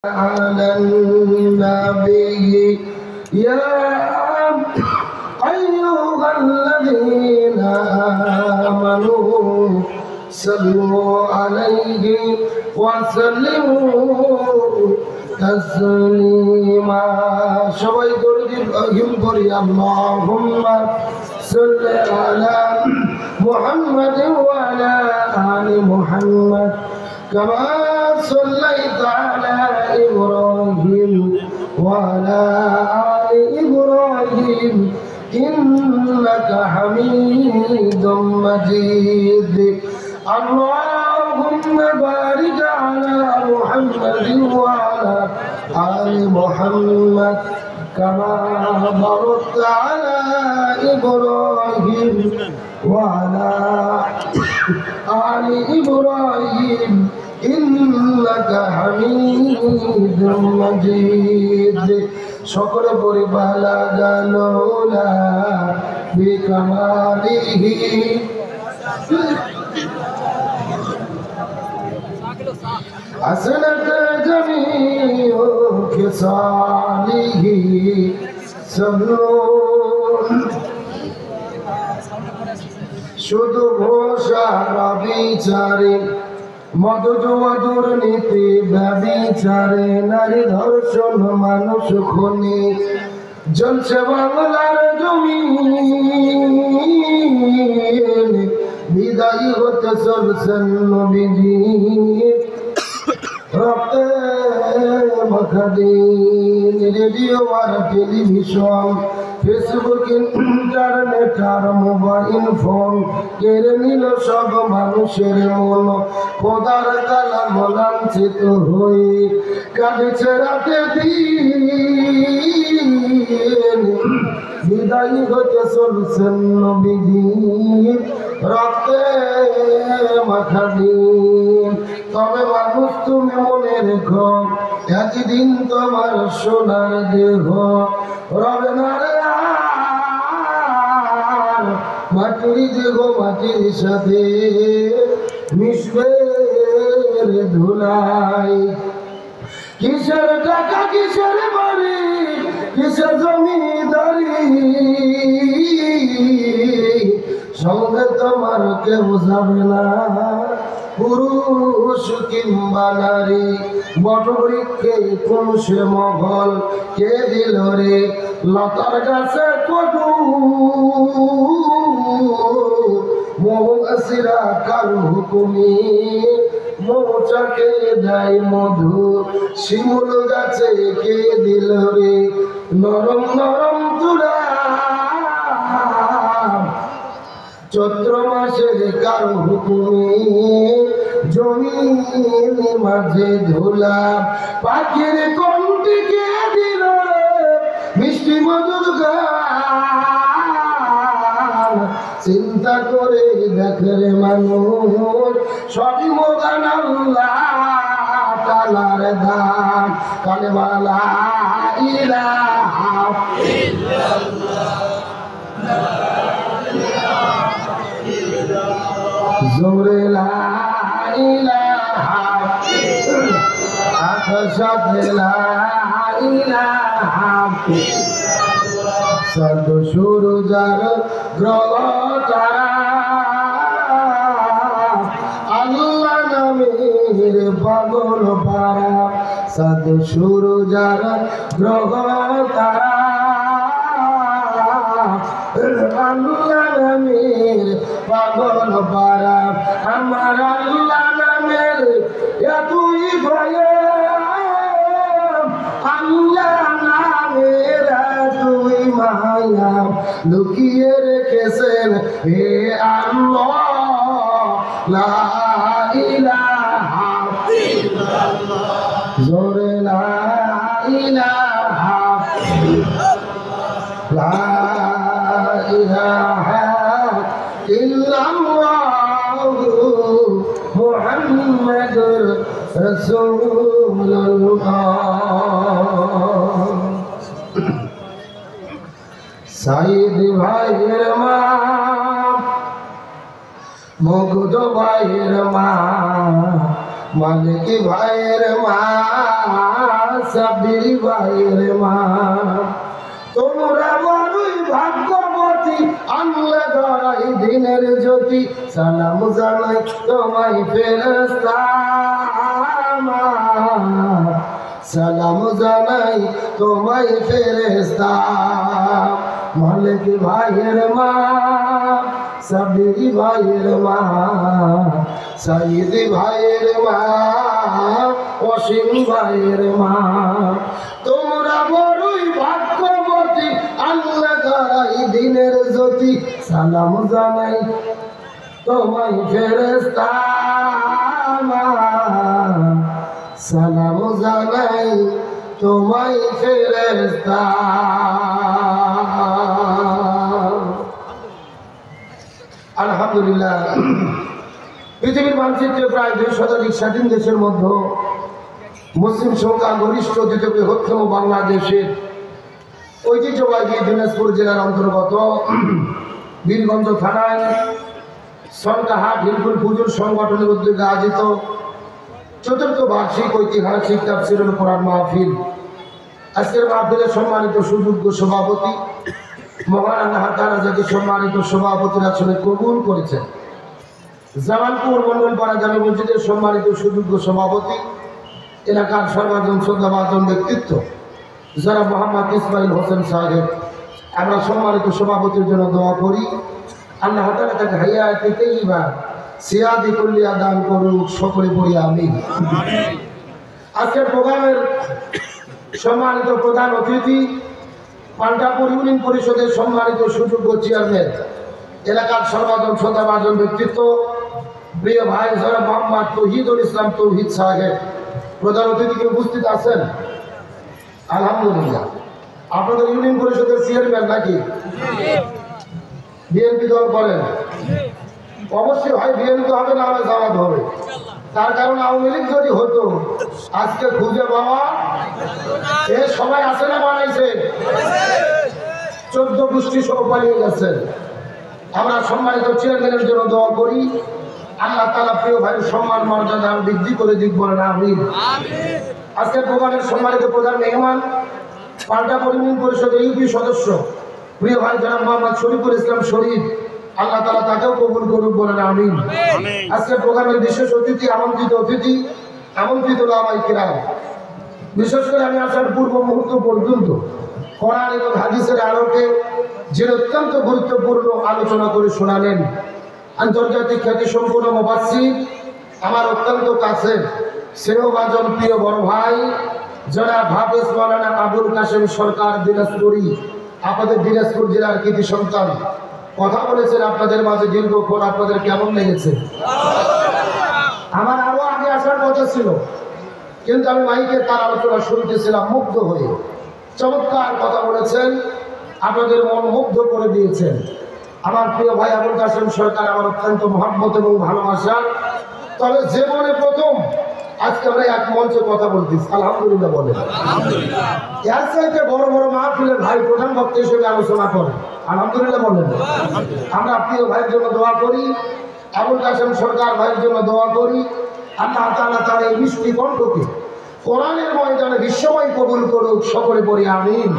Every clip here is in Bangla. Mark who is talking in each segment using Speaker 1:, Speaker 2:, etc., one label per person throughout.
Speaker 1: على النبي يا أيها الذين آمنوا صلوا عليه وسلموا تسليما সবাই দরুদ ইব্রাহিম পড়ি আল্লাহুম্মা সাল্লি আলা মুহাম্মাদ ওয়া আলা আলি মুহাম্মাদ কামা صليت على إبراهيم وعلى آل إبراهيم إنك حميد مجيد اللهم بارك على محمد وعلى آل محمد كما باركت على إبراهيم وعلى آل إبراهيم إنك حميد مجيد شكر بربالا لولا بكماله حسنت جميع خصاله صلوا শুধু ঘোষা বিচারে মধুর নীতি ব্যবিচারে নারী ধর্ষণ মানুষ খুনি জ্বলছে বাংলার জমি বিদায়ী হতে চলছেন নবীজি রক্তে মাখা দিন রেডিও আর টেলিভিশন ফেসবুক ইন্টারনেট আর মোবাইল ফোন কেড়ে নিল সব মানুষের মন খোদার কালাম লাঞ্ছিত হয়ে কাঁদেছে রাতে দিন বিদায়ী হতে চলছেন নবীজি রক্তে মাখা দিন তবে মানুষ তুমি মনে রেখো একদিন তোমার সোনার দেহ রবে না রে মাটির দেহ মাটির সাথে মিশবে রে ধুলাই কিসের টাকা কিসের বাড়ি কিসের জমিদারি সঙ্গে তোমার কেউ যাবে না পুরুষ কিংবা নারী বটবৃক্ষে কোন সে মহল কে দিল রে লতার গাছে কটু মৌমাছিরা কারু হুকুমি মৌচাকে দেয় মধু শিমুল গাছে কে দিল রে নরম নরম তুলা চৈত্র মাসে কারো হুকুমে জমিন মাঝে ধুলা পাখির কণ্ঠে কে দিল মিষ্টি মধুর গান চিন্তা করে দেখে রে মানুষ সবই মোদান আল্লাহ তাআলার দান কালেমালা ইলাহা ইল্লাল্লাহ জোরে লা ইলাহা ইল্লাল্লাহ আকসাতে লা ইলাহা ইল্লাল্লাহ সদ সূরজার গ্রহ তারা আল্লাহ নামের পাগল পারা সদ সূরজার গ্রহ তারা আল্লাহ নামের পাগল পারা আমার আল্লাহ নামের এতই ভয়ে আল্লাহ নামের এতই মায়া লুকিয়ে রেখেছেন হে আল্লাহ লা ইলাহা ইল্লাল্লাহ জোরে লা ইলাহা ইল্লাল্লাহ লা ইলাহা ইল্লাল্লাহ মুহাম্মাদুর রাসূলুল্লাহ সাইদ ভাইয়ের মা মুগ্ধ ভাইয়ের মা মালিক ভাইয়ের মা, সাব্বির ভাইয়ের মা, তোমরা বড়ই ভাগ্যবতী, আনলে ধরাই দিনের জ্যোতি। সালাম জানাই তোমায় ফেরেশতা, সালাম জানাই তোমায় ফেরেশতা। মালিক ভাইয়ের মা, সাব্বির ভাইয়ের মা, সাইদ ভাইয়ের মা, অসীম ভাইয়ের মা, তোমরা বড়ই ভাগ্যবতী, আল্লাহ ধরাই দিনের জ্যোতি। সালাম জানাই তোমায় ফেরেশতা, সালাম জানাই তোমায় ফেরেশতা। আলহামদুলিল্লাহ, পৃথিবীর মানচিত্রে প্রায় 2 শতাধিক স্বাধীন দেশের মধ্যে মুসলিম সংখ্যা গরিষ্ঠ দ্বিতীয় বৃহত্তম বাংলাদেশের ঐতিহ্যবাহী দিনাজপুর জেলার অন্তর্গত বীরগঞ্জ থানায় সরকারহাট হিলফুল পুজোর সংগঠনের উদ্যোগে আয়োজিত 4th বার্ষিক ঐতিহাসিক তাফসীরুল কোরআন মাহফিল। আজকের মাহফিলের সম্মানিত সুযোগ্য সভাপতি মহান আল্লাহ তাআলা যাকে সম্মানিত সভাপতির আসনে কবুল করেছেন, জামালপুর মন্ডলপাড়া জামে মসজিদের সম্মানিত সুযোগ্য সভাপতি, এলাকার সর্বাজন শ্রদ্ধাভাজন ব্যক্তিত্ব যারা মোহাম্মদ ইসমাইল হোসেন সাহেব, আমরা সম্মানিত সভাপতির জন্য দোয়া করি আল্লাহ তাআলা তাকে হায়াতে তাইয়্যিবা সিয়াদি কুল্লিয়া দান করুক, সকলে পড়ি আমিন। আজকের প্রোগ্রামের সম্মানিত প্রধান অতিথি পাল্টাপুর ইউনিয়ন পরিষদের সম্মানিত সুযোগ্য চেয়ারম্যান, এলাকার সর্বাজন শ্রদ্ধাভাজন ব্যক্তিত্ব প্রিয় ভাই জনাব মোহাম্মদ তৌহিদুল ইসলাম তৌহিদ সাহেব প্রধান অতিথিকে উপস্থিত আছেন। আলহামদুলিল্লাহ, আপনাদের ইউনিয়ন পরিষদের চেয়ারম্যান নাকি? বিএনপি দল করেন? অবশ্যই হয় বিএনপি হবে, না হবে জামাত হবে। তার কারণ আওয়ামী লীগ যদি হতো আজকে খুঁজে পাওয়া এ সবাই আছে না বানাইছে? 14 গোষ্ঠী সহ পালিয়ে গেছেন। আমরা সম্মানিত চেয়ারম্যানের জন্য দোয়া করি আল্লাহ তাআলা প্রিয় ভাইয়ের সম্মান মর্যাদা বৃদ্ধি করে দিক, বলেন আমিন। আজকের প্রোগ্রামের সম্মানিত প্রধান মেহমান পাল্টাপুর ইউনিয়ন পরিষদের ইউপি সদস্য প্রিয় ভাই জনাব মোহাম্মদ শরীফুল ইসলাম শরীফ, আল্লাহ তাআলা তাকেও কবুল করুক, বলেন আমিন। আজকের প্রোগ্রামের বিশেষ অতিথি, আমন্ত্রিত ওলামায়ে কিরাম, বিশেষ করে আমি আসার পূর্ব মুহূর্ত পর্যন্ত কোরআন এবং হাদিসের আলোকে যে অত্যন্ত গুরুত্বপূর্ণ আলোচনা করে শোনালেন আন্তর্জাতিক খ্যাতি সম্পন্ন মুফাসসির, আমার অত্যন্ত কাছে স্নেহভাজন প্রিয় বড় ভাই জনাব হাফেজ মাওলানা আবুল কাশেম সরকার দিনাজপুরি, আপনাদের দিনাজপুর জেলার কৃতি সন্তান, কথা বলেছেন আপনাদের মাঝে দীর্ঘক্ষণ। আপনাদের কেমন লেগেছে? আমার আরো আগে আসার কথা ছিল, কিন্তু আমি মাইকে তার আলোচনা শুনতেছিলাম মুগ্ধ হয়ে। চমৎকার কথা বলেছেন, আপনাদের মন মুগ্ধ করে দিয়েছেন। আমার প্রিয় ভাই আবুল কাশেম সরকার আমার অত্যন্ত মহব্বত এবং ভালোবাসা। তবে জীবনে প্রথম আজকে আমরা এক মঞ্চে কথা বলতেছি, আলহামদুলিল্লাহ বলেন। এর চাইতে বড় বড় মাহফিলে ভাই প্রধান বক্তা হিসেবে আলোচনা করেন, আলহামদুলিল্লাহ বলেন। আমরা প্রিয় ভাইয়ের জন্য দোয়া করি, আবুল কাশেম সরকার ভাইয়ের জন্য দোয়া করি আল্লাহ তাআলা তার এই মিষ্টি কণ্ঠকে কোরআনের ময়দানে বিশ্বময় কবুল করুক, সকলে পড়ি আমিন।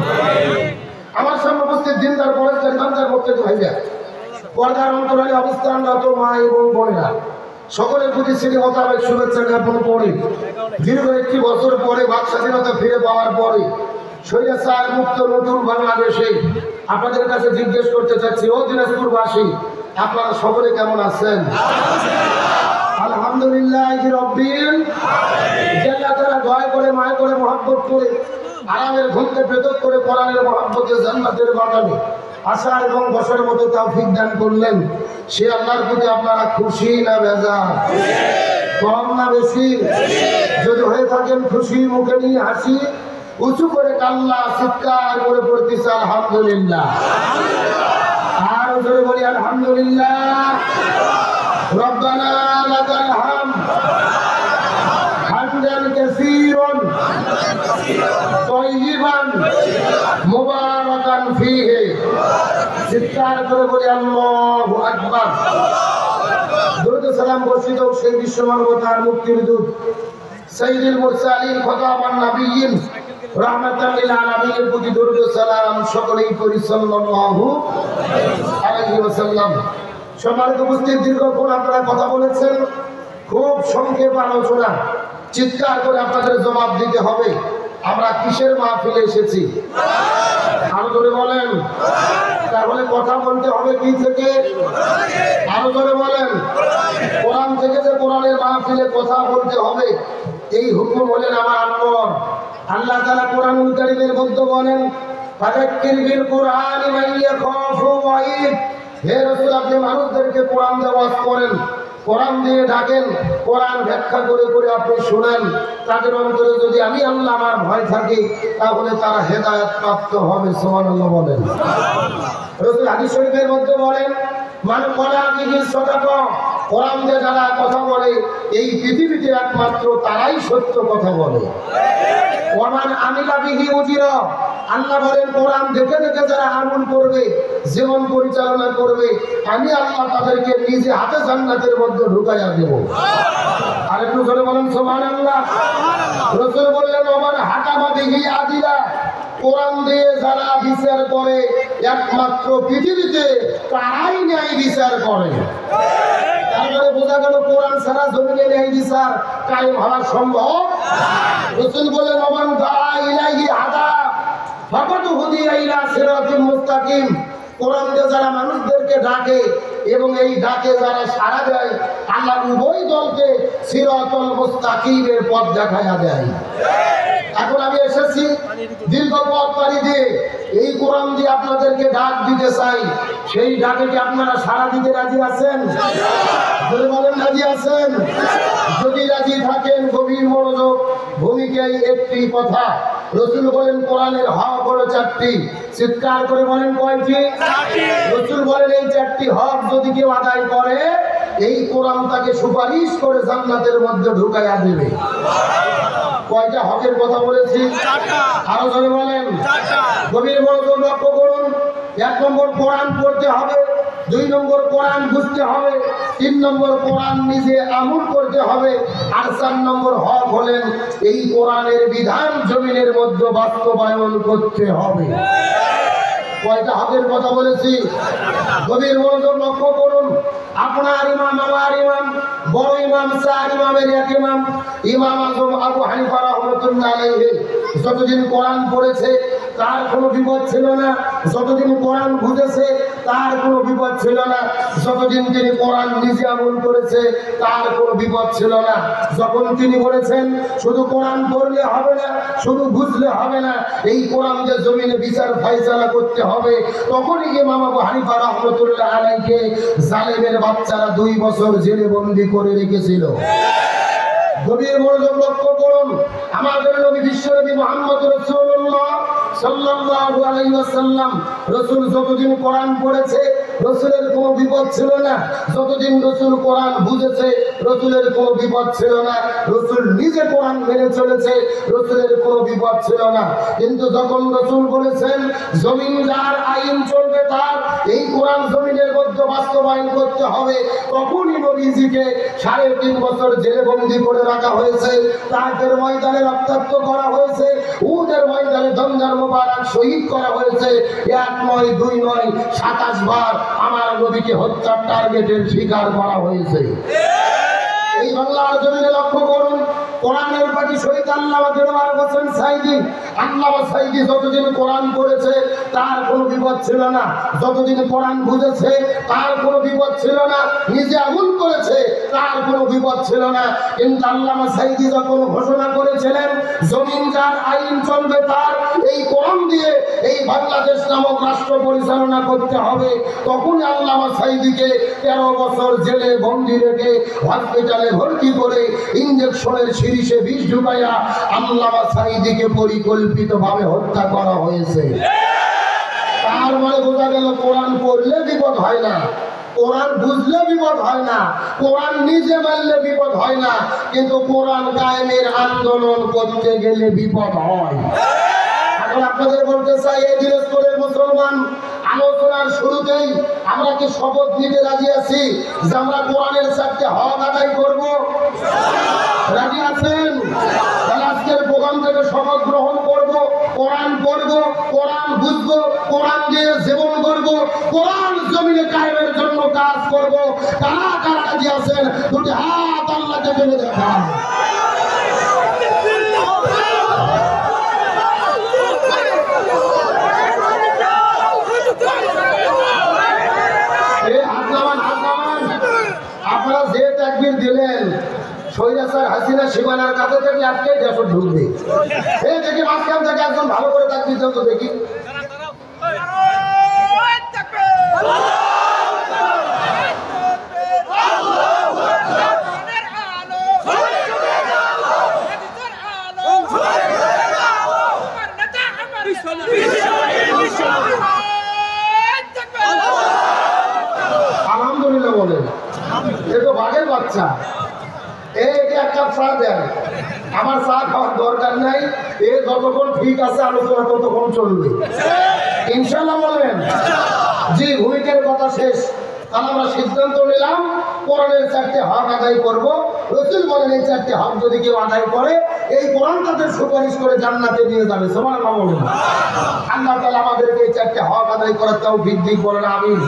Speaker 1: আমার সামনে উপস্থিত দিনদার পরেশগার ইমানদার প্রত্যেক ভাইরা, পর্দার অন্তরালে অবস্থানরত মা এবং বোনেরা, সকলের প্রতি শ্রী মোতাবেক শুভেচ্ছা জ্ঞাপন করে দীর্ঘ 1 বছর পরে বাক স্বাধীনতা ফিরে পাওয়ার পরে স্বৈরাচার মুক্ত নতুন বাংলাদেশে আপনাদের কাছে জিজ্ঞেস করতে চাচ্ছি, ও দিনাজপুরবাসী, আপনারা সকলে কেমন আছেন? আলহামদুলিল্লাহ রাব্বিল আলামিন। যারা দয়া করে, মায়া করে, মহব্বত করে, আরামের ঘুমকে পৃথক করে কোরআনের মহব্বতে জান্নাতের বাগানে আশা এবং বসার মতো তৌফিক দান করলেন, সে আল্লাহর প্রতি আপনারা খুশি না বেজার? কম না বেশি? যদি হয়ে থাকেন খুশি, মুখে নিয়ে হাসি উঁচু করে কাল্লা চিৎকার করে পড়তেছে আলহামদুলিল্লাহ। আর জোরে বলি আলহামদুলিল্লাহ। রব্বানা লাকাল হামদ হামদান কাসীরান তাইয়িবান মুবারাকান ফীহি। চিৎকার করে বলি আল্লাহু আকবার। দরুদ সালাম বর্ষিত সেই বিশ্ব মানবতার মুক্তির দূত সাইয়্যিদুল মুরসালিন খতামান নবিয়্যিন রাহমাতাল লিল আলামিনের প্রতি দরুদ সালাম সকলেই করি সাল্লাল্লাহু আলাইহি ওয়াসাল্লাম। সম্মানিত উপস্থিত, দীর্ঘক্ষণ আপনারা কথা বলেছেন, খুব সংক্ষেপ আলোচনা, চিৎকার করে আপনাদের জবাব দিতে হবে। আমরা কিসের মাহফিলে এসেছি? আরো জোরে বলেন। তাহলে কথা বলতে হবে কি থেকে? আরো জোরে বলেন। কোরআন থেকে। যে কোরআনের মাহফিলে কথা বলতে হবে, এই হুকুম হলেন আমার আল্লাহ। আল্লাহ তাআলা কোরআনুল কারীমের মধ্যে বলেন, ফাযাক্কির বিল কুরআনি মান ইয়াখাফু ওয়াঈদ। হে রাসূল, আপনি মানুষদেরকে কোরআন দিয়ে ওয়াজ করেন, কোরআন দিয়ে ডাকেন, কোরআন ব্যাখ্যা করে করে আপনি শোনেন। তাদের অন্তরে যদি আমি আল্লাহ আমার ভয় থাকে, তাহলে তারা হেদায়েত প্রাপ্ত হবে। সুবহানাল্লাহ বলেন। রাসূল হাদিস শরীফের মধ্যে বলেন, মান ক্বালা বিহি সাদাকা। কোরআন দিয়ে যারা কথা বলে, এই পৃথিবীতে একমাত্র তারাই সত্য কথা বলে। ওয়ামান আমিলা বিহি উজিরা। আল্লাহ বলেন, কোরআন দেখে দেখে যারা আমল করবে, জীবন পরিচালনা করবে, আমি আল্লাহ তাদেরকে নিজে হাতে জান্নাতের মধ্যে ঢুকাইয়া দেব। আরেকটু জোরে বলেন সুবহানাল্লাহ। রাসূল বললেন, ওমান হাকামা বিহি আদিলা। কোরআন দিয়ে যারা বিচার করে, একমাত্র পৃথিবীতে তারাই ন্যায় বিচার করে। তারপরে বোঝা গেল কোরআন ছাড়া জমিনে ন্যায় বিচার কায়েম হওয়া সম্ভব। রাসূল বলেন, ওমান দাআ ইলাইহি হাদা ফাকাদ হুদিয়া ইলা সিরাতিল মুস্তাকিম। কোরআন দিয়ে যারা মানুষদেরকে ডাকে এবং এই ডাকে যারা সাড়া দেয়, আল্লাহ উভয় দলকে সিরাতুল মুস্তাকিমের পথ দেখায়া দেয়। এখন আমি এসেছি দীর্ঘ পথ পাড়ি দিয়ে এই কোরআন দিয়ে আপনাদেরকে ডাক দিতে চাই। সেই ডাকে কি আপনারা সাড়া দিতে রাজি আছেন? যদি বলেন রাজি আছেন। যদি রাজি থাকেন, গভীর মনোযোগ, ভূমিকায় একটি কথা। রাসূল বলেন, কোরআনের হক হলো চারটি। চিৎকার করে বলেন, কয়টি? রাসূল বলেন, এই চারটি হক যদি কেউ আদায় করে, এই কোরআন তাকে সুপারিশ করে জান্নাতের মধ্যে ঢুকাইয়া দেবে। কয়টা হকের কথা বলেছি? আরো জোরে বলেন। গভীর মনোযোগ লক্ষ্য করুন। ১ নম্বর, কোরআন পড়তে হবে। ২ নম্বর, কোরআন বুঝতে হবে। ৩ নম্বর, কোরআন নিজে আমল করতে হবে। আর ৪ নম্বর হক হলেন, এই কোরআনের বিধান জমিনের মধ্যে বাস্তবায়ন করতে হবে। কয়টা হকের কথা বলেছি? গভীর মনোযোগ লক্ষ্য করুন। আপনার ইমাম, আমার ইমাম, বড় ইমাম, ৪ ইমামের এক ইমাম, ইমাম আজম আবু হানিফা রাহমাতুল্লাহ আলাইহি যতদিন কোরআন পড়েছে তার কোনো বিপদ ছিল না। যতদিন কোরআন বুঝেছে তার কোনো বিপদ ছিল না। যতদিন তিনি কোরআন নিজে আমল করেছে তার কোনো বিপদ ছিল না। যখন তিনি বলেছেন শুধু কোরআন পড়লে হবে না, শুধু বুঝলে হবে না, এই কোরআন যে জমিনে বিচার ফায়সালা করতে হবে, তখনই ইমাম আবু হানিফা রাহমাতুল্লাহ আলাইহিকে জালেমের বাচ্চারা ২ বছর জেলে বন্দী করে রেখেছিল। গভীর মনোযোগ লক্ষ্য করুন। আমাদের নবী বিশ্বনবী মুহাম্মদ রাসূলুল্লাহ সাল্লাল্লাহু আলাইহি ওয়াসাল্লাম, রাসূল যতদিন কোরআন পড়েছে রাসূলের কোনো বিপদ ছিল না। যতদিন রাসূল কোরআন বুঝেছে রাসূলের কোনো বিপদ ছিল না। রাসূল নিজে কোরআন মেনে চলেছে, রাসূলের কোনো বিপদ ছিল না। কিন্তু যখন রাসূল বলেছেন জমিন যার আইন চলবে তার, এই কোরআন জমিনের মধ্যে বাস্তবায়ন করতে হবে, তখনই নবীজিকে ৩.৫ বছর জেলে বন্দী করে রাখা হয়েছে। তাকের ময়দানে রক্তাক্ত করা হয়েছে, উহুদের ময়দানে দমদার মোবারক শহীদ করা হয়েছে। ১ নয়, ২ নয়, ২৭ বার আমার নবীকে হত্যার টার্গেটের শিকার করা হয়েছে। এই বাংলার জমিনে লক্ষ্য করুন, কোরআনের পাখি শহীদ আল্লামা দেওয়ার হোসেন সাইদি। আল্লামা সাইদি যতদিন কোরআন পড়েছে তার কোনো বিপদ ছিল না। যতদিন কোরআন বুঝেছে তার কোনো বিপদ ছিল না। নিজে আমল করেছে তার কোনো বিপদ ছিল না। কিন্তু আল্লামা সাইদি যখন ঘোষণা করেছিলেন জমিন যার আইন চলবে তার, এই কোরআন দিয়ে এই বাংলাদেশ নামক রাষ্ট্র পরিচালনা করতে হবে, তখন আল্লামা সাইদিকে ১৩ বছর জেলে বন্দী রেখে হসপিটালে ভর্তি করে ইনজেকশনের সিরিজে বিষ ঢুকাইয়া আল্লামা সাইদিকে পরিকল্পিতভাবে হত্যা করা হয়েছে। তার মানে বোঝা গেল কোরআন পড়লে বিপদ হয় না, কোরআন বুঝলে বিপদ হয় না, কোরআন নিজে মানলে বিপদ হয় না, কিন্তু কোরআন কায়েমের আন্দোলন করতে গেলে বিপদ হয়। এখন আপনাদের বলতে চাই, এই দিনাজপুরের মুসলমান আলোচনার শুরুতেই আমরা কি শপথ নিতে রাজি আছি যে আমরা কোরআনের 4টি হক আদায় করব? রাজি আছেন? তাহলে আজকের প্রোগ্রাম থেকে শপথ গ্রহণ করব, কোরআন পড়ব, কোরআন বুঝব, কোরআন দিয়ে জীবন করব, কোরআন জমিনে কায়েমের জন্য কাজ করব। কারা কারা রাজি আছেন? দুটি হাত আল্লাহকে তুলে দেখান। আপনারা যে তাকবীর দিলেন, স্বৈরাচার হাসিনা সীমানার কাছে থেকে আজকে দেশ ঢুকবে। এই দেখি মাঝখান থেকে একজন ভালো করে তাকবীর দেন তো দেখি। আলহামদুলিল্লাহ বলেন। এ তো বাঘের বাচ্চা। এই এক কাপ চা দেন। আমার চা খাওয়ার দরকার নাই। এ যতক্ষণ ঠিক আছে আলোচনা ততক্ষণ চলবে ইনশাআল্লাহ বলেন। জি, ভূমিকার কথা শেষ। তাহলে আমরা সিদ্ধান্ত নিলাম কোরআনের 4টি হক আদায় করব। রাসূল বলেন এই 4টি হক যদি কেউ আদায় করে এই কোরআন তাদের সুপারিশ করে জান্নাতে নিয়ে যাবে। সুবহানাল্লাহ বলেন। আল্লাহ তাআলা আমাদেরকে এই 4টি হক আদায় করার তৌফিক দিক বলেন আমিন।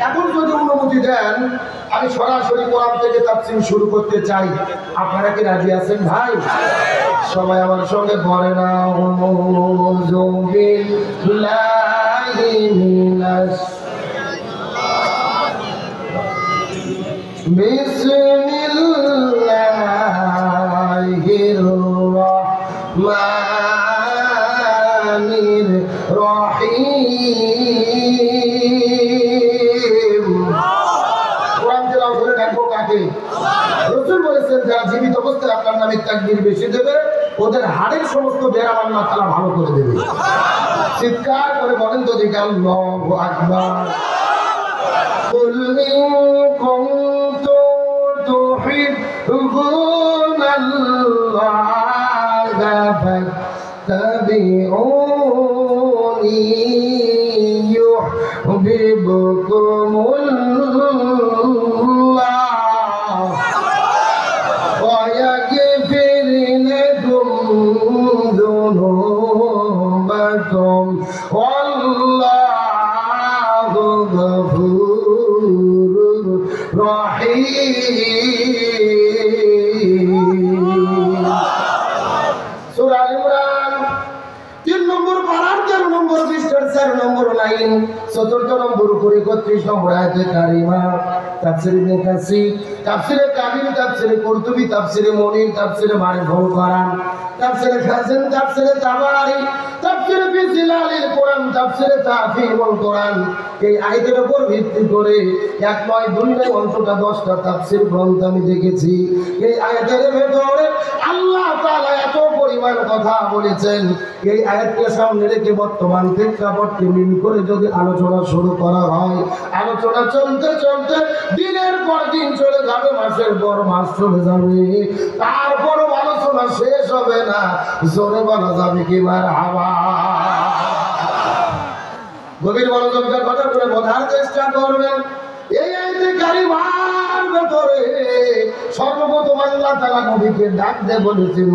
Speaker 1: এখন যদি অনুমতি দেন আমি সরাসরি কোরআন থেকে তাফসীর শুরু করতে চাই। আপনারা কি রাজি আছেন ভাই? সবাই আমার সঙ্গে পড়েন আউযু বিল্লাহি মিনাশ বিসমিল্লাহির রহমানির রহিম। কোরআন তেলাওয়াত করে ডাকবো কাকে? রাসূল বলেছেন যারা জীবিত অবস্থায় আপনার নামে তাকবীর বেশি দেবে ওদের হাড়ের সমস্ত ব্যারাম আল্লাহ তাআলা ভালো করে দেবে। চিৎকার করে বলেন তো দেখি আল্লাহু আকবার। قل إن كنتم تحبون الله فاتبعوني يحببكم الله ويغفر لكم ذنوبكم والله غفور রহিম। সূরা আল ইমরান 3 নম্বর পারার 13 নম্বর পৃষ্ঠার 4 নম্বর লাইন 14 নম্বর উপরে 31 নম্বর আয়াতে কারিমা। তাফসীর ইবনে কাসির, তাফসীরে কাবির, তাফসীরে কুরতুবী, তাফসীরে মুনির, তাফসীরে মারিফুল কোরআন, তাফসীরে খাজিন, তাফসীরে তাবারি, তাফসীরে বিজিলালিল কোরআন, তাফসীরে তাফসীরুল কোরআন। এই আয়াতের উপর ভিত্তি করে 1 নয় 2 নয় অন্তত 10টা তাফসীর গ্রন্থ আমি দেখেছি। এই আয়াতের ভেতরে আল্লাহ তাআলা এত পরিমাণ কথা বলেছেন। এই আয়াতকে সামনে রেখে বর্তমান প্রেক্ষাপটকে মিল করে যদি আলোচনা শুরু করা হয়, আলোচনা চলতে চলতে দিনের পর দিন চলে যাবে, মাসের পর মাস চলে যাবে, তারপরও আলোচনা শেষ হবে না। জোরে বলা যাবে কি মারহাবা। গভীর মনোযোগের কথা বলে বোঝার চেষ্টা করবেন। এই আয়াতে কারিমার ভেতরে সর্বপ্রথম আল্লাহ তাআলা নবীকে ডাক দিয়ে বলেছেন,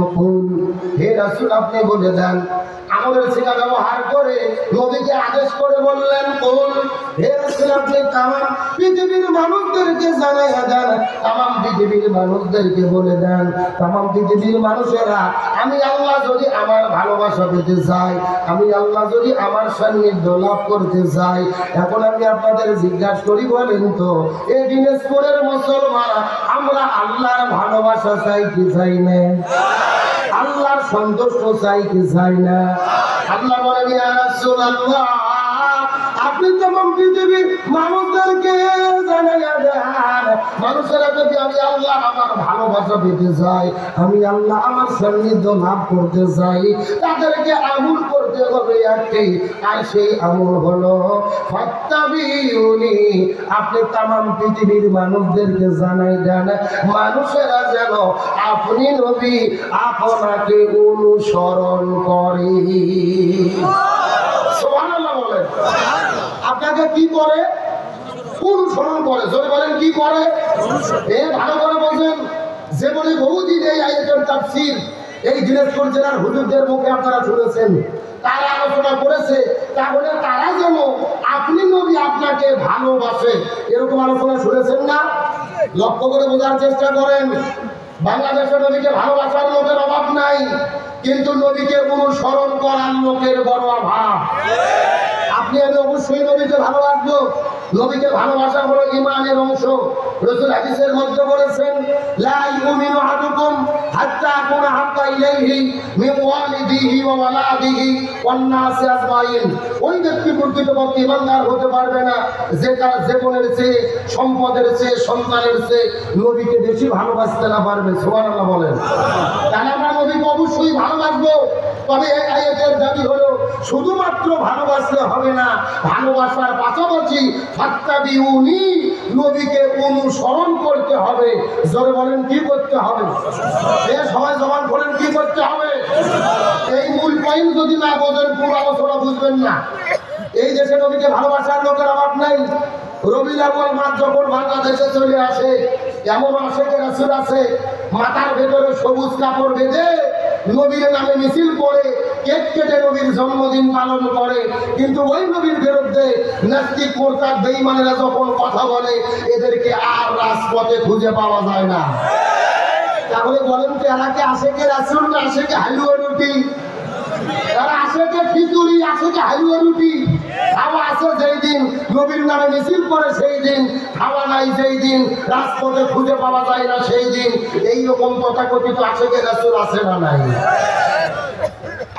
Speaker 1: হে রাসূল আপনি বলে দেন। আমাদের শিক্ষা ব্যবহার করে নবীকে আদেশ করে বললেন, হে রাসূল আপনি তামাম পৃথিবীর মানুষদেরকে জানাইয়া দেন, তামাম পৃথিবীর মানুষদেরকে বলে দেন, তামাম পৃথিবীর মানুষেরা আমি আল্লাহ যদি আমার ভালোবাসা পেতে চাই, আমি আল্লাহ যদি আমার সান্নিধ্য লাভ করতে চাই, এখন আমি আপনাদের জিজ্ঞাসা করি বলেন তো এই দিনাজপুরের মুসলমান আমরা আল্লাহর ভালোবাসা চাই কি চাই না? আল্লাহর সন্তুষ্ট চাই কি চাই না? আল্লাহ বলেন ইয়া রাসূলুল্লাহ আপনি তমাম পৃথিবীর মানুষদেরকে জানাইয়া দেন, মানুষেরা যদি আমি আল্লাহ আমার ভালোবাসা পেতে চাই, আমি আল্লাহ আমার সান্নিধ্য লাভ করতে চাই, তাদেরকে আমল করতে হবে একটি, আর সেই আমল হলো ফাত্তাবিউনি। আপনি তমাম পৃথিবীর মানুষদেরকে জানাই দেন মানুষেরা যেন আপনি নবী আপনাকে অনুসরণ করে। সুবহানাল্লাহ বলেন। আপনি আপনাকে কি করে? অনুসরণ করে। জোরে বলেন কি করে? ভালো করে বলছেন। যেমনি বহুদিন এই আয়াতের তাফসীর এই দিনাজপুর জেলার হুজুরদের মুখে আপনারা শুনেছেন, তারা আলোচনা করেছে, তাহলে তারা যেন আপনি নবী আপনাকে ভালোবাসে এরকম আলোচনা শুনেছেন না? লক্ষ্য করে বোঝার চেষ্টা করেন। বাংলাদেশের নবীকে ভালোবাসার লোকের অভাব নাই, কিন্তু নবীকে অনুসরণ করার লোকের বড় অভাব। আপনি আমি অবশ্যই নবীকে ভালোবাসবো। নবীকে ভালোবাসা হলো ঈমানের অংশ। রাসূল হাদিসের মধ্যে বলেছেন, লা ইউমিনু আহাদুকুম হাত্তা আকুনা হাত্তা ইলাইহি মিন ওয়ালিদিহি ওয়া ওয়ালাদিহি ওয়ান নাসি আজমাইন। ওই ব্যক্তি প্রকৃতপক্ষে ঈমানদার হতে পারবে না যে তার জীবনের চেয়ে, সম্পদের চেয়ে, সন্তানের চেয়ে নবীকে বেশি ভালোবাসতে না পারবে। সুবহানাল্লাহ বলেন। তাহলে আমরা নবীকে অবশ্যই ভালোবাসবো। তবে এই আয়াতের দাবি হলো শুধুমাত্র ভালোবাসলে হবে না, ভালোবাসার পাশাপাশি ফাত্তাবিউনি, নবীকে অনুসরণ করতে হবে। জোরে বলেন কি করতে হবে? সবাই জবান বলেন কি করতে হবে? এই মূল পয়েন্ট যদি না বোঝেন পুরো আলোচনা বুঝবেন না। এই দেশে নবীকে ভালোবাসার লোকের অভাব নাই। রবিউল আউয়াল মাস যখন বাংলাদেশে চলে আসে, এমন আশেকের রাসূল আছে মাথার ভেতরে সবুজ কাপড় বেঁধে নবীর নামে মিছিল করে কেক কেটে নবীর জন্মদিন পালন করে। কিন্তু ওই নবীর বিরুদ্ধে নাস্তিক মুরতাদ বেঈমানেরা যখন কথা বলে, এদেরকে আর রাজপথে খুঁজে পাওয়া যায় না। তাহলে বলেন তো, এরা কি আশেকে রাসূল না আশেকে হালুয়া রুটি? এরা আশেকে খিচুড়ি, আশেকে হালুয়া রুটি। খাওয়া আছে যেই দিন, নবীর নামে মিছিল করে সেই দিন, খাওয়া নাই যেই দিন, রাজপথে খুঁজে পাওয়া যায় না সেই দিন। এইরকম তথাকথিত আশেকে রাসূল আছে না নাই?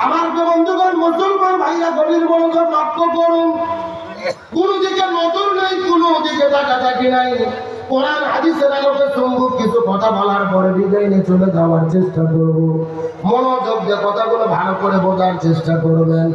Speaker 1: আমার বন্ধুগণ, মুসলমান ভাইরা, গভীর মনোযোগ লক্ষ্য করুন। কোন দিকে নজর নেই, কোন দিকে তাকাতাকি নাই। কোরআন হাদিসের আলোকে চুম্বক কিছু কথা বলার পরে বিদায় নিয়ে চলে যাওয়ার চেষ্টা করব। মনোযোগ দিয়ে কথাগুলো ভালো করে বোঝার চেষ্টা করবেন।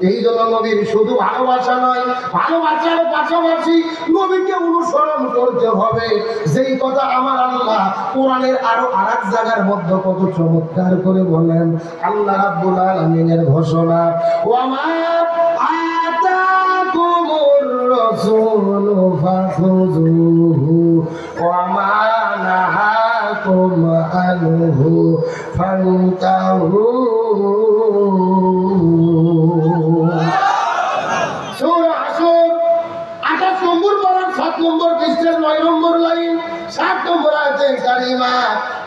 Speaker 1: এই জন্য নবীর শুধু ভালোবাসা নয়, ভালোবাসার পাশাপাশি নবীকে অনুসরণ করতে হবে। যেই কথা আমার আল্লাহ কোরআনের আরো আরেক জায়গার মধ্যে কত চমৎকার করে বলেন। আল্লাহ রাব্বুল আলামিনের ঘোষণা, ওয়া মা আতাকুমুর রাসূলু ফাখুযুহু ওয়া মা নাহাকুম আনহু ফান্তাহু। সূরা আসর 28 নম্বর পারা 7 নম্বর পৃষ্ঠার 9 নম্বর লাইন 7 নম্বর আয়াতে কারিমা।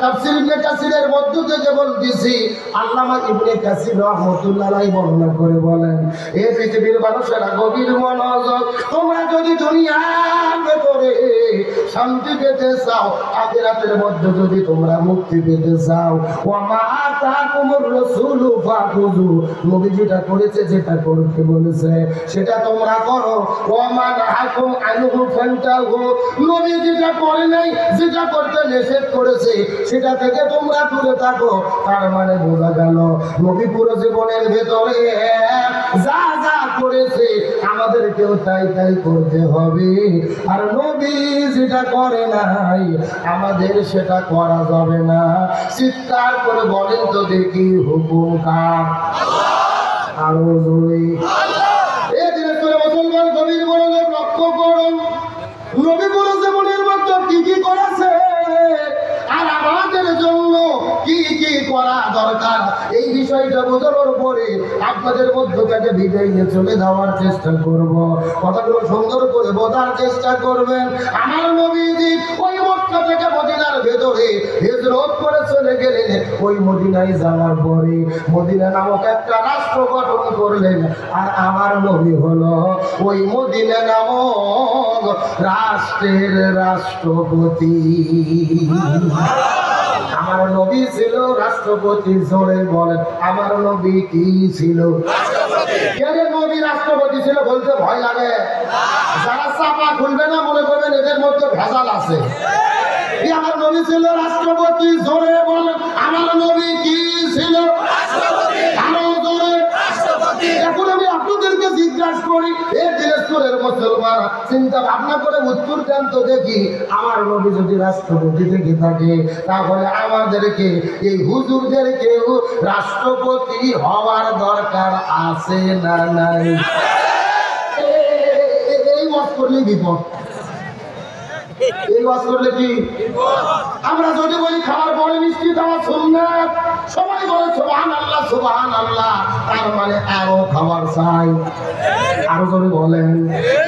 Speaker 1: তাফসীর ইবনে কাসিরের মধ্য থেকে বলতেছি, আল্লামা ইবনে কাসির রাহমাতুল্লাহ আলাইহি বর্ণনা করে বলেন, এ পৃথিবীর মানুষেরা গভীর মনোযোগ, তোমরা যদি দুনিয়ার ভেতরে শান্তি পেতে চাও, আখিরাতের মধ্যে যদি তোমরা মুক্তি পেতে চাও, ওয়া মা আতাকুমুর রাসূলু ফাখুযু, নবী যেটা করেছে, যেটা করতে বলেছে সেটা তোমরা করো। ওয়া মা নাহাকুম আনহু ফান্তাহু, নবী যেটা করে নাই, যেটা করতে নিষেধ করেছে সেটা থেকে তোমরা দূরে থাকো। তার মানে বোঝা গেল নবী পুরো জীবনের ভেতরে যা যা করেছে আমাদেরকেও তাই তাই করতে হবে। আর নবী যেটা করে নাই আমাদের সেটা করা যাবে না। চিৎকার করে বলেন তো দেখি, হুকুম কার? আরো জোরে। এই দিনে চলে মুসলমান, গভীর মনোযোগ লক্ষ্য করুন। নবী পুরো জীবনের মধ্যে কি কি করেছে আর আমাদের জন্য কি কি করা দরকার, এই বিষয়টা বোঝানোর পরে আপনাদের মধ্য থেকে বিদায় নিয়ে চলে যাওয়ার চেষ্টা করব। কথাগুলো সুন্দর করে বোঝার চেষ্টা করবেন। আমার নবীজি ওই মক্কা থেকে মদিনার ভেতরে হিজরত করে চলে গেলেন। ওই মদিনায় যাওয়ার পরে মদিনা নামক একটা রাষ্ট্র গঠন করলেন। আর আমার নবী হলো ওই মদিনা নামক রাষ্ট্রের রাষ্ট্রপতি। আমার নবী ছিল রাষ্ট্রপতি। জোরে বলেন, আমার নবী কি ছিল? নবী রাষ্ট্রপতি ছিল বলতে ভয় লাগে। যারা চাপা খুলবে না মনে করবেন এদের মধ্যে ভেজাল আছে। আমার নবী ছিল রাষ্ট্রপতি। জোরে বলেন, আমার নবী কি ছিল? এখন আমি আপনাদেরকে জিজ্ঞাসা করি, এই দিনাজপুরের মুসলমান চিন্তা ভাবনা করে উত্তর দেন তো দেখি, আমার নবী যদি রাষ্ট্রপতি থেকে থাকে তাহলে আমাদেরকে এই হুজুরদেরকে রাষ্ট্রপতি হওয়ার দরকার আছে না নাই? এই করলেই বিপদ। এই ওয়াজ করলে কি আমরা যদি বলি খাবার পরে মিষ্টি খাওয়া সুন্নাত, সবাই বলে সুবহানাল্লাহ সুবহানাল্লাহ, তার মানে আরো খাবার চাই, আরো যদি বলেন।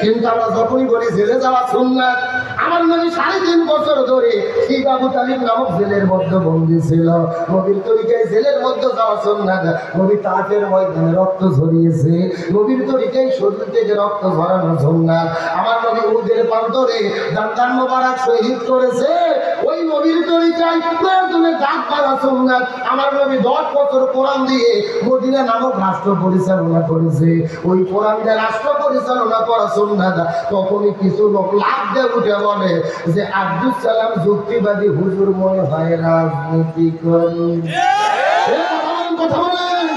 Speaker 1: কিন্তু আমরা যখনই বলি জেলে যাওয়া সুন্নাত, আমার নবী 3.5 বছর ধরে ঠিক আবু তালিব নামক জেলের মধ্যে বন্দী ছিল। নবীর তরিকায় জেলের মধ্যে যাওয়া সুন্নাত। নবী তাকের ময়দানে রক্ত ঝরিয়েছে, নবীর তরিকায় শরীর থেকে রক্ত ঝরানো সুন্নাত। আমার নবী উহুদের প্রান্তরে দান মোবারক শহীদ করেছে, ওই নবীর তরিকায় প্রয়োজনে দাগ করা সুন্নাত। আমার নবী 10 বছর কোরআন দিয়ে মদিনা নামক রাষ্ট্র পরিচালনা করেছে, ওই কোরআন দিয়ে রাষ্ট্র পরিচালনা করা সুন্নাত। তখনই কিছু লোক লাভ দিয়ে উঠে বলে যে আব্দুল সালাম যুক্তিবাদী হুজুর মনে হয় রাজনীতি করেন। কথা বলেন,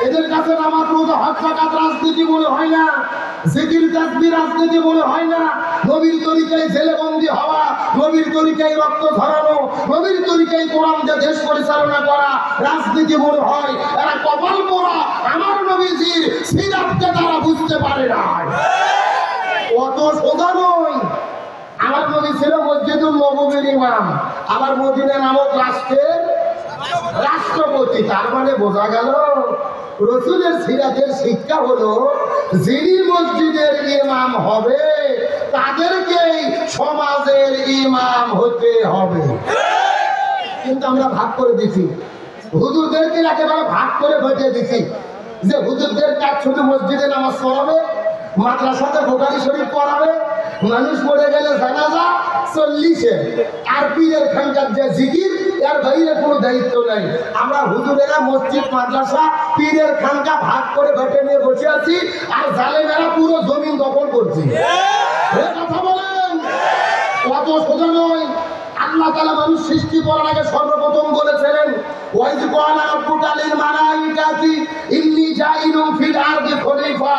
Speaker 1: এদের কাছে নামাজ রোজা হজ যাকাত রাজনীতি মনে হয় না, জিকির তাসবিহ রাজনীতি মনে হয় না। নবীর তরিকায় জেলেবন্দি হওয়া, নবীর তরিকায় রক্ত ঝরানো, নবীর তরিকায় কোরআন দিয়ে দেশ পরিচালনা করা রাজনীতি মনে হয়। এরা কপাল পোড়া, আমার নবীজির সিরাতকে তারা বুঝতে পারে না। অত সোজা নয়। আমার নবী ছিল মসজিদুল নববীর ইমাম, আবার মদিনা নামক রাষ্ট্রের রাষ্ট্রপতি। তার মানে বোঝা গেল রাসূলের সিরাতের শিক্ষা হলো যিনি মসজিদের ইমাম হবে তাদেরকেই সমাজের ইমাম হতে হবে। কিন্তু আমরা ভাগ করে দিছি, হুজুরদেরকে একেবারে ভাগ করে ভেটে দিছি যে হুজুরদের কাজ শুধু মসজিদে নামাজ পড়াবে, মাদ্রাসাতে বুখারী শরীফ পড়াবে, মানুষ মরে গেলে জানাজা 40-এ, আর পীরের খানকার যে জিকির এর বাইরে কোনো দায়িত্ব নাই। আমরা হুজুরেরা মসজিদ মাদ্রাসা পীরের খানকা ভাগ করে ভেটে নিয়ে বসে আছি, আর জালেমেরা পুরো জমিন দখল করছে। কথা বলেন, কত সোজা নয়। আল্লাহ তাআলা মানুষ সৃষ্টি করার আগে সর্বপ্রথম বলেছিলেন ওয়াইজ ক্বালা রাব্বুকা লিল মালাইকাতি ইন্নী জাইলুন ফিল আরদি খলিফা।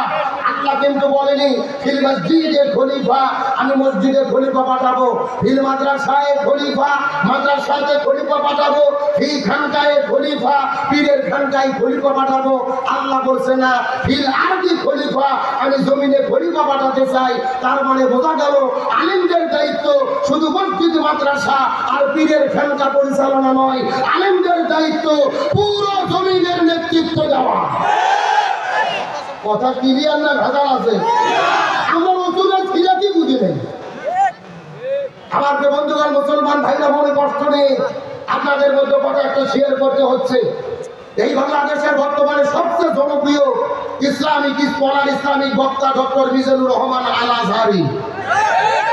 Speaker 1: আল্লাহ কিন্তু বলেনি ফিল মসজিদে খলিফা, আমি মসজিদে খলিফা পাঠাবো, ফিল মাদ্রাসায়ে খলিফা, মাদ্রাসাতে খলিফা পাঠাবো, ফি খানকায়ে খলিফা, পীরের খানকায় খলিফা পাঠাবো। আল্লাহ বলছে না ফিল আরদি খলিফা, আমি জমিনে খলিফা পাঠাতে চাই। তার মানে বোঝা গেল আলেমদের দায়িত্ব শুধু মসজিদ মাদ্রাসা আর পীরের খানকা পরিচালনা নয়, আলেমদের দায়িত্ব পুরো জমিনের নেতৃত্ব দেওয়া। কথা ক্লিয়ার না ভেজাল আছে? আমরা রাসূলের সিরাতই বুঝি নাই। আমার বন্ধুগণ, মুসলমান ভাইরা মনে কষ্ট নেই, আপনাদের মধ্যে কথা একটা শেয়ার করতে হচ্ছে। এই বাংলাদেশের বর্তমানে সবচেয়ে জনপ্রিয় ইসলামিক স্কলার, ইসলামিক বক্তা ডক্টর মিজানুর রহমান আল আজহারি,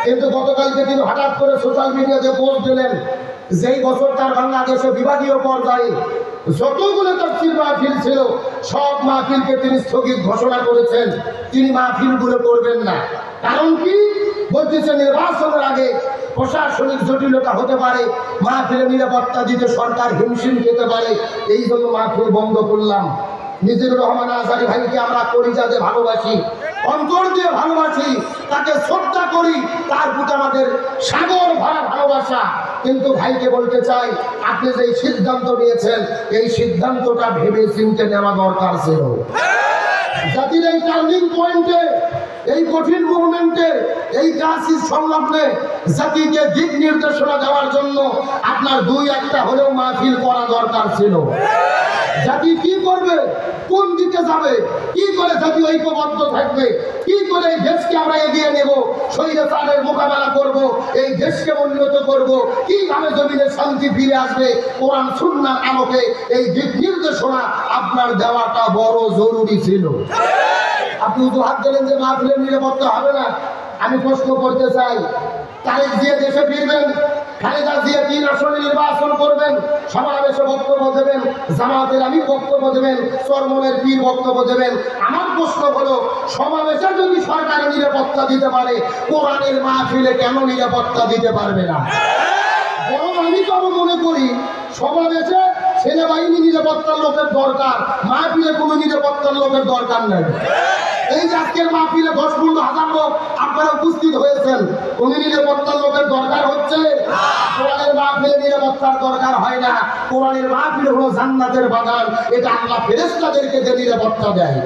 Speaker 1: কিন্তু গতকালকে তিনি হঠাৎ করে সোশ্যাল মিডিয়াতে পোস্ট দিলেন যেই বছর তার বাংলাদেশে বিভাগীয় পর্যায়ে যতগুলো তাফসীর মাহফিল ছিল সব মাহফিলকে তিনি স্থগিত ঘোষণা করেছেন। তিনি মাহফিলগুলো করবেন না। কারণ কি? বলতেছে নির্বাচনের আগে প্রশাসনিক জটিলতা হতে পারে, মাহফিলে নিরাপত্তা দিতে সরকার হিমশিম খেতে পারে, এই জন্য মাহফিল বন্ধ করলাম। মিজানুর রহমান আজহারি ভাইকে আমরা কলিজাতে ভালোবাসি, অন্তর দিয়ে ভালোবাসি, তাকে শ্রদ্ধা করি, তার প্রতি আমাদের সাগর ভরা ভালোবাসা। কিন্তু ভাইকে বলতে চাই, আপনি যে সিদ্ধান্ত নিয়েছেন এই সিদ্ধান্তটা ভেবে চিন্তে নেওয়া দরকার ছিল। জাতির এই টার্নিং পয়েন্টে, এই কঠিন মুভমেন্টে, এই ক্রাইসিস সংলগ্নে জাতিকে দিক নির্দেশনা দেওয়ার জন্য আপনার 2-1টা হলেও মাহফিল করা দরকার ছিল। জাতি কি করবে, কোন দিকে যাবে, কি করে জাতি ঐক্যবদ্ধ থাকবে, কি করে এই দেশকে আমরা এগিয়ে নেব, স্বৈরাচারের মোকাবেলা করব, এই দেশকে উন্নত করব, কিভাবে জমিনে শান্তি ফিরে আসবে, কোরআন সুন্নাহর আলোকে এই দিক নির্দেশনা আপনার দেওয়াটা বড় জরুরি ছিল। আপনি হাত দিলেন যে মাহফিলের নিরাপত্তা হবে না। আমি প্রশ্ন করতে চাই, তারেক জিয়া দেশে ফিরবেন, খালেদা জিয়া 3 আসনে নির্বাচন করবেন, সমাবেশে বক্তব্য দেবেন, জামাতের আমির বক্তব্য দেবেন, চরমনের পীর বক্তব্য দেবেন। আমার প্রশ্ন হলো, সমাবেশে যদি সরকার নিরাপত্তা দিতে পারে, কোরআনের মাহফিলে কেন নিরাপত্তা দিতে পারবে না? বরং আমি তো মনে করি সমাবেশে সেনাবাহিনী নিরাপত্তার লোকের দরকার, মাহফিলে কোনো নিরাপত্তার লোকের দরকার নেই। এই যে আজকের মাহফিলে 10-15 লোক আপনারা উপস্থিত হয়েছেন, কোন নিরাপত্তার লোকের দরকার হচ্ছে? কোরআনের মাহফিলে নিরাপত্তার দরকার হয় না। কোরআনের মাহফিল হলো জান্নাতের বাগান, এটা আল্লাহ ফেরেশতাদেরকে যে নিরাপত্তা দেয়।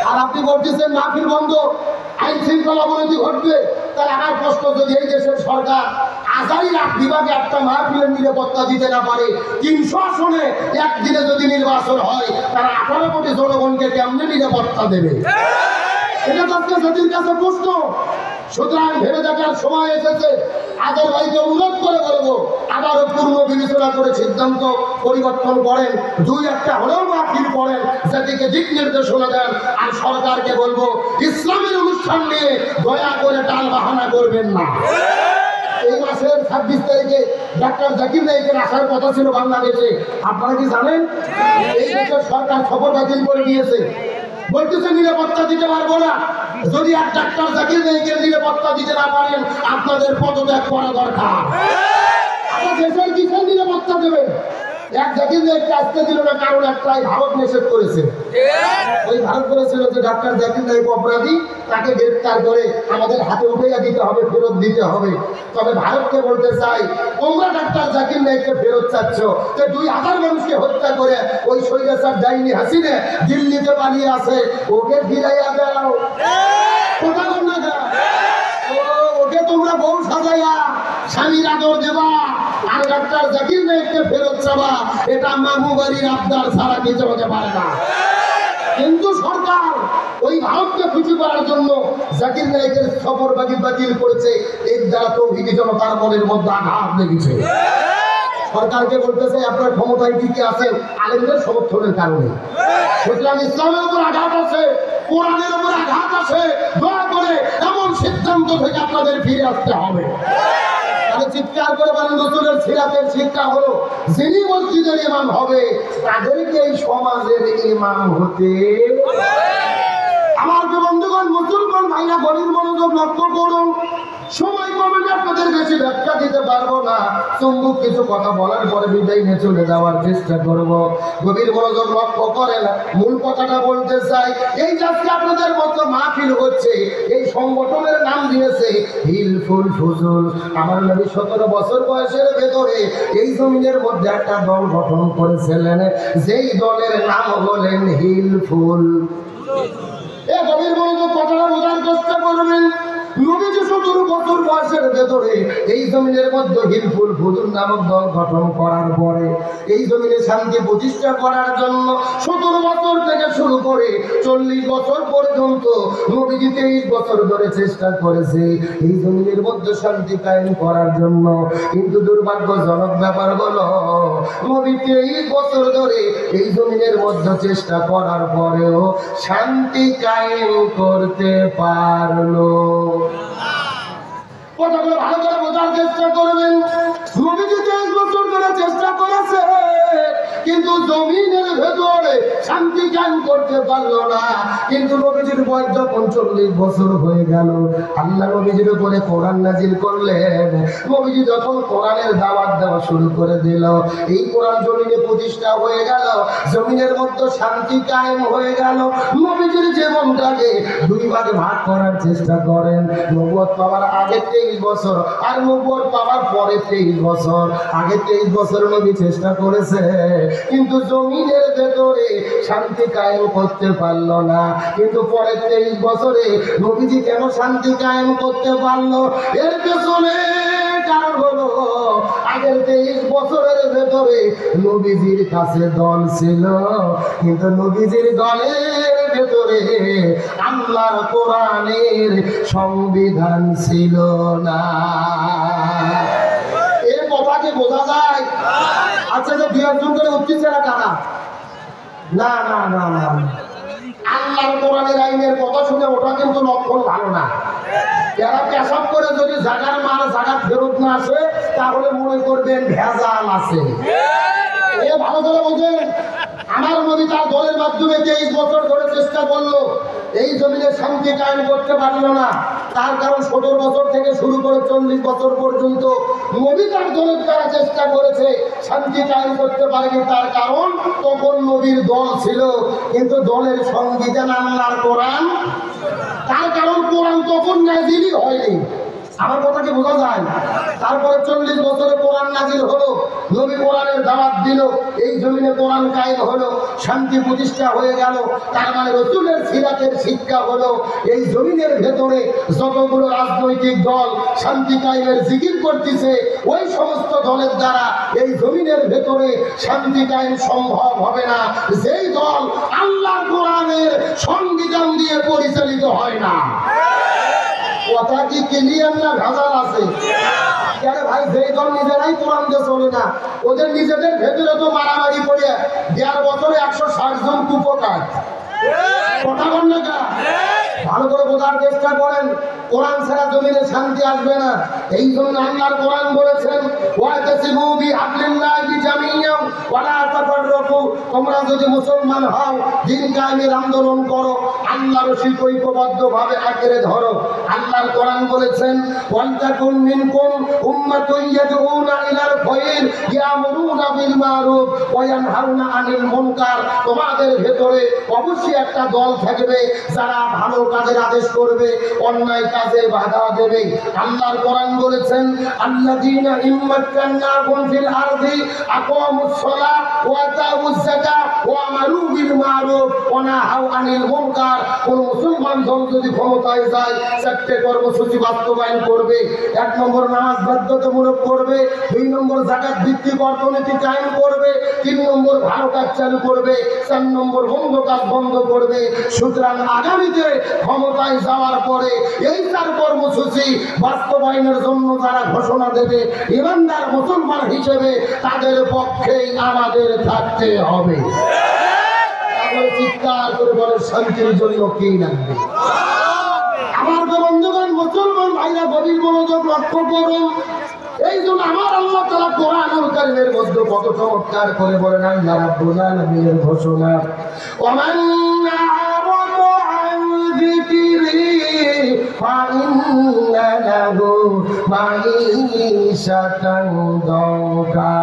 Speaker 1: আর আপনি বলতেছেন মাহফিল বন্ধ, আইন শৃঙ্খলা অবনতি ঘটবে। তাহলে আমার প্রশ্ন, যদি এই দেশের সরকার আজারি রাত বিভাগে একটা মাহফিলের নিরাপত্তা দিতে না পারে, 300 আসনে একদিনে যদি নির্বাচন হয়, তারা 18 কোটি জনগণকে কেমনে নিরাপত্তা দেবে? এটা তো আজকে জাতির কাছে প্রশ্ন। সুতরাং ভেবে দেখার সময় এসেছে। আজের ভাইকে অনুরোধ করে বলবো, আবারও পূর্ণ বিবেচনা করে সিদ্ধান্ত পরিবর্তন করেন, 2-1টা হলেও মাহফিল করেন, জাতিকে দিক নির্দেশনা দেন। আর সরকারকে বলবো, ইসলামের অনুষ্ঠান নিয়ে দয়া করে টাল বাহানা করবেন না। এই মাসের 26 তারিখে ডাক্তার জাকির নায়েকের আসার কথা ছিল বাংলাদেশে। আপনারা কি জানেন? এই দেশের সরকার সফর বাতিল করে দিয়েছে। বলতেছে নিরাপত্তা দিতে পারবো না। যদি এক ডাক্তার জাকির নায়েকের নিরাপত্তা দিতে না পারেন, আপনাদের পদত্যাগ করা দরকার। আপনার দেশের কিসের নিরাপত্তা দেবেন? এক জাকির নায়েককে আসতে দিল না, কারণ একটাই, ভারত নিষেধ করেছে। ওই ভারত বলেছিল যে ডাক্তার জাকির নায়েক অপরাধী, তাকে গ্রেফতার করে আমাদের হাতে উঠাইয়া দিতে হবে, ফেরত দিতে হবে। তবে ভারতকে বলতে চাই, তোমরা ডাক্তার জাকির নায়েককে ফেরত চাচ্ছ, যে 2000 মানুষকে হত্যা করে ওই স্বৈরাচার ডাইনি হাসিনা দিল্লিতে পালিয়ে আছে, ওকে ফিরাইয়া দাও। কথা বল না, ওকে তোমরা বউ সাজাইয়া স্বামীর আদর দেবা, আর ডাক্তার জাকির নায়েককে ফেরত চাবা। এটা মামু বাড়ির আবদার ছাড়া কিছু হতে পারে না। কিন্তু সরকার ওই ভারতকে খুশি করার জন্য জাকির নায়েকের সফর বাতিল করেছে। এর দ্বারা তৌহিদি জনতার মনের মধ্যে আঘাত লেগেছে। সরকারকে বলতেছে, আপনার ক্ষমতায় টিকে আছেন আলেমদের সমর্থনের কারণে। সুতরাং ইসলামের উপর আঘাত আছে, কোরআনের উপর আঘাত আছে। দয়া করে এমন সিদ্ধান্ত থেকে আপনাদের ফিরে আসতে হবে। চিৎকার করে বলেন, রাসূলের সিরাতের শিক্ষা হলো, যিনি মসজিদের ইমাম হবে তাদেরকে এই সমাজের ইমাম হতে। আমার বন্ধুগণ, মুসলমান ভাইরা, গভীর মনোযোগ লক্ষ্য করুন। সময় কমে, আপনাদের বেশি ব্যাখ্যা দিতে পারবো না। চুম্বক কিছু কথা বলার পরে বিদায় নিয়ে চলে যাওয়ার চেষ্টা করব। গভীর মনোযোগ লক্ষ্য করেন, মূল কথাটা বলতে চাই। এই যে আজকে আপনাদের মতো মাহফিল হচ্ছে, এই সংগঠনের নাম দিয়েছে হিলফুল ফুজুল। আমার নবী 17 বছর বয়সের ভেতরে এই জমিনের মধ্যে একটা দল গঠন করেছিলেন, যেই দলের নাম হলেন হিলফুল। গভীর মনোযোগ কথাটা বোঝার চেষ্টা করবেন। নবীজি 17 বছর বয়সের ভেতরে এই জমিনের মধ্যে হিলফুল ফুজুল নামক দল গঠন করার পরে এই জমিনে শান্তি প্রতিষ্ঠা করার জন্য 17 বছর থেকে শুরু করে 40 বছর পর্যন্ত নবীজি 23 বছর ধরে চেষ্টা করেছে এই জমিনের মধ্যে শান্তি কায়েম করার জন্য। কিন্তু দুর্ভাগ্যজনক ব্যাপার হলো, নবী 23 বছর ধরে এই জমিনের মধ্যে চেষ্টা করার পরেও শান্তি কায়েম করতে পারলো। কথাগুলো ভালো করে বোঝার চেষ্টা করবেন। নবীজি 23 বছর ধরে চেষ্টা করেছে, কিন্তু জমিনের ভেতরে শান্তি কায়েম করতে পারলো না। কিন্তু নবীজির বয়স যখন 40 বছর হয়ে গেল, আল্লাহ নবীজির উপরে কোরআন নাজিল করলেন। নবীজি যখন কোরআনের দাওয়াত দেওয়া শুরু করে দিল, এই কোরআন জমিনে প্রতিষ্ঠা হয়ে গেল, জমিনের মধ্যে শান্তি কায়েম হয়ে গেল। নবীজির জীবনটাকে 2 ভাগে ভাগ করার চেষ্টা করেন। নবুয়ত পাওয়ার আগে 23 বছর আর নবুয়ত পাওয়ার পরে 23 বছর। আগে 23 বছর নবী চেষ্টা করেছে, কিন্তু জমিনের ভেতরে শান্তি কায়েম করতে পারলো না। কিন্তু পরে 23 বছরে নবীজি কেন শান্তি কায়েম করতে পারলো? এর পেছনে কারণ হলো, আগের 23 বছরের ভেতরে নবীজির কাছে দল ছিল, কিন্তু নবীজির দলের ভেতরে আল্লাহর কোরআনের সংবিধান ছিল না। এর কথাকে বোঝা যায়। আচ্ছা, যে 2-1 করে উঠতেছে না কারা? না না না না, আল্লাহর কোরআনের আইনের কথা শুনে ওটা কিন্তু লক্ষণ ভালো না। এরা পেশাব করে যদি জাগার মাল জাগা ফেরত না আসে, তাহলে মনে করবেন ভেজাল আছে। এ ভালো করে বোঝেন, আমার নবী তার দলের মাধ্যমে 23 বছর ধরে চেষ্টা করলো, এই জমিনে শান্তি কায়েম করতে পারলো না। তার কারণ 17 বছর থেকে শুরু করে 40 বছর পর্যন্ত নবী তার দলের দ্বারা চেষ্টা করেছে, শান্তি কায়েম করতে পারেনি। তার কারণ তখন নবীর দল ছিল, কিন্তু দলের সংবিধান আল্লাহর কোরআন। তার কারণ কোরআন তখন নাজিলই হয়নি। আমার কথা কি বোঝা যায়? তারপরে 40 বছরে কোরআন নাজিল হলো, নবী কোরআনের দাওয়াত দিল, এই জমিনে কোরআন কায়েম হলো, শান্তি প্রতিষ্ঠা হয়ে গেল। তার মানে রাসূলের সিরাতের শিক্ষা হলো এই জমিনের ভেতরে যতগুলো রাজনৈতিক দল শান্তি কায়েমের জিকির করতেছে, ওই সমস্ত দলের দ্বারা এই জমিনের ভেতরে শান্তি কায়েম সম্ভব হবে না, যেই দল আল্লাহর কোরআনের সংবিধান দিয়ে পরিচালিত হয় না। কথা কি ক্লিয়ার না ভেজাল আছে? কেন ভাই, যেই দল নিজেরাই কোরআন দিয়ে চলে না, ওদের নিজেদের ভেতরে তো মারামারি করে 1.5 বছরে 160 জন কুপকার। কথা বল না কা? ভালো করে বোঝার চেষ্টা করেন, কোরআন ছাড়া জমিনে শান্তি আসবে না। এই জন্য আল্লাহর কোরআন বলেছেন, ওয়াতাসিমু বিহাবলিল্লাহি জামিআন ওয়া লা তাফাররাকু, তোমরা যদি মুসলমান হও, দ্বীন কায়েমের আন্দোলন করো, আল্লাহর রশিদ ঐক্যবদ্ধভাবে আঁকড়ে ধরো। আল্লাহর কোরআন বলেছেন, ওয়ান্তাকুম মিনকুম উম্মাতুন ইয়াদউনা ইলাল খায়র ইয়ামুরুনা বিল মারুফ ওয়া ইয়ানহাউনা আনিল মুনকার, তোমাদের ভেতরে অবশ্যই একটা দল থাকবে যারা ভালো কাজের আদেশ করবে, অন্যায় কাজে বাধা দেবে। আল্লাহর কোরআন বলেছেন, আল্লাযীনা ইম্মাক্কান্নাহুম ফিল আরদি আকামুস সালাহ ওয়া আতাউজ যাকাত ওয়া আমারু বিল মারুফ ওয়া নাহাউ আনিল মুনকার। কোন মুসলমান দল যদি ক্ষমতায় যায়, 4টে কর্মসূচি বাস্তবায়ন করবে। 1 নম্বর নামাজ বাধ্যতামূলক করবে, 2 নম্বর যাকাত ভিত্তিক অর্থনীতি কায়েম করবে, 3 নম্বর ভালো কাজ চালু করবে, 4 নম্বর মন্দ কাজ বন্ধ করবে। সুতরাং আগামীতে ক্ষমতায় যাওয়ার পরে এই 4 কর্মসূচি বাস্তবায়নের জন্য যারা ঘোষণা দেবে, ইমানদার মুসলমান হিসেবে তাদের পক্ষেই আমাদের থাকতে হবে। তাহলে চিৎকার করে বলে, শান্তির জন্য কি লাগবে? আমার বন্ধুগণ, মুসলমান ভাইরা গভীর মনোযোগ লক্ষ্য করুন। এই জন্য আমার আল্লাহ তাআলা কোরআনুল কারীমের মধ্যে কত চমৎকার করে বলেন, আল্লাহ রাব্বুল আলামিনের ঘোষণা, ওমান আ'রাদা আন যিকরি ফাইন্না লাহু মাঈশাতান দাওকা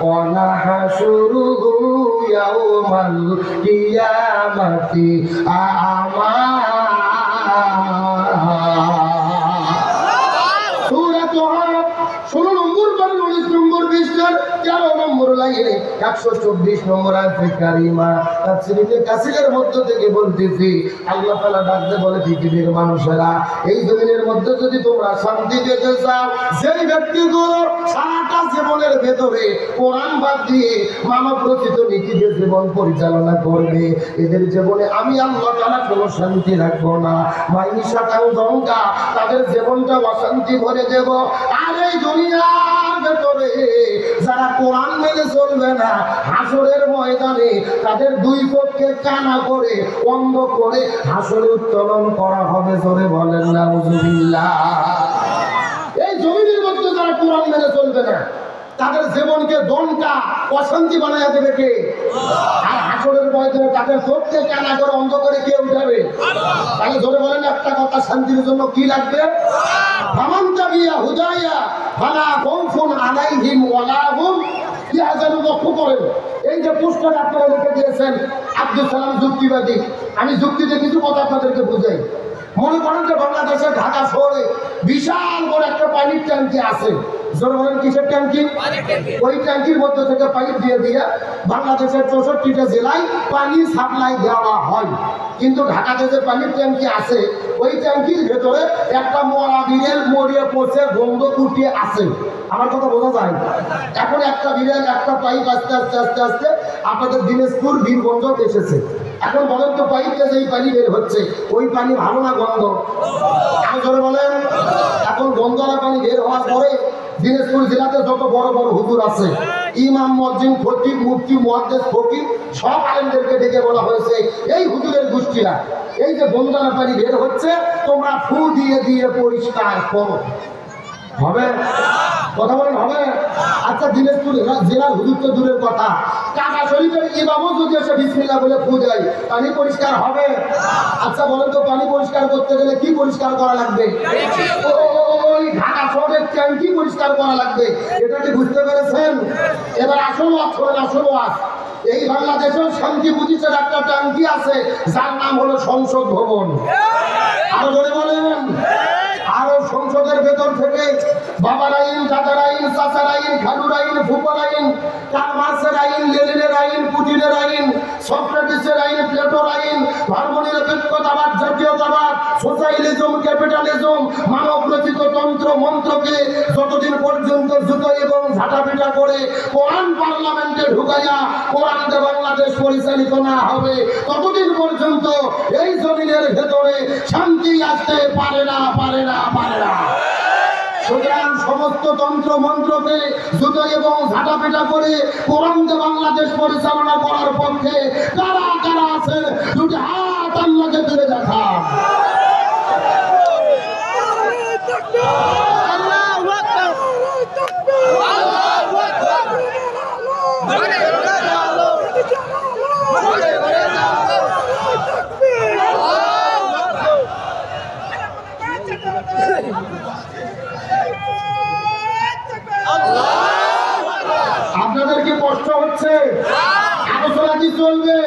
Speaker 1: ওয়া নাহশুরুহু ইয়াওমাল কিয়ামাতি আ'মা। সূরা তাহা 16 নম্বর পারা 19 নম্বর পৃষ্ঠার 13 নম্বর লাইনে 124 নম্বর আয়াতে কারিমা তাফসীরে কাসিরের মধ্য থেকে বলতেছি, আল্লাহ তাআলা ডাকতে বলে, পৃথিবীর মানুষেরা, এই জমিনের মধ্যে যদি তোমরা শান্তি পেতে চাও, যেই ব্যক্তিগুলো সারাটা জীবনের ভেতরে কোরআন বাদ দিয়ে মানব রচিত নীতিতে জীবন পরিচালনা করবে, এদের জীবনে আমি আল্লাহ তাআলা কোনো শান্তি রাখবো না, মাঈশাতাও দঙ্গা, তাদের জীবনটা অশান্তি ভরে দেব। আর এই দুনিয়ার ভেতরে যারা কোরআন মেনে চলবে না, হাসরের ময়দানে তাদের 2 পক্ষে কানা করে অন্ধ করে হাসরে উত্তোলন করা হবে। জোরে বলেন নাউজুবিল্লাহ। এই জমিনের মধ্যে যারা কোরআন মেনে চলবে না, তাদের জীবনকে দনকা অশান্তি বানাইয়া দেবে কে? আর হাসরের ময়দানে তাদের চোখকে কানা করে অন্ধ করে কে উঠাবে? তাহলে জোরে বলেন একটা কথা, শান্তির জন্য কি লাগবে? ফামান তাবিয়া হুদায়া ফালা খাউফুন আলাইহিম ওয়ালা হুম ইয়াহজানুন। লক্ষ্য করেন, এই যে পোস্টার আপনারা লিখে দিয়েছেন, আব্দুল সালাম যুক্তিবাদী, আমি যুক্তিতে কিছু কথা আপনাদেরকে বুঝাই। মনে করেন যে বাংলাদেশের ঢাকা শহরে বিশাল বড় একটা পানির ট্যাঙ্কি আছে। জোরে বলেন, কিসের ট্যাঙ্কি? ওই ট্যাঙ্কির মধ্যে থেকে পাইপ দিয়ে দিয়ে বাংলাদেশের 64টা জেলায় পানি সাপ্লাই দেওয়া হয়। কিন্তু ঢাকাতে যে পানির ট্যাঙ্কি আছে, ওই ট্যাঙ্কির ভেতরে একটা মরা বিড়াল মরিয়ে পড়ছে, গন্ধ কুটিয়ে আছে। আমার কথা বোঝা যায়? এখন একটা বিড়াল, একটা পাইপ আস্তে আস্তে আস্তে আস্তে আপনাদের দিনাজপুর বীরগঞ্জ এসেছে। এখন বলেন তো, পাইপে যেই পানি বের হচ্ছে, ওই পানি ভালো না গন্ধ? আমি জোরে বলেন। এখন গন্ধওয়ালা পানি বের হওয়ার পরে দিনাজপুর জেলাতে যত বড় বড় হুজুর আছে, ইমাম, মুয়াজ্জিন, খতিব, মুফতি, মুহাদ্দিস, ফকিহ, সব আলেমদেরকে ডেকে বলা হয়েছে, এই হুজুরের গোষ্ঠীরা, এই যে গন্ধওয়ালা পানি বের হচ্ছে, তোমরা ফু দিয়ে দিয়ে পরিষ্কার করো। হবে? কথা বলেন, হবে? আচ্ছা, দিনাজপুর জেলার হুজুর তো দূরের কথা, কাবা শরীফের ইমামও যদি এসে বিসমিল্লাহ বলে ফু দেয়, পানি পরিষ্কার হবে? আচ্ছা বলেন তো, পানি পরিষ্কার করতে গেলে কি পরিষ্কার করা লাগবে? ওই ঢাকা শহরের ট্যাঙ্কি পরিষ্কার করা লাগবে। এটা কি বুঝতে পেরেছেন? এবার আসল ওয়াজ শোনেন, আসল ওয়াজ। এই বাংলাদেশের শান্তি প্রতিষ্ঠার একটা ট্যাঙ্কি আছে, যার নাম হলো সংসদ ভবন। আরো জোরে বলেন। আরো সংসদের ভেতর থেকে বাবার আইন, দাদার আইন, চাচার আইন, খালুর আইন, ফুপার আইন, কার্ল মার্ক্সের আইন, লেনিনের আইন, পুতিনের আইন, সক্রেটিসের আইন, প্লেটোর আইন, ধর্মনিরপেক্ষতাবাদ, জাতীয়তাবাদ, সোশ্যালিজম, ক্যাপিটালিজম, মানব রচিত তন্ত্র মন্ত্রকে যতদিন পর্যন্ত জুতো এবং ঝাঁটাপিটা করে কোরআন পার্লামেন্টে ঢুকাইয়া কোরআন দিয়ে বাংলাদেশ পরিচালিত না হবে ততদিন পর্যন্ত এই জমিনের ভেতরে শান্তি আসতে পারে না। সুতরাং সমস্ত তন্ত্র মন্ত্রকে জুতো এবং ঝাঁটাপিটা করে কোরআন দিয়ে বাংলাদেশ পরিচালনা করার পক্ষে কারা কারা আছেন দুটি হাত আল্লাহকে তুলে দেখা। আপনাদের কি কষ্ট হচ্ছে? আলোচনা কি চলবে?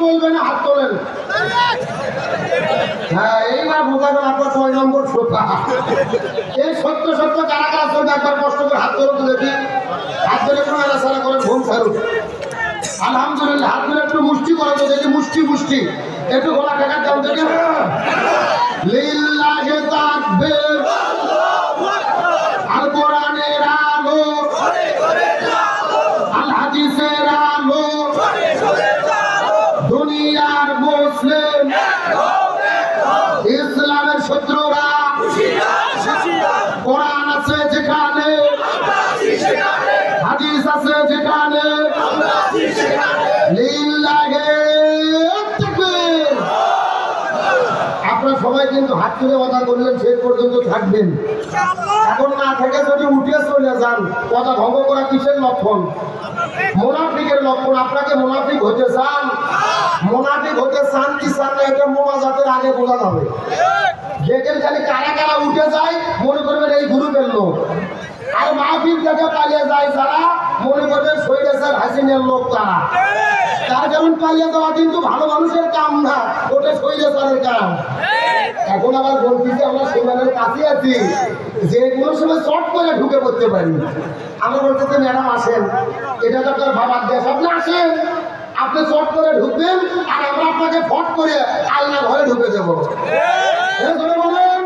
Speaker 1: চলবে না? হাত তোলেন। হ্যাঁ, এইবার বোঝাবেন আপনার 6 নম্বর শ্রোতা। এই সত্য সত্য কারা কারা চলবে একবার কষ্ট করে হাত তোলেন তো দেখি। হাত ধরে একটু নাড়াচাড়া করেন, ঘুম ছাড়ুন। আলহামদুলিল্লাহ, হাত ধরে একটু মুষ্টি করে তো দেখি, মুষ্টি একটু গলা ঠেকার দাম দেখে। লিল্লাহি তাকবীর, আল কোরআনের আলো, আল হাদিসের আলো, দুনিয়ার মুসলিম ইসলামের শত্রুরা কোরআন আছে যেখানে, হাদিস আছে যেখানে, লিল্লাহি তাকবীর। আপনারা সবাই কিন্তু হাত তুলে কথা বললেন, শেষ পর্যন্ত থাকবেন। এখন না থেকে যদি উঠে চলে যান, কথা ভঙ্গ করা কিসের লক্ষণ? মুনাফিকের লক্ষণ। আপনাকে মুনাফিক হতে চান? মুনাফিক হতে চান কি চান না, এটা মোনাজাতের আগে বোঝা যাবে। দেখেন খালি কারা কারা উঠে যায়, মনে করবেন এই গ্রুপের লোক। আর মাহফিল থেকে পালিয়ে যায় যারা, মনে করবেন শহীদ হাসান হাসিনের লোক তারা। তার কারণ পালিয়ে যাওয়া কিন্তু ভালো মানুষের কাম না, ওটা শহীদ হাসানের কাম। এখন আবার বলতেছি আমরা সেখানের কাছে আছি, যে কোনো সময় চট করে ঢুকে পড়তে পারি। আমরা বলতেছি ম্যাডাম আসেন, এটা তো আপনার বাবার দেশ, আপনি আসেন, আপনি চট করে ঢুকবেন আর আমরা আপনাকে ফট করে আলনা ঘরে ঢুকে দেবো। বলেন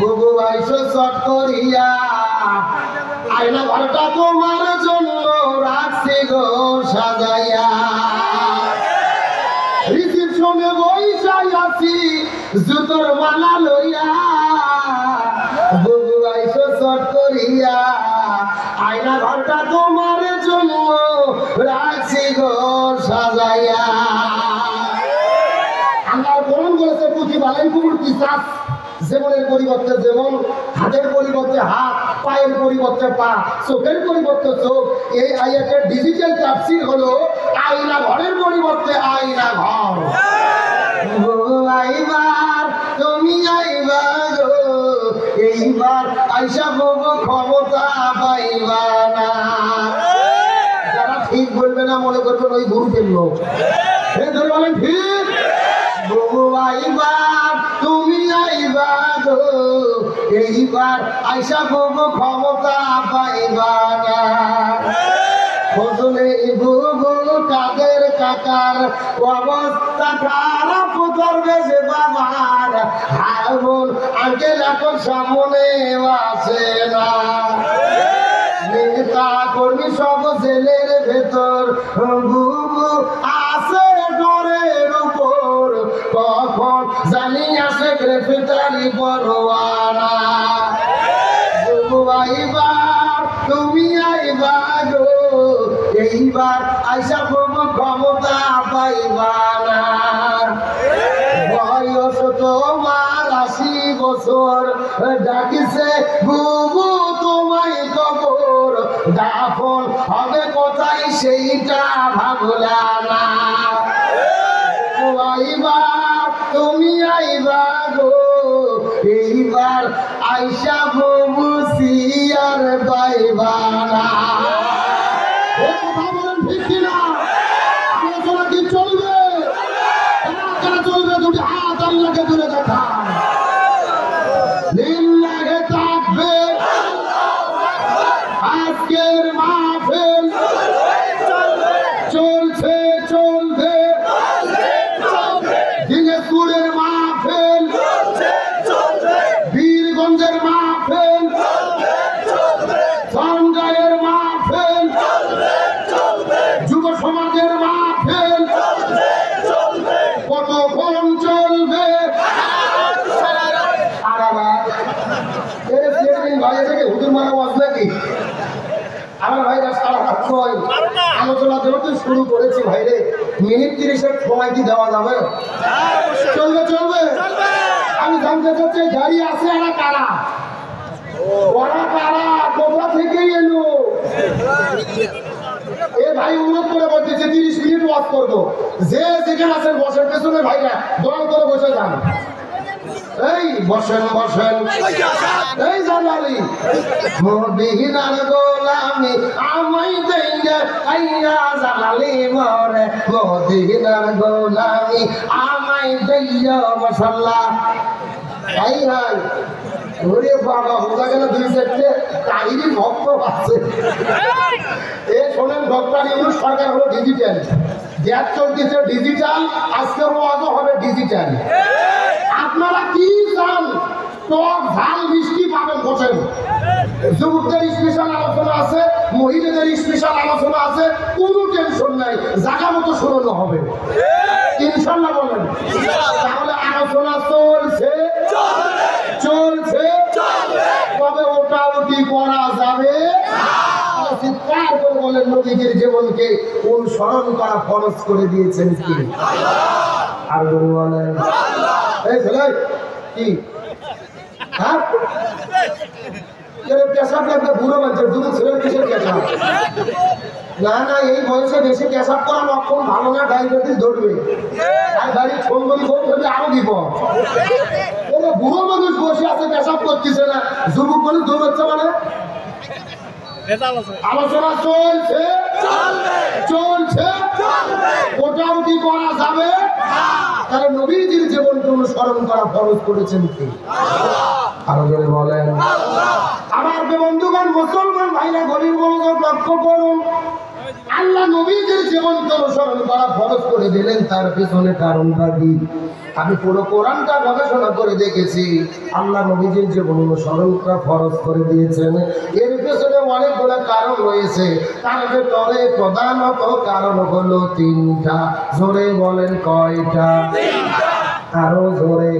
Speaker 1: বুবু আইসো চট করিয়া, আয়না ঘরটা তোমার জন্য রাখছি গো সাজাইয়া, রিসিপশনে বইসাই আছি জুতোর মালা লইয়া, বুবু আইসো চট করিয়া, আয়না ঘরটা তোমার জন্য রাখছি গো সাজাইয়া। আল্লাহ কোরআন বলেছে পুঁথি বালাই কুমুর পিসাস, যেমনের পরিবর্তে যেমন, হাতের পরিবর্তে হাত, পায়ের পরিবর্তে পা, চোখের পরিবর্তে চোখ। এই আয়াতের ডিজিটাল তাফসীর হলো আয়না ঘরের পরিবর্তে আয়না ঘর। আইবার তুমি আইবা গো, এইবার আইসা বলবো ক্ষমতা পাইবা না। যারা ঠিক বলবে না মনে করবেন ওই গ্রুপের লোক। ধরে বলেন ঠিক। বউ আইবার তুমি আইবা গো, এইবার আইসা বলবো ক্ষমতা পাইবা না। ফজলে বুবু কাদের কাকার অবস্থা খারাপ করবে যে বাবার, হাবুল আঙ্কেল এখন সামনে আসে না। নেতা কর্মী সব জেলের ভেতর, বুবু আছে ডরের উপর, কখন জানি আসে গ্রেফতারি পরোয়ানা। বুবু আইবার তুমি আইবা গো, এইবার আইসা প্রভু ক্ষমতা পাইবা না। বয়স তোমার 80 বছর, ডাকিছে বুবু তোমায় কবর, দাফন হবে কোথায় সেইটা ভাবলা না। আইবার তুমি আইবা গো, এইবার আইসা বুবু সিয়ার পাইবা না। ঠিক কিনা? আলোচনা কি চলবে? চলবে, দুটি হাত আল্লাহকে তুলে দেখা। যখন চলবে হুজুর মারা ওয়াজ নাকি আমার ভাইরা সারা রাত নয় আলোচনা যেহেতু শুরু করেছি ভাইরে মিনিট 30-এর সময় কি দেওয়া যাবে? চলবে চলবে। আমি জানতে চাচ্ছি গাড়ি আছে এরা কারা? ওরা কারা? কোথা থেকে এলো? এ ভাই অনুরোধ করে বলতেছে 30 মিনিট ওয়াজ করবো। যে যেখানে আছেন বসেন, পেছনে ভাইরা দল করে বসে যান। এই বসেন বসেন। এই জানালি মদিনার গোলামি আমায় দেইয়া আইয়া জানালি মরে মদিনার গোলামি আমায় দেইয়া মাশাআল্লাহ। এই হাই ওরে বাবা বোঝা গেল 2-4টে তাহিরি ভক্ত আছে। এ শোনেন ডক্টর ইউনূস সরকার হলো ডিজিটাল, গ্যাস চলতেছে ডিজিটাল, আজকের ওয়াজও হবে ডিজিটাল। আপনারা কি চান? টক ঝাল মিষ্টি পাবেন, বসেন। যুবকদের স্পেশাল আলোচনা আছে, মহিলাদের স্পেশাল আলোচনা আছে, কোনো টেনশন নাই, জায়গা মতো শোনানো হবে ইনশাল্লাহ। বলেন তাহলে আলোচনা চলছে চলছে, তবে ওটা ওটি করা যাবে। চিৎকার করে বলেন নবীজির জীবনকে অনুসরণ করা ফরজ করে দিয়েছেন কি? আর বলেন এই ছেলে কি পেশাব লাগবে? বুড়ো মানুষের যুবক ছেলের কিসের পেশাব? না না, এই বয়সে বেশি পেশাব করা লক্ষণ ভালো না, ডায়াবেটিস ধরবে। আর গাড়ির ছন্দলি ধরবে আরো বিপদ। বুড়ো মানুষ বসে আছে পেশাব করতেছে না, যুবক মানুষ দৌড়াচ্ছে মানে। আলোচনা চলছে চলছে, ওটাউটি করা যাবে। তাহলে নবীজির জীবনকে অনুসরণ করা ফরজ করেছেন কি? আরো জোরে বলেন। আমার বন্ধুগণ, মুসলমান ভাইরা, গভীর মনোযোগ লক্ষ্য করুন। আল্লাহ নবীজির জীবনকে অনুসরণ করা ফরজ করে দিলেন, তার পেছনে কারণটা কি? আমি পুরো কোরআনটা গবেষণা করে দেখেছি। আল্লাহ নবীজির জীবন অনুসরণ করা ফরজ করে দিয়েছেন, এর পেছনে অনেকগুলো কারণ রয়েছে। তার ভেতরে প্রধানত কারণ হলো 3টা। জোরে বলেন কয়টা? আরো জোরে।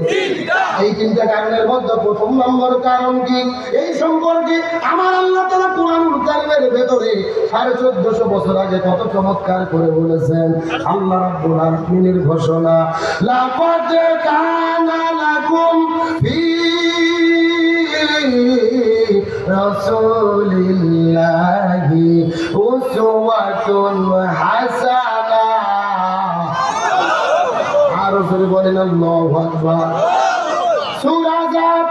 Speaker 1: এই 3টা কারণের মধ্যে প্রথম নম্বর কারণ কি? এই সম্পর্কে আমার আল্লাহ তাআলা কুরআনুল কারীমের ভেতরে 1450 বছর আগে কত চমৎকার করে বলেছেন। আল্লাহ রাব্বুল আলামিনের ঘোষণা, লাকাদ কানা লাকুম ফি রাসূলিল্লাহি উসওয়াতুন হাসানাহ। আরো জোরে বলেন আল্লাহু আকবার। সূরা আযাব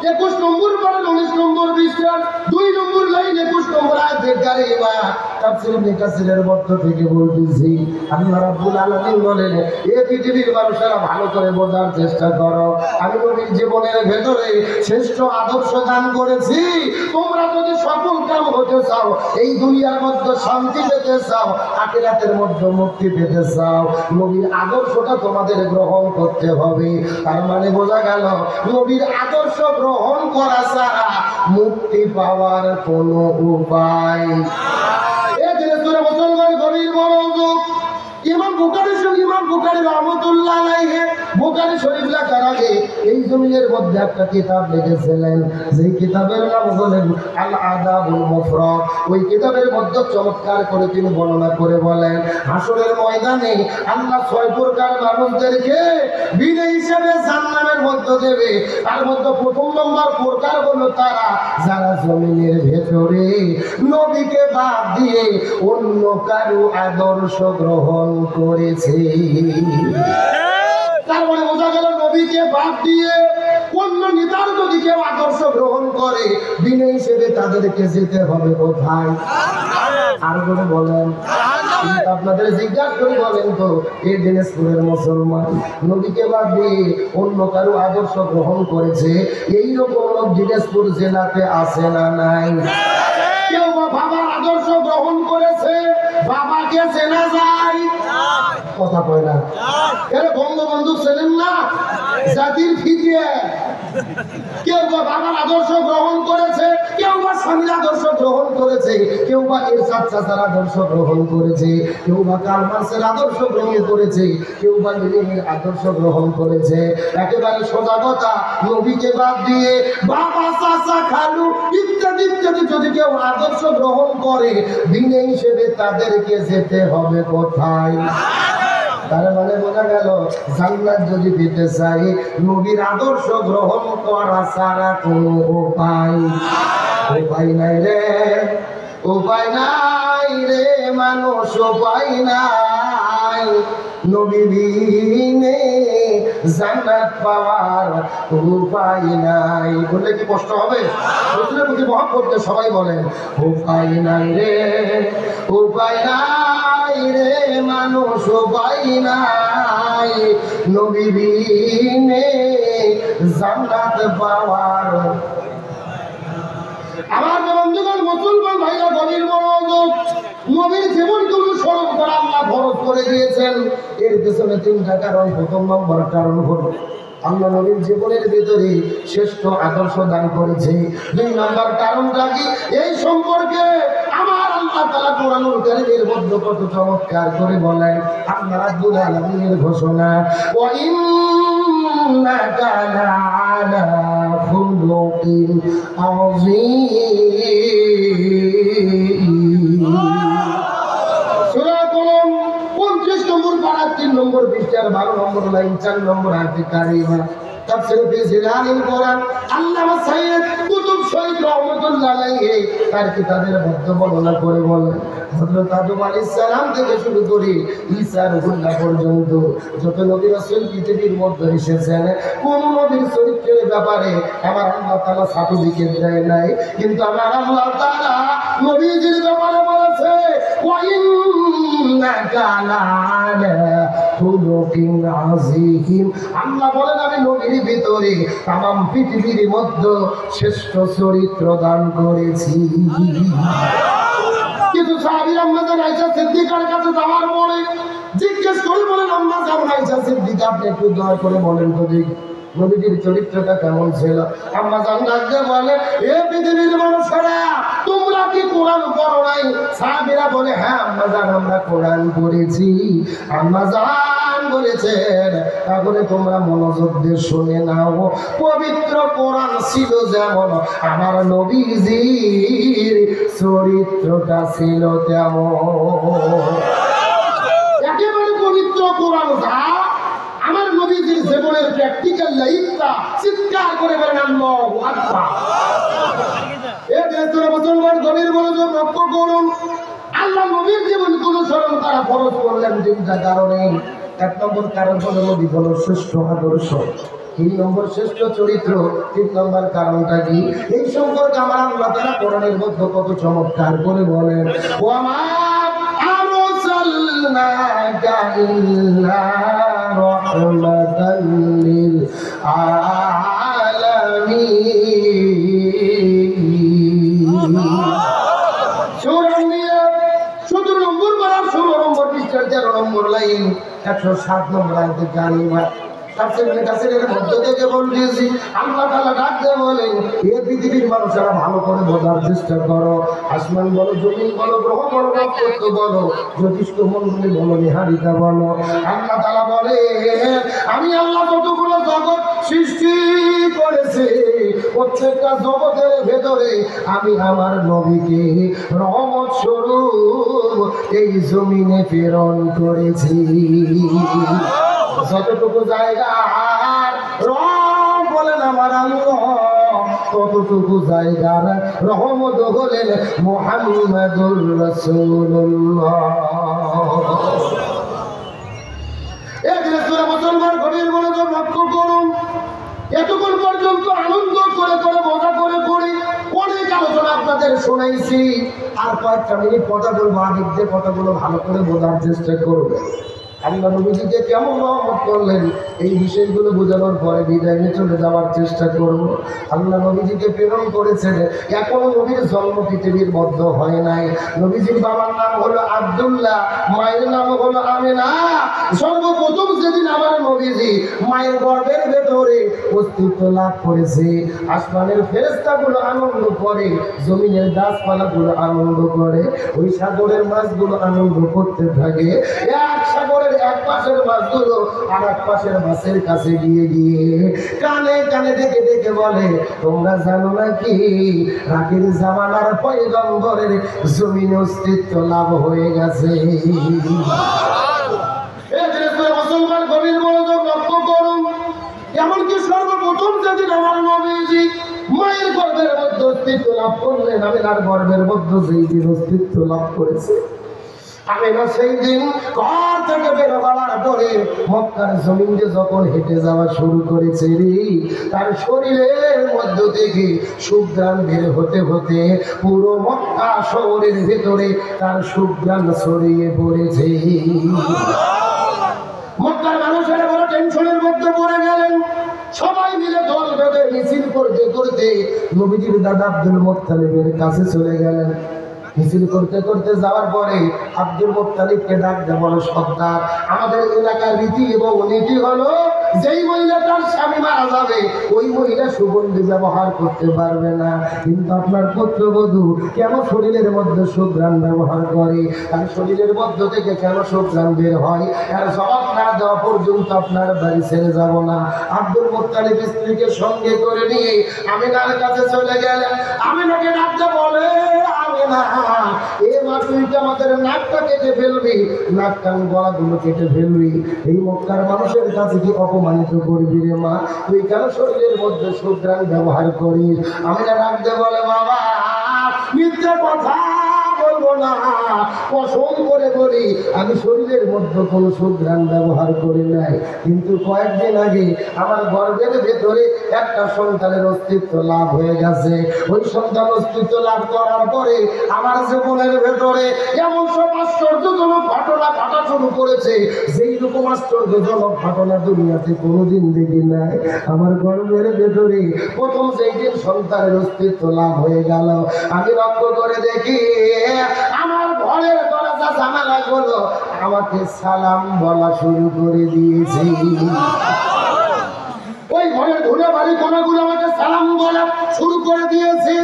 Speaker 1: 21 নম্বর পড়েন, 19 নম্বর পৃষ্ঠা 2 নম্বর লাইন 21 নম্বর আয়াতে কারিমা। তাফসীর ইবনে কাসিরের মধ্য থেকে বলতেছি, আল্লাহ রাব্বুল আলামিন বলেন, এই পৃথিবীর মানুষেরা ভালো করে বোঝার চেষ্টা করো, আমি নবীর জীবনের ভেতরে শ্রেষ্ঠ আদর্শ দান করেছি। তোমরা যদি সফল কাম হতে চাও, এই দুনিয়ার মধ্যে শান্তি পেতে চাও, আখিরাতের মধ্যে মুক্তি পেতে চাও, নবীর আদর্শটা তোমাদের গ্রহণ করতে হবে। তার মানে বোঝা গেল নবীর আদর্শ গ্রহণ করা ছাড়া মুক্তি পাওয়ার কোনো উপায় নাই। এই দেশের মুসলমান গভীর মনোযোগ। ইমাম বুখারী রাহমাতুল্লাহ আলাইহি বুখারী শরীফ লেখার আগে এই জমিনের মধ্যে একটা কিতাব লিখেছিলেন, যেই কিতাবের নাম হলো আল আদাবুল মুফরাদ। ওই কিতাবের মধ্যে চমৎকার করে তিনি বর্ণনা করে বলেন, হাসরের ময়দানে আল্লাহ 6 প্রকার মানুষদেরকে বিনা হিসাবে জান্নাতের মধ্যে দেবে। তার মধ্যে প্রথম নম্বর প্রকার হলো তারা যারা জমিনের ভেতরে নবীকে বাদ দিয়ে অন্য কারো আদর্শ গ্রহণ করেছে। তারপরে বোঝা গেল নবীকে বাদ দিয়ে অন্য নেতার যদি কেউ আদর্শ গ্রহণ করে, বিনা হিসেবে তাদেরকে যেতে হবে কোথায়? আর করে বলেন, আপনাদের জিজ্ঞাসা করে বলেন তো, এই দিনাজপুরের মুসলমান নবীকে বাদ দিয়ে অন্য কারো আদর্শ গ্রহণ করেছে, এইরকম লোক দিনাজপুর জেলাতে আছে না নাই? কেউ বাবার আদর্শ গ্রহণ করেছে, বাবাকে চেনা যায়? কথা কয় না। বঙ্গবন্ধু ছিলেন না জাতির ফিরিয়ে? কেউ বা বাবার আদর্শ গ্রহণ করেছে, কেউ বা স্বামীর আদর্শ গ্রহণ করেছে, কেউ বা এরশাদ চাচার আদর্শ গ্রহণ করেছে, কেউ বা কার্ল মার্ক্সের আদর্শ গ্রহণ করেছে, কেউ বা লেনিনের আদর্শ গ্রহণ করেছে। একেবারে সোজা কথা, নবীকে বাদ দিয়ে বাবা চাচা খালু ইত্যাদি ইত্যাদি যদি কেউ আদর্শ গ্রহণ করে, দিনে হিসেবে তাদেরকে যেতে হবে কোথায়? তার মানে বোঝা গেল, জান্নাত যদি পেতে চাই নবীর আদর্শ গ্রহণ করা ছাড়া কোনো উপায় নাই রে, উপায় নাই রে মানুষ, উপায় নাই। নবী বিনে জান্নাত পাওয়ার উপায় নাই। বললে কি কষ্ট হবে? রসুলের প্রতি মহব্বত সবাই বলেন উপায় নাই রে, উপায় নাই রে মানুষ, উপায় নাই। নবী বিনে জান্নাত পাওয়ার। আমার বন্ধুগণ, মুসলমান ভাইরা, গভীর মনোযোগ। নবীর জীবনগুলো স্মরণ করা আল্লাহ ফরজ করে দিয়েছেন। এর পেছনে তিনটা কারণ। প্রথম নম্বর কারণ হলো আল্লাহ নবীর জীবনের ভিতরে শ্রেষ্ঠ আদর্শ দান করেছে। দুই নম্বর কারণটা কি? এই সম্পর্কে আমার আল্লাহ তাআলা কোরআনুল কারীমের মধ্যে কত চমৎকার করে বলেন। আল্লাহ রাব্বুল আলামিনের ঘোষণা, ওয়া ইন্নাকা লাআলা খুলুকিন আযীম। সূরা কলম 29 নম্বর পারা 3 নম্বর পৃষ্ঠার 12 নম্বর লাইন 4 নম্বর আয়াতে কারিমা। তাফসীর ফি জিলালিল কোরআন আল্লামা সাইয়্যিদ কুতুব শহীদ রহমাতুল্লাহ আলাইহি তার কিতাবের মধ্যে বর্ণনা করে বলেন, হযরত আদম আলাইহিস সালাম থেকে শুরু করে ঈসা রুহুল্লাহ পর্যন্ত যত নবী রাসূল পৃথিবীর মধ্যে এসেছেন, কোন নবীর চরিত্রের ব্যাপারে আমার আল্লাহ তাআলা সার্টিফিকেট দেয় নাই, কিন্তু আমার আল্লাহ তাআলা নবীজির ব্যাপারে বলেছে, ওয়া ইন্নাকা লাআলা খুলুকিন আযীম। আল্লাহ বলেন, আমি নবীর ভিতরে তামাম পৃথিবীর মধ্যে শ্রেষ্ঠ চরিত্র দান করেছি। কিন্তু সাহাবীরা আম্মা জান আয়েশা সিদ্দিকার কাছে যাওয়ার পরে জিজ্ঞেস করে বলেন, আম্মা জান আয়েশা সিদ্দিকা, আপনি একটু দয়া করে বলেন তো দেখি নবীজির চরিত্রটা কেমন ছিল? আম্মা জান ডাকতে বলে, এ পৃথিবীর মানুষেরা, তোমরা কি কোরআন পড়ো নাই? সাহাবীরা বলে, হ্যাঁ আম্মা জান, আমরা কোরআন পড়েছি। আম্মা জান বলেছেন, তাহলে তোমরা মনোযোগ দিয়ে শুনে নাও। পবিত্র কোরআন ছিল যেমন, আমার নবীজির চরিত্রটা ছিল তেমন। একেবারে পবিত্র কোরআন যা, আমার নবীজির জীবনের প্র্যাকটিক্যাল লাইফটা চিৎকার করে বলেন আল্লাহু আকবার। এই দেশের মুসলমান গভীর মনোযোগ লক্ষ্য করুন। আল্লাহ নবীর জীবনগুলো স্মরণ করা ফরজ করলেন তিনটা কারণে। এক নম্বর কারণ হলো নবী হলো শ্রেষ্ঠ আদর্শ। 3 নম্বর শ্রেষ্ঠ চরিত্র। 3 নম্বর কারণটা কি? এই সম্পর্কে আমার আল্লাহ তাআলা কোরআনের মধ্যে কত চমৎকার করে বলেন, ওয়া মা আরসালনাকা ইল্লা রাহমাতাল লিল আলামিন। সূরা নিয়া 17 নম্বর পারা 16 নম্বর পৃষ্ঠার 13 নম্বর লাইন 107 নম্বর আয়াতে কারিমা। তাফসীরের কাছের মধ্য থেকে বলতেছি, আল্লাহ তাআলা ডাক দিয়ে বলেন, এ পৃথিবীর মানুষেরা ভালো করে বোঝার চেষ্টা করো। আসমান বলো, জমিন বলো, গ্রহ বলো, নক্ষত্র বলো, জ্যোতিষ্ক মণ্ডলী বলো, নিহারিকা বলো, আল্লাহ তাআলা বলে, আমি আল্লাহ যতগুলো জগৎ সৃষ্টি করেছি, প্রত্যেকটা জগতের ভেতরে আমি আমার নবীকে রহমত স্বরূপ এই জমিনে প্রেরণ করেছি। যতটুকু জায়গার রব বলেন আমার আল্লাহ, ততটুকু জায়গার রহমত হলেন মুহাম্মাদুর রাসূলুল্লাহ। এই দেশের মুসলমান গভীর মনোযোগ লক্ষ্য করুন। এতক্ষণ পর্যন্ত আনন্দ করে করে মজা করে করে অনেক আলোচনা আপনাদের শোনাইছি। আর কয়েকটা মিনিট কথা বলবো, আবেগদের কথাগুলো ভালো করে বোঝার চেষ্টা করবে। আল্লাহ নবীজিকে কেমন রহমত করলেন, এই বিষয়গুলো বোঝানোর পরে বিদায় নিয়ে চলে যাওয়ার চেষ্টা করব। আল্লাহ নবীজিকে প্রেরণ করেছেন, এখনো নবীর জন্ম পৃথিবীর মধ্যে হয় নাই। নবীজির বাবার নাম হলো আব্দুল্লাহ, মায়ের নাম হলো আমিনা। সর্বপ্রথম যেদিন আমার নবীজি মায়ের গর্ভের ভেতরে অস্তিত্ব লাভ করেছে, আসমানের ফেরেশতাগুলো আনন্দ করে, জমিনের গাছপালাগুলো আনন্দ করে, ওই সাগরের মাছগুলো আনন্দ করতে থাকে। এক সাগরের এক পাশের মাছগুলো আর এক পাশের মাছের কাছে গিয়ে গিয়ে কানে কানে ডেকে ডেকে বলে, তোমরা জানো নাকি আখির জামানার পয়গম্বরের জমিনে অস্তিত্ব লাভ হয়ে গেছে। মুসলমান গভীর মনোযোগ লক্ষ্য করুন। এমনকি সর্বপ্রথম যেদিন আমার নবীজি মায়ের গর্ভের মধ্যে অস্তিত্ব লাভ করলেন, আমিনার গর্ভের মধ্যে যেই দিন অস্তিত্ব লাভ করেছে, আমিনা সেই দিন ঘর থেকে বের হওয়ার পরে মক্কার জমিনে যখন হেঁটে যাওয়া শুরু করেছে, তার শরীরের মধ্য থেকে সুঘ্রাণ বের হতে হতে পুরো মক্কা শহরের ভিতরে তার সুঘ্রাণ ছড়িয়ে পড়েছে। মক্কার মানুষেরা বড় টেনশনের মধ্যে পড়ে গেলেন। সবাই মিলে দল বেঁধে মিছিল করতে করতে নবীজির দাদা আব্দুল মুত্তালিবের কাছে চলে গেলেন। মিছিল করতে করতে যাওয়ার পরে আব্দুল মুত্তালিবকে ডাক দেয়, বলো সর্দার, আমাদের এলাকার রীতি এবং নীতি হলো যেই মহিলাটার স্বামী মারা যাবে ওই মহিলা সুগন্ধি ব্যবহার করতে পারবে না, কিন্তু আপনার পুত্রবধূ কেন শরীরের মধ্যে সুঘ্রাণ ব্যবহার করে, আর শরীরের মধ্য থেকে কেন সুঘ্রাণ বের হয়, আর জবাব না দেওয়া পর্যন্ত আপনার বাড়ি ছেড়ে যাব না। আব্দুল মুত্তালিব স্ত্রীকে সঙ্গে করে নিয়ে আমিনার কাছে চলে গেলেন। আমিনাকে ডাকতে বলে, আমিনা, এ মা, তুই তো আমাদের নাকটা কেটে ফেলবি, নাক কান গলাগুলো কেটে ফেলবি, এই মক্কার মানুষের কাছে কি অপমানিত করবি রে মা, তুই কেন শরীরের মধ্যে সুঘ্রাণ ব্যবহার করিস? আমিনা ডাকতে বলে, বাবা, মিথ্যা কথা বলবো না, কসম করে বলি আমি শরীরের মধ্যে কোনো সুঘ্রাণ ব্যবহার করি নাই, কিন্তু কয়েকদিন আগে আমার গর্ভের ভেতরে একটা সন্তানের অস্তিত্ব লাভ হয়ে গেছে। ওই সন্তান অস্তিত্ব লাভ করার পরে আমার জীবনের ভেতরে এমন সব আশ্চর্যজনক ঘটনা ঘটা শুরু করেছে, যেই রকম আশ্চর্যজনক ঘটনা দুনিয়াতে কোনোদিন দেখি নাই। আমার গর্ভের ভেতরে প্রথম যেই দিন সন্তানের অস্তিত্ব লাভ হয়ে গেল, আমি লক্ষ্য করে দেখি আমার ঘরের দরজা জানালা গুলো আমাকে সালাম বলা শুরু করে দিয়েছে। ওই ঘরের ধুলো বাড়ি কোনাগুলো আমাকে সালাম বলা শুরু করে দিয়েছে।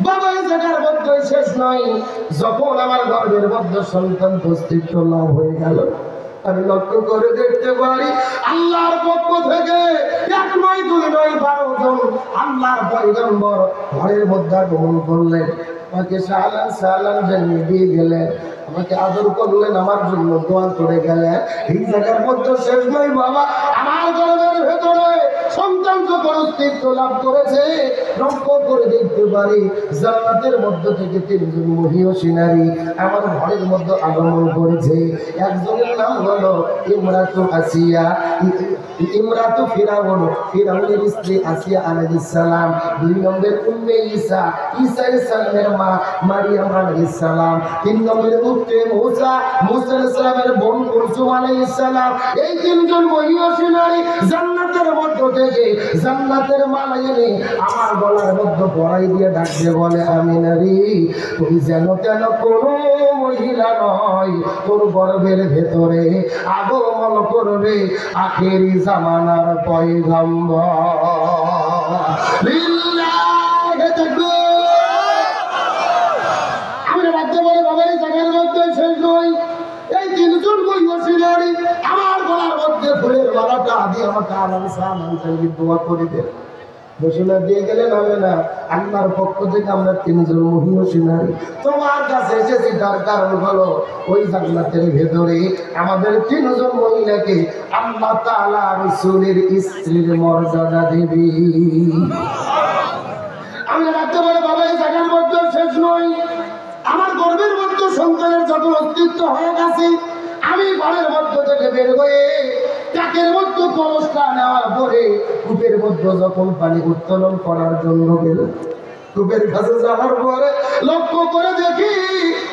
Speaker 1: বাবা, এই জায়গার মধ্যে শেষ নয়, যখন আমার গর্ভের মধ্যে সন্তান অস্তিত্ব লাভ হয়ে গেল, আমি লক্ষ্য করে দেখতে পারি আল্লাহর পক্ষ থেকে 1 নয় 2 নয় 12 জন আল্লাহর পয়গম্বর ঘরের মধ্যে আগমন করলেন। আমাকে সালাম সালাম জানিয়ে দিয়ে গেলেন, আমাকে আদর করলেন, আমার জন্য দোয়া করে গেলেন। এই জায়গার মধ্যে শেষ নয় বাবা, আমার গর্ভের ভেতরে সন্তান যখন অস্তিত্ব লাভ করেছে, লক্ষ্য করে দেখতে পারি জান্নাতের মধ্য থেকে 3 জন মহিয়সী নারী আমার ঘরের মধ্যে আগমন করেছে। একজনের নাম হলো ইমরাতু আসিয়া, ইমরাতু ফিরাউন, ফিরাউনের স্ত্রী আসিয়া আলাইহিস সালাম। 2 নম্বর উম্মে ঈসা, ঈসা আলাইহিস সালামের মা মারিয়াম আলাইহিস সালাম। 3 নম্বরে উম্মে মুসা, মুসা আলাইহিস সালামের বোন কুলসুম আলাইহিস সালাম। এই 3 জন মহিয়সী নারী জান্নাতের মধ্য থেকে জান্নাতের মালা এনে আমার গলার মধ্যে পরাই দিয়ে ডাকতে বলে, আমিনা রে, তুই যেন তেন কোনো মহিলা নয়, তোর গর্ভের ভেতরে আগমন করবে আখেরি জামানার পয়গম্বর। লিল্লাহি তাকবীর। আমিনা ডাকতে বলে, বাবা, এই জায়গার মধ্যে শেষ নয়, এই 3 জন মহিয়সী নারী আমার গলার মধ্যে ফুলের মালাটা দিয়ে আমাকে দোয়া করে দেন। ঘোষণা দিয়ে গেলেন, হবে না, আল্লাহর পক্ষ থেকে আমরা 3 জন মহিয়সী নারী তোমার কাছে এসেছি, তার কারণ হলো ওই জান্নাতের ভেতরে আমাদের 3 জন মহিলাকে আল্লাহ তাআলা রাসূলের স্ত্রীর মর্যাদা দেবে। আমি রাখতে পারে, বাবা, এই জায়গার মধ্যে শেষ নয়, আমার গর্ভের মধ্যে সন্তানের যত অস্তিত্ব হয়ে গেছে, আমি ঘরের মধ্য থেকে বের হয়ে টাকের মধ্যে কলসটা নেওয়ার পরে কূপের মধ্যে যখন পানি উত্তোলন করার জন্য গেল, কূপের কাছে যাওয়ার পরে লক্ষ্য করে দেখি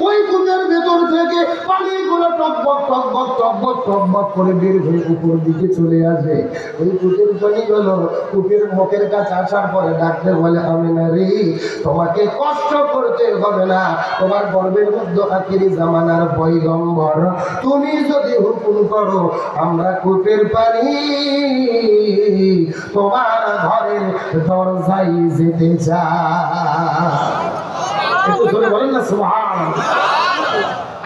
Speaker 1: ওই কূপের ভেতর থেকে পানিগুলো টকবক টকবক টকবক টকবক করে বের হয়ে উপর দিকে চলে আসে। ওই কূপের পানিগুলো কূপের মুখের কাছে আসার পরে ডাকতে বলে, আমিনা রে, তোমাকে কষ্ট করতে হবে না, তোমার গর্বের মধ্যে আখিরি জামানার পয়গম্বর, তুমি যদি হুকুম করো আমরা কূপের পানি তোমার ঘরের দরজায় যেতে চাই। একটু জোরে বলেন না সুবহানাল্লাহ।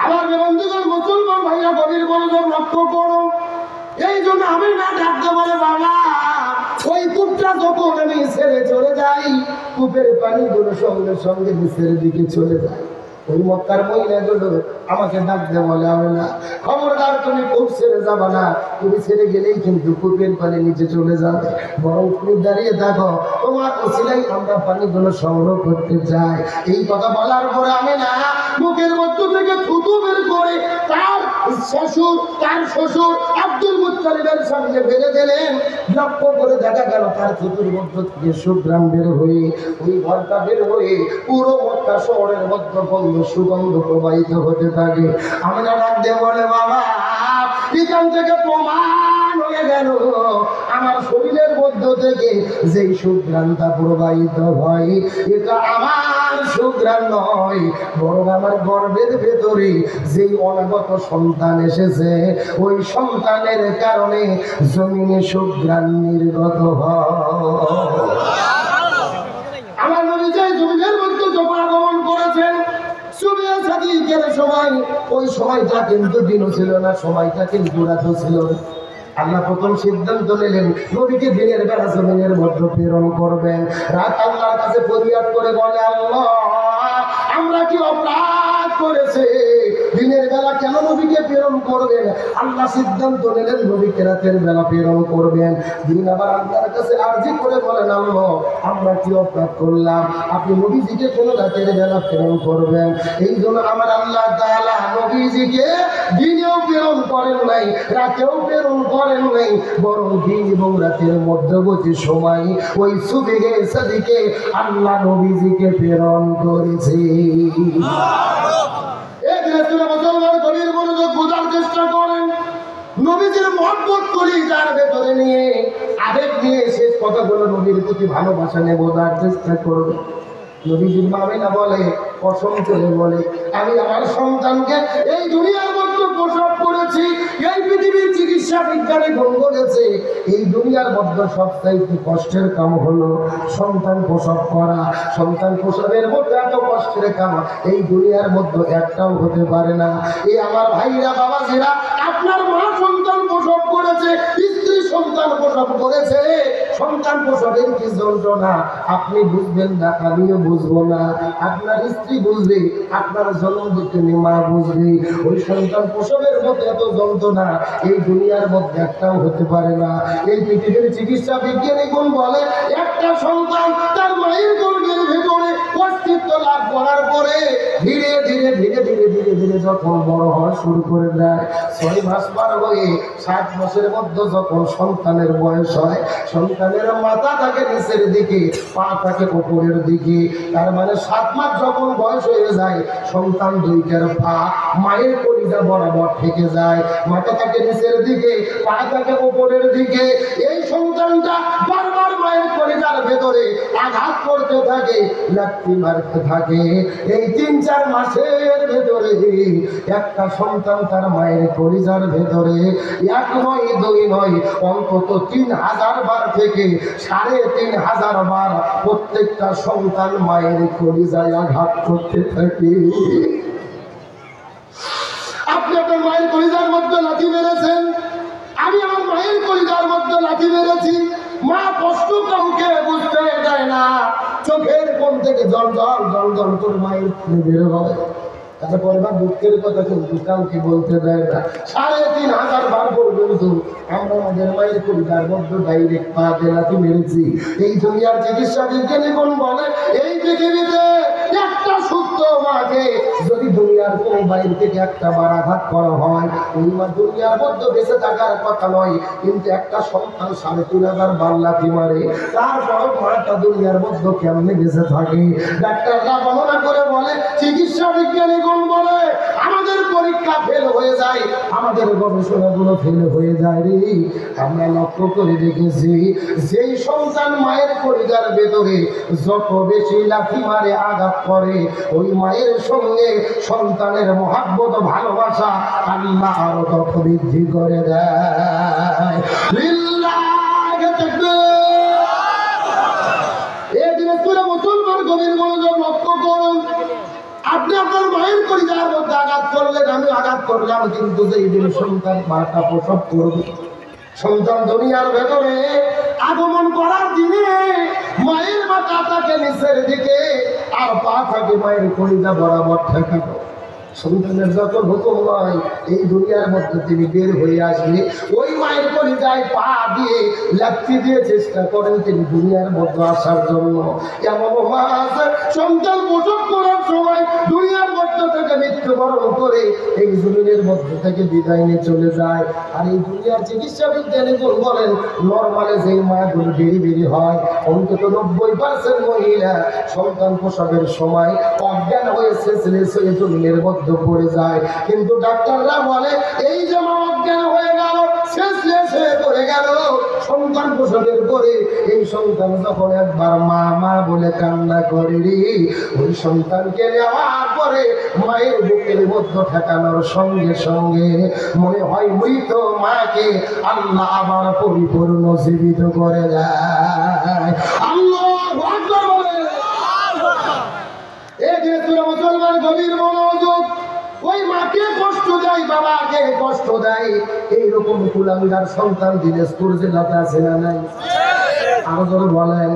Speaker 1: আমার বন্ধুগণ, মুসলমান ভাইয়া গভীর মনোযোগ লক্ষ্য করো। এই জন্য আমি না ডাকতে বলে, বাবা ওই কূপটা যখন আমি ছেড়ে চলে যাই, কূপের পানিগুলো সঙ্গে সঙ্গে নিচের দিকে চলে যায়। ওই মক্কার মহিলাগুলো আমাকে ডাকতে বলে, আমি না, খবরদার তুমি কূপ ছেড়ে যাবা না, তুমি ছেড়ে গেলেই কিন্তু কূপের পানি নিচে চলে যাবে, বরং তুমি দাঁড়িয়ে থাকো, তোমার ওসিলাই আমরা পানিগুলো সংগ্রহ করতে চাই। এই কথা বলার পরে আমি না মুখের মধ্য থেকে থুতু বের করে তার শ্বশুর আব্দুল মুত্তালিবের সামনে বেঁধে দিলেন। লক্ষ্য করে দেখা গেল তার থুতুর মধ্য থেকে সুগ্রাম বের হয়ে ওই ঘরটা বের হয়ে পুরো মক্কা শহরের মধ্যে সুগন্ধ প্রবাহিত হতে থাকে। আমি না ডাক দিয়ে বলে, বাবা এখান থেকে প্রমাণ হয়ে গেল আমার শরীরের মধ্য থেকে যেই সুগ্রামটা প্রবাহিত হয় এটা আমার সুগ্রাম নয়, বরং আমার গর্ভের ভেতরে যেই অনাগত সন্তান এসেছে ওই সন্তানের কারণে জমিনে সুগ্রাম নির্গত হয়। আমার নবী যে জমিনের মধ্যে যখন আগমন করেছেন সময়, ওই সময়টা কিন্তু দিনও ছিল না, সময়টা কিন্তু রাতও ছিল। আল্লাহ প্রথম সিদ্ধান্ত নিলেন নবীকে দিনের বেলা জমিনের মধ্যে প্রেরণ করবেন। রাত আল্লাহর কাছে ফরিয়াদ করে বলে, আল্লাহ আমরা কি অপরাধ করেছে, দিনের বেলা কেন নবীকে প্রেরণ করবেন? আল্লাহ সিদ্ধান্ত নিলেন নবীকে রাতের বেলা প্রেরণ করবেন। দিন আবার আল্লাহর কাছে আরজি করে বলেন, আল্লাহ আমরা কি অপরাধ করলাম, আপনি নবীজিকে কোন রাতের বেলা প্রেরণ করবেন? এই জন্য আমার আল্লাহ তাআলা নবীজিকে দিনেও প্রেরণ করেন নাই, রাতেও প্রেরণ করেন নাই, বরং দিন এবং রাতের মধ্যবর্তী সময় ওই সুবহে সাদিকে আল্লাহ নবীজিকে প্রেরণ করেছে। চেষ্টা করেন নবীজির মহব্বত করি যার ভেতরে নিয়ে আবেগ নিয়ে শেষ কথাগুলো নবীর প্রতি ভালোবাসা নিয়ে বোঝার চেষ্টা করবে। নবীজির মামিনা বলে, কসম করে বলে, আমি আমার সন্তানকে এই দুনিয়ার মধ্যে প্রসব করেছি। এই পৃথিবীর চিকিৎসা বিজ্ঞানী গুণ করেছে এই দুনিয়ার মধ্যে সবচাইতে কষ্টের কাম হলো সন্তান প্রসব করা। সন্তান প্রসবের মধ্যে এত কষ্টের কাম এই দুনিয়ার মধ্যে একটাও হতে পারে না। এই আমার ভাইরা বাবাজিরা, আপনার মা সন্তান প্রসব করেছে, স্ত্রী সন্তান প্রসব করেছে, সন্তান প্রসবের কি যন্ত্রণা আপনি বুঝবেন না, আমিও বুঝবো না, আপনার স্ত্রী বুঝবে, আপনার জন্ম দিতে মা বুঝবে। ওই সন্তান প্রসবের মধ্যে এত যন্ত্রণা এই দুনিয়ার মধ্যে একটাও হতে পারে না। এই পৃথিবীর চিকিৎসা বিজ্ঞানী কোন বলে, একটা সন্তান তার মায়ের গর্ভের ভেতরে অস্তিত্ব লাভ করার পরে ধীরে ধীরে ধীরে ধীরে ধীরে ধীরে যখন বড় হওয়া শুরু করে দেয়, 6 মাস পার হয়ে 7 মাসের মধ্যে যখন সন্তানের বয়স হয়, সন্তানের মাথা থাকে নিচের দিকে, পা থাকে উপরের দিকে, তার মানে 7 মাস যখন বয়স হয়ে যায় সন্তান দুইটার পা মায়ের কলিজা বরাবর থেকে যায়, মাথা থাকে নিচের দিকে, পা থাকে উপরের দিকে। এই সন্তানটা বারবার মায়ের কলিজার ভেতরে আঘাত করতে থাকে, লাথি মারতে থাকে। এই 3-4 মাসের ভেতরে একটা সন্তান তার মায়ের কলিজার ভেতরে 1 নয় 2 নয় অন্তত 3000 বার থেকে 3500 বার প্রত্যেকটা সন্তান মায়ের কলিজায় আঘাত করতে থাকে। আপনি আপনার মায়ের কলিজার মধ্যে লাথি মেরেছেন, আমি আমার মায়ের কলিজার মধ্যে লাথি মেরেছি। মা কষ্ট কাউকে বুঝতে দেয় না, চোখের কোণ থেকে জল জল জল জল তোর মায়ের বের হয়, তারপরে বা দুঃখের কথা কিন্তু কাউকে বলতে দেয় না। 3500 বার পর্যন্ত আমরা আমাদের মায়ের কলিজার মধ্যে ডাইরেক্ট পা দিয়ে লাথি মেরেছি। এই দুনিয়ার চিকিৎসা বিজ্ঞানী কোন বলে, এই পৃথিবীতে একটা সুস্থ মাকে যদি দুনিয়ার কোন বাইরে থেকে একটা বার আঘাত করা হয়, ওই মা দুনিয়ার মধ্যে বেঁচে থাকার কথা নয়, কিন্তু একটা সন্তান ৩,৫০০ বার লাথি মারে, তারপর মাটা দুনিয়ার মধ্যে কেমনে বেঁচে থাকে। ডাক্তাররা বর্ণনা করে বলে, চিকিৎসা বিজ্ঞানীগণ বলে, আমাদের পরীক্ষা ফেল হয়ে যায়, আমাদের গবেষণাগুলো ফেল হয়ে যায় রে। আমরা লক্ষ্য করে দেখেছি, যেই সন্তান মায়ের পরিবার ভেতরে যত বেশি লাথি মারে আঘাত করে, ওই মায়ের সঙ্গে সন্তানের মহাব্বত ভালোবাসা আল্লাহ আরো তত বৃদ্ধি করে দেয়। লিল্লাহি তাকবীর। এই দিনে মুসলমান গভীর মনোযোগ লক্ষ্য করুন। আপনি আপনার মায়ের পরিবারের মধ্যে আঘাত করলেন, আমি আঘাত করলাম, কিন্তু যেই দিন সন্তান মাটা প্রসব করবে, সন্তান দুনিয়ার ভেতরে আগমন করার দিনে মায়ের মাথা থাকে নিচের দিকে আর পা থাকে মায়ের কলিজা বরাবর ঠেকানো। সন্তানের যখন হুকুম নয় এই দুনিয়ার মধ্যে তিনি বের হয়ে আসবে, ওই মায়ের কলিজায় পা দিয়ে লাথি দিয়ে চেষ্টা করেন তিনি দুনিয়ার মধ্যে আসার জন্য। এমন মা আছে সন্তান প্রসব করার সময় দুনিয়ার মধ্যে থেকে মৃত্যুবরণ করে এই জমিনের মধ্যে থেকে বিদায় নিয়ে চলে যায়। আর এই দুনিয়ার চিকিৎসা বিজ্ঞানীগণ বলেন, নর্মালে যেই মায়াগুলো ডেলিভারি হয় অন্তত ৯০% মহিলা সন্তান প্রসবের সময় অজ্ঞান হয়ে শেষলেস হয়ে জমিনের মধ্যে পড়ে যায়। কিন্তু ডাক্তাররা বলে, এই যে মা অজ্ঞান হয়ে গেল, শেষলেস হয়ে পড়ে গেল সন্তান প্রসবের পরে, এই সন্তান যখন একবার মা মা বলে কান্না করে রে, ওই সন্তানকে নেওয়ার পরে মায়ের বুকের মধ্যে ঠেকানোর সঙ্গে সঙ্গে মনে হয় মৃত মাকে আল্লাহ আবার পরিপূর্ণ জীবিত করে দেয়। আল্লাহু আকবার বলে। এই যে মুসলমান গভীর মনোযোগ, ওই মাকে কষ্ট দেয়, বাবাকে কষ্ট দেয়, এইরকম কুলাঙ্গার সন্তান দিনাজপুর জেলাতে আছে না নাই? আরো জোরে বলেন।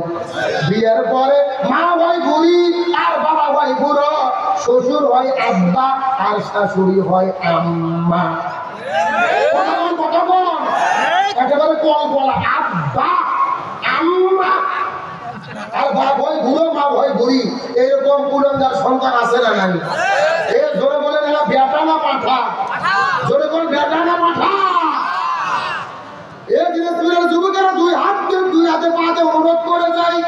Speaker 1: বিয়ের পরে মা হয় বুড়ি আর বাবা হয় বুড়ো, শ্বশুর হয় আব্বা আর শাশুড়ি হয় আম্মা। একেবারে কল বলা, আব্বা আম্মা আর বাপ হয় বুড়ো মা হয় বুড়ি, এইরকম কুলাঙ্গার সন্তান আছে না নাই? এ জোরে বলেন, এরা বেটা না পাঠা? জোরে বলেন, বেটা না পাঠা? এই দিনাজপুরের যুবকেরা দুই হাতে পাতে অনুরোধ করে যায়,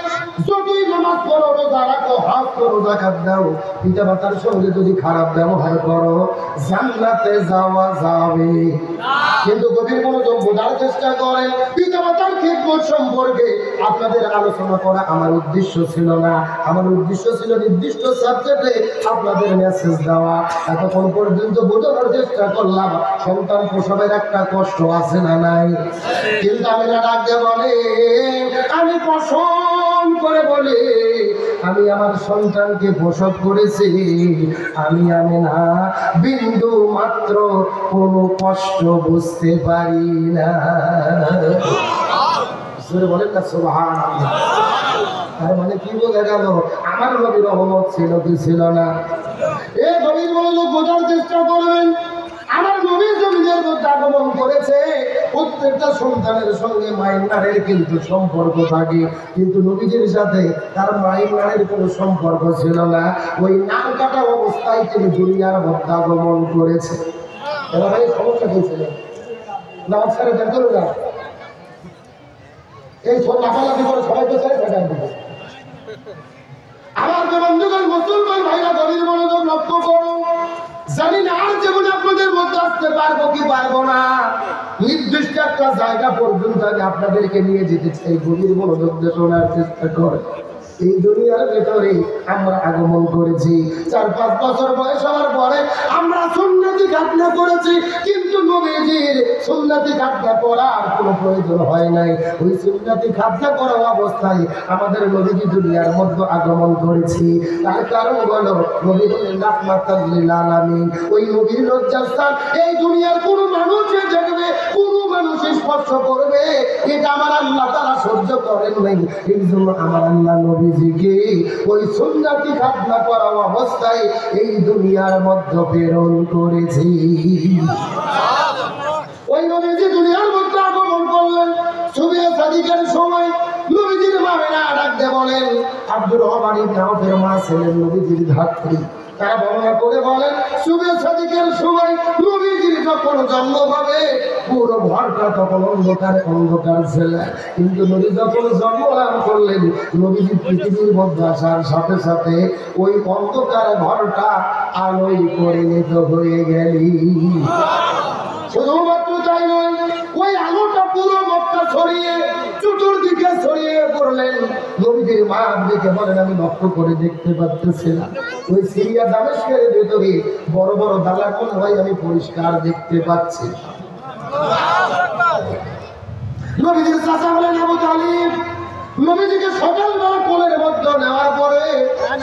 Speaker 1: যতই নামাজ পড়ো, রোজা রাখো, হজ করো, যাকাত দাও, পিতা মাতার সঙ্গে যদি খারাপ ব্যবহার করো জান্নাতে যাওয়া যাবে। কিন্তু গভীর মনোযোগ বোঝার চেষ্টা করেন, পিতা মাতার খেদমত সম্পর্কে আপনাদের আলোচনা করা আমার উদ্দেশ্য ছিল না। আমার উদ্দেশ্য ছিল নির্দিষ্ট সাবজেক্টে আপনাদের মেসেজ দেওয়া। এতক্ষণ পর্যন্ত বোঝানোর চেষ্টা করলাম সন্তান প্রসবের একটা কষ্ট আছে না নাই? কিন্তু আমি না ডাকতে বলে, আমি পছন্দ করে বলে, আমি আমার সন্তানকে প্রসব করেছি, আমি না বিন্দু মাত্র কোনো কষ্ট বুঝতে পারি না। বলেন না সুবহানাল্লাহ। তার মানে কি বোঝা গেল? আমার নবীর রহমত ছিল কি ছিল না? এই গভীর মনোযোগ বোঝার চেষ্টা করবেন। আমার নবী জমিনের মধ্যে আগমন করেছে, প্রত্যেকটা সন্তানের সঙ্গে মায়ের নারের কিন্তু সম্পর্ক থাকে, কিন্তু নবীজির সাথে তার মায়ের নারের কোনো সম্পর্ক ছিল না। ওই নাক কাটা অবস্থায় তিনি দুনিয়ার মধ্যে আগমন করেছে। এবার এই সমস্যা হয়েছিল না, ছেড়ে দেন চলে যান, এই সব লাফালাফি করে সবাই তো ছেড়ে ফেটান দিবে। আমার বন্ধুগণ, মুসলমান ভাইরা গভীর মনোযোগ লক্ষ্য করো। জানি না আর জীবনে আপনাদের মধ্যে আসতে পারবো কি পারবো না, নির্দিষ্ট একটা জায়গা পর্যন্ত আমি আপনাদেরকে নিয়ে যেতে চাই। গভীর মনোযোগ দিয়ে শোনার চেষ্টা করে। এই দুনিয়ার ভেতরে আমরা আগমন করেছি, ৪-৫ বছর বয়স হওয়ার পরে আমরা সুন্নতি খাতনা করেছি, কিন্তু নবীজির সুন্নতি খাতনা করার কোনো প্রয়োজন হয় নাই। ওই সুন্নতি খাতনা করা অবস্থায় আমাদের নবীজি দুনিয়ার মধ্যে আগমন করেছি। তার কারণ হলো নবী হলেন রাহমাতাল লিল আলামিন। ওই নবীর লজ্জাস্থান এই দুনিয়ার কোনো মানুষে দেখবে, কোনো মানুষ স্পর্শ করবে, এটা আমার আল্লাহ তাআলা সহ্য করেন নাই। এই জন্য আমার আল্লাহ নবীজিকে ওই সুন্নতি খাতনা করা অবস্থায় এই দুনিয়ার মধ্যে প্রেরণ করেছি। ওই নবীজি দুনিয়ার মধ্যে আগমন করলেন, সুবিয়া সাদিকের সময় নবীজির মামিনা ডাকতে বলেন, আব্দুর রহমান ইবনে আউফের মা ছিলেন নবীজির ধাত্রী। তারা বর্ণনা করে বলেন, সুবিয়া সাদিকের সময় নবীজির যখন জন্ম হবে পুরো ঘরটা তখন অন্ধকার অন্ধকার ছিল, কিন্তু নবী যখন জন্মলাভ করলেন নবীজি পৃথিবীর মধ্যে আসার সাথে সাথে ওই অন্ধকার ঘরটা আলোয় পরিণত হয়ে গেলি। শুধুমাত্র তাই নয়, ওই আলোটা পুরো মক্কা ছড়িয়ে চতুর্দিকে ছড়িয়ে পড়লেন। নবীজির মা দেখে বলেন, আমি লক্ষ্য করে দেখতে পাচ্ছিলাম ওই সিরিয়া দামেস্কের ভেতরে বড় বড় দালান হয় আমি পরিষ্কার দেখতে পাচ্ছি। নবীজির চাচা বলেন আবু তালিব, নবীজিকে সকালবেলা কোলের মধ্যে নেওয়ার পরে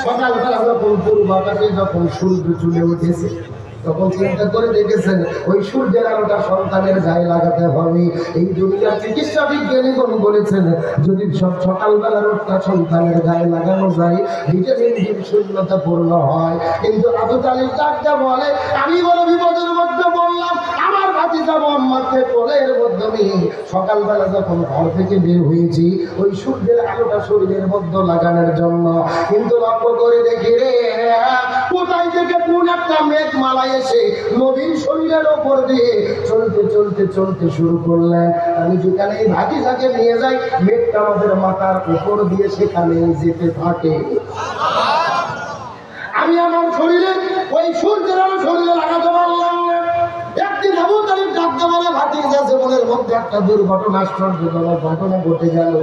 Speaker 1: সকালবেলা যখন পূর্ব আকাশে যখন সূর্য চলে উঠেছে তখন চিন্তা করে দেখেছেন ওই সূর্যের আলোটা সন্তানের গায়ে লাগাতে হবে। এই দুনিয়ার চিকিৎসা বিজ্ঞানীগণ বলেছেন যদি সব সকালবেলা রোদটা সন্তানের গায়ে লাগানো যায় ভিটামিন ডি শূন্যতা পূর্ণ হয়। কিন্তু আবু তালিব ডাক্তার বলে, আমি বড় বিপদের মধ্যে বললাম, আমার ভাতিজা মোহাম্মদকে কোলের মধ্যে নিয়ে সকালবেলা যখন ঘর থেকে বের হয়েছি ওই সূর্যের আলোটা শরীরের মধ্যে লাগানোর জন্য, কিন্তু লক্ষ্য করে দেখি রে কোথায় থেকে কোন একটা মেঘ মালা এসে নবীর শরীরের ওপর দিয়ে চলতে চলতে চলতে শুরু করলেন। আমি যেখানে এই ভাতিজাকে নিয়ে যাই মেঘটা আমাদের মাথার উপর দিয়ে সেখানে যেতে থাকে। আমি আমার শরীরে ওই সূর্যের আলো শরীরে লাগাতে পারলাম না। একদিন আবু তালিব ডাকতে বলে, ভাতিজা জীবনের মধ্যে একটা দুর্ঘটনা আশ্চর্যজনক ঘটনা ঘটে গেল।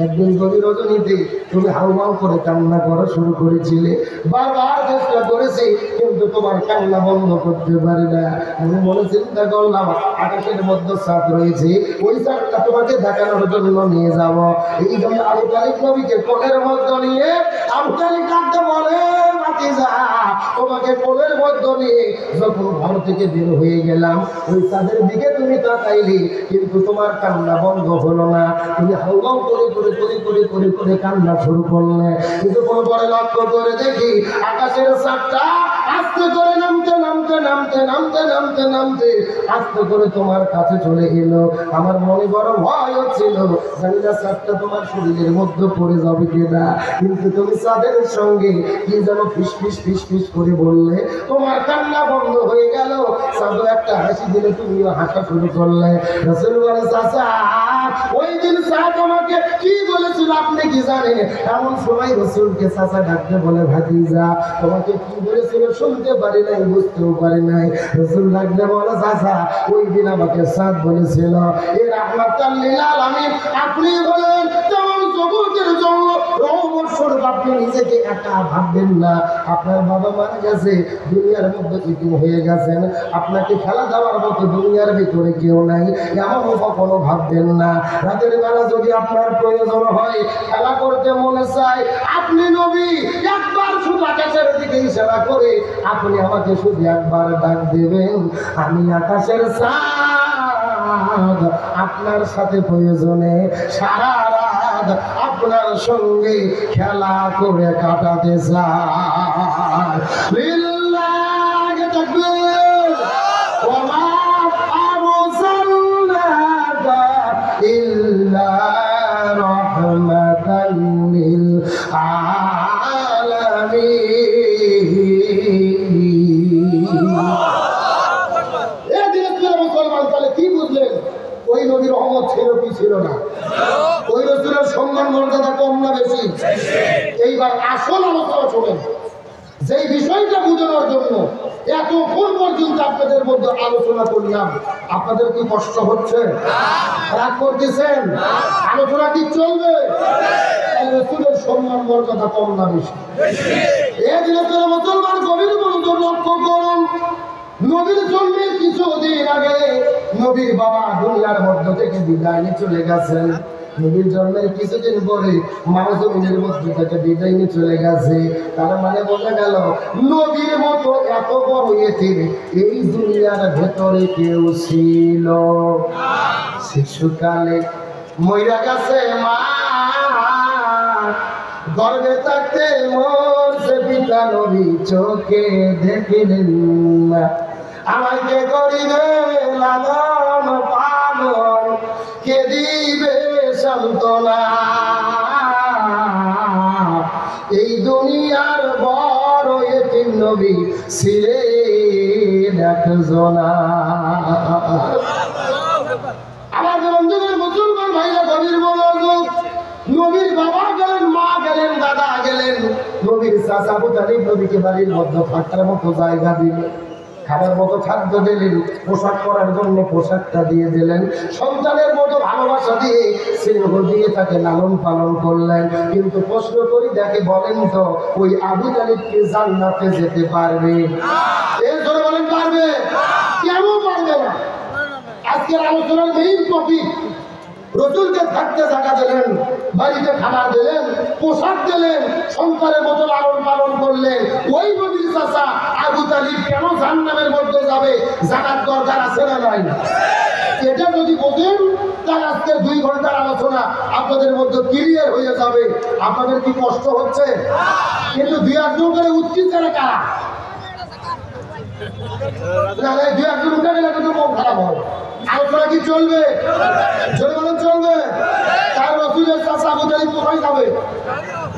Speaker 1: একদিন গভীর রজনীতে তুমি হাউমাউ করে কান্না করা শুরু করেছিলে, বারবার চেষ্টা করেছি কিন্তু তোমার কান্না বন্ধ করতে পারি না। আমি মনে চিন্তা করলাম আকাশের মধ্যে চাঁদ রয়েছে, ওই চাঁদটা তোমাকে দেখানোর জন্য নিয়ে যাব। এই জন্য আবু তালিব নবীকে কোলের মধ্যে নিয়ে আবু তালিব ডাকতে বলে, ভাতিজা তোমাকে কোলের মধ্যে নিয়ে যখন ঘর থেকে বের হয়ে গেলাম ওই চাঁদের দিকে তুমি তাকাইলি কিন্তু তোমার কান্না বন্ধ হলো না। তুমি হাউমাউ করে করে কান্না শুরু করলে, কিন্তু পরে লক্ষ্য করে দেখি আকাশের চাঁদটা আস্তে করে নামতে নামতে নামতে নামতে নামতে নামতে আস্তে করে তোমার কাছে চলে এলো। আমার মনে বড় ভয় হচ্ছিল, জানি না চাঁদটা তোমার শরীরের মধ্যে পড়ে যাবে কিনা, কিন্তু তুমি চাঁদের সঙ্গে কি যেন ফিস ফিস ফিস ফিস করে বললে, তোমার কান্না বন্ধ হয়ে গেল। চাঁদও একটা হাসি দিলে তুমিও হাসা শুরু করলে। রাসূল বলে, চাচা ওই দিন চাঁদ আমাকে কি বলেছিল আপনি কি জানেন? এমন সময় রাসূলকে চাচা ডাকতে বলে, ভাতিজা তোমাকে কি বলেছিল শুনতে পারি নাই, বুঝতেও পারি নাই। রাসূল ডাকতে বলে, চাচা ওই দিন আমাকে চাঁদ বলেছিল এ রাহমাতাল লিল আলামিন, আপনি বলেন তেমন জগতের জন্য রহমত স্বরূপ আপনি নিজেকে একা ভাববেন না। আপনার বাবা মারা গেছে, দুনিয়ার মধ্যে ইতিম হয়ে গেছেন, আপনাকে খেলা দেওয়ার মতো দুনিয়ার ভিতরে কেউ নাই, এমন কখনো ভাববেন না। রাতের বেলা যদি আপনার প্রয়োজন হয়, খেলা করতে মনে চায়, আপনি নবী একবার শুধু আকাশের দিকে ইশারা করে আপনি আমাকে শুধু একবার ডাক দেবেন, আমি আকাশের চাঁদ আপনার সাথে প্রয়োজনে সারা রাত আপনার সঙ্গে খেলা করে কাটাতে চাই। লিল্লাহি তাকবীর ওয়া মা আরসালনাকা ইল্লা রাহমাতাল লিল আলামিন। মুসলমান তাহলে কি বুঝলেন? ওই নবীর রহমত ছিল কি ছিল না? ওই রাসূলের সম্মান মর্যাদা কম না বেশি? এইবার আসল আলোচনা শুনেন। যেই বিষয়টা বোঝানোর জন্য এতক্ষণ পর্যন্ত আপনাদের মধ্যে আলোচনা করলাম, আপনাদের কি কষ্ট হচ্ছে? রাগ করতেছেন? আলোচনা কি চলবে? রাসূলের সম্মান মর্যাদা কম না বেশি? এই দিনে মুসলমান গভীর মনোযোগ লক্ষ্য করুন। নবীর জন্মের কিছুদিন আগে নবীর বাবা দুনিয়ার মধ্য থেকে বিদায় নিয়ে চলে গেছেন। নবীর জন্মের কিছুদিন পরে মা জমিনের মধ্যে থেকে বিদায় নিয়ে চলে গেছে। তার মানে বোঝা গেল নবীর মতো এত বড় ইতিম এই দুনিয়ার ভেতরে কেউ ছিল। শিশুকালে মইরা গেছে মা, গর্ভে থাকতে মরছে পিতা, নবী চোখে দেখিলেন না। আমাকে করিবে লালন পালন, কে দিবে যন্ত্রণা, এই দুনিয়ার বড় এতিম নবী ছিলেন একজনা। আমার বন্ধুদের মুসলমান ভাইরা গভীর মনোযোগ, নবীর বাবা গেলেন, মা গেলেন, দাদা গেলেন, নবীর চাচা আবু তালিব নবীকে বাড়ির মধ্যে থাকার মতো জায়গা দিলেন, খাবার মতো খাদ্য দিলেন, পোশাক পরার জন্য পোশাকটা দিয়ে দিলেন, সন্তানের মতো ভালোবাসা দিয়ে স্নেহ দিয়ে তাকে লালন পালন করলেন। কিন্তু প্রশ্ন করি, দেখে বলেন তো, ওই আবু তালিবকে জান্নাতে যেতে পারবে? এর জন্য বলেন পারবে? কেন পারবে না? আজকের আলোচনার মেইন টপিক, রসুলকে থাকতে জায়গা দিলেন, বাড়িতে খাবার দিলেন, পোশাক দিলেন, সন্তানের মতো লালন পালন করলেন, ওই নবীর চাচা আবু তালিব কেন জাহান্নামের মধ্যে যাবে? জানার দরকার আছে না নাই? এটা যদি বোঝেন তাহলে আজকের 2 ঘন্টার আলোচনা আপনাদের মধ্যে ক্লিয়ার হয়ে যাবে। আপনাদের কি কষ্ট হচ্ছে? কিন্তু 2-1 করে উৎকিত করে কারা? না, 2-1 উঠে গেলে কিন্তু মন খারাপ হয়। আলোচনা কি চলবে? জোরে বলেন চলবে। তার রসুলের চাচা আবু তালিব কোথায় যাবে?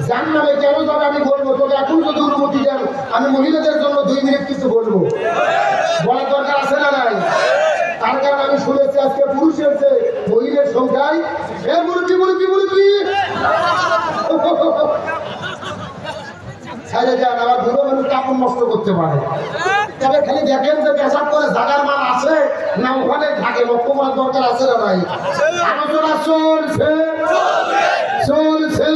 Speaker 1: জান্নাতে কেন যাবে আমি বলবো, তবে এখন যদি অনুমতি দেন আমি মহিলাদের জন্য 2 মিনিট কিছু বলবো। বলার দরকার আছে না নাই? তার কারণ আমি শুনেছি আজকে পুরুষের চেয়ে মহিলার সংখ্যায় ছেড়ে যান। আবার বুড়ো মানুষ কাপড় নষ্ট করতে পারে, তবে খালি দেখেন যে পেশাব করে জাগার মান আছে না ওখানে থাকে, লক্ষ্য করার দরকার আছে না নাই? আলোচনা চলছে চলছে,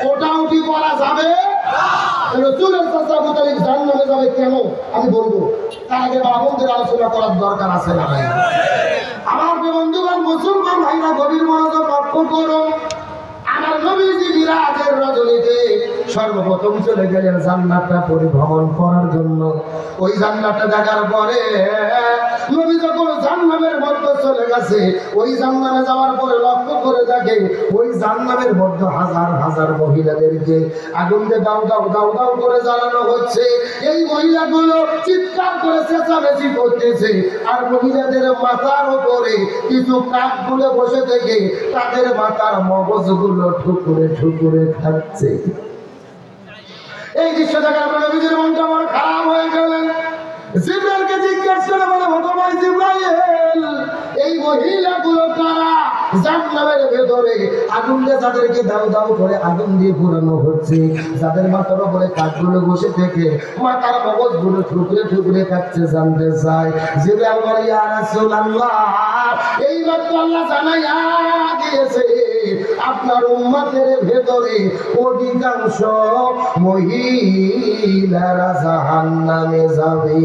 Speaker 1: ওটাউটি করা যাবে? রসুলের চাচা আবু তালিব জান্নাতে যাবে কেন আমি বলবো, তার আগে বাবনদের আলোচনা করার দরকার আছে না ভাই? আমার বন্ধুগণ, মুসলমান ভাইরা গভীর মনোযোগ লক্ষ্য করো। আমার নবীজি মিরাজের রজনীতে সর্বপ্রথম চলে গেলেন জান্নাতটা পরিভ্রমণ করার জন্য। ওই জান্নাতটা দেখার পরে নবী যখন জান্নাতের মধ্যে চলে গেছে, ওই জান্নাতে যাওয়ার পরে লক্ষ্য করে দেখে ওই জান্নাতের মধ্যে হাজার হাজার মহিলাদেরকে আগুন দিয়ে দাও দাও দাও দাও করে জ্বালানো হচ্ছে। এই মহিলাগুলো চিৎকার করে চেঁচামেচি করতেছে, আর মহিলাদের মাথার উপরে কিছু কাকগুলো বসে থেকে তাদের মাথার মগজগুলো ঠুকুরে ঠুকুরে খাচ্ছে। এই দৃশ্য দেখে আপনার নবীজির মনটা বড় খারাপ হয়ে গেলেন। জিবরাইলকে জিজ্ঞেস করে বলে, ভগবান জিবরাইল, এই মহিলাগুলো কারা? জান্নাতের ভেতরে আগুন দিয়ে যাদেরকে দাও দাও করে আগুন দিয়ে পুরানো হচ্ছে, যাদের মাথার উপরে কাকগুলো বসে থেকে মাথার মগজগুলো ঠুকরে ঠুকরে খাচ্ছে, জানতে চাই। জিবরাইল বলে, ইয়া রাসূলুল্লাহ, এই মাত্র আল্লাহ জানাইয়া দিয়েছে আপনার উম্মতের ভেতরে অধিকাংশ মহিলারা জাহান্নামে যাবে।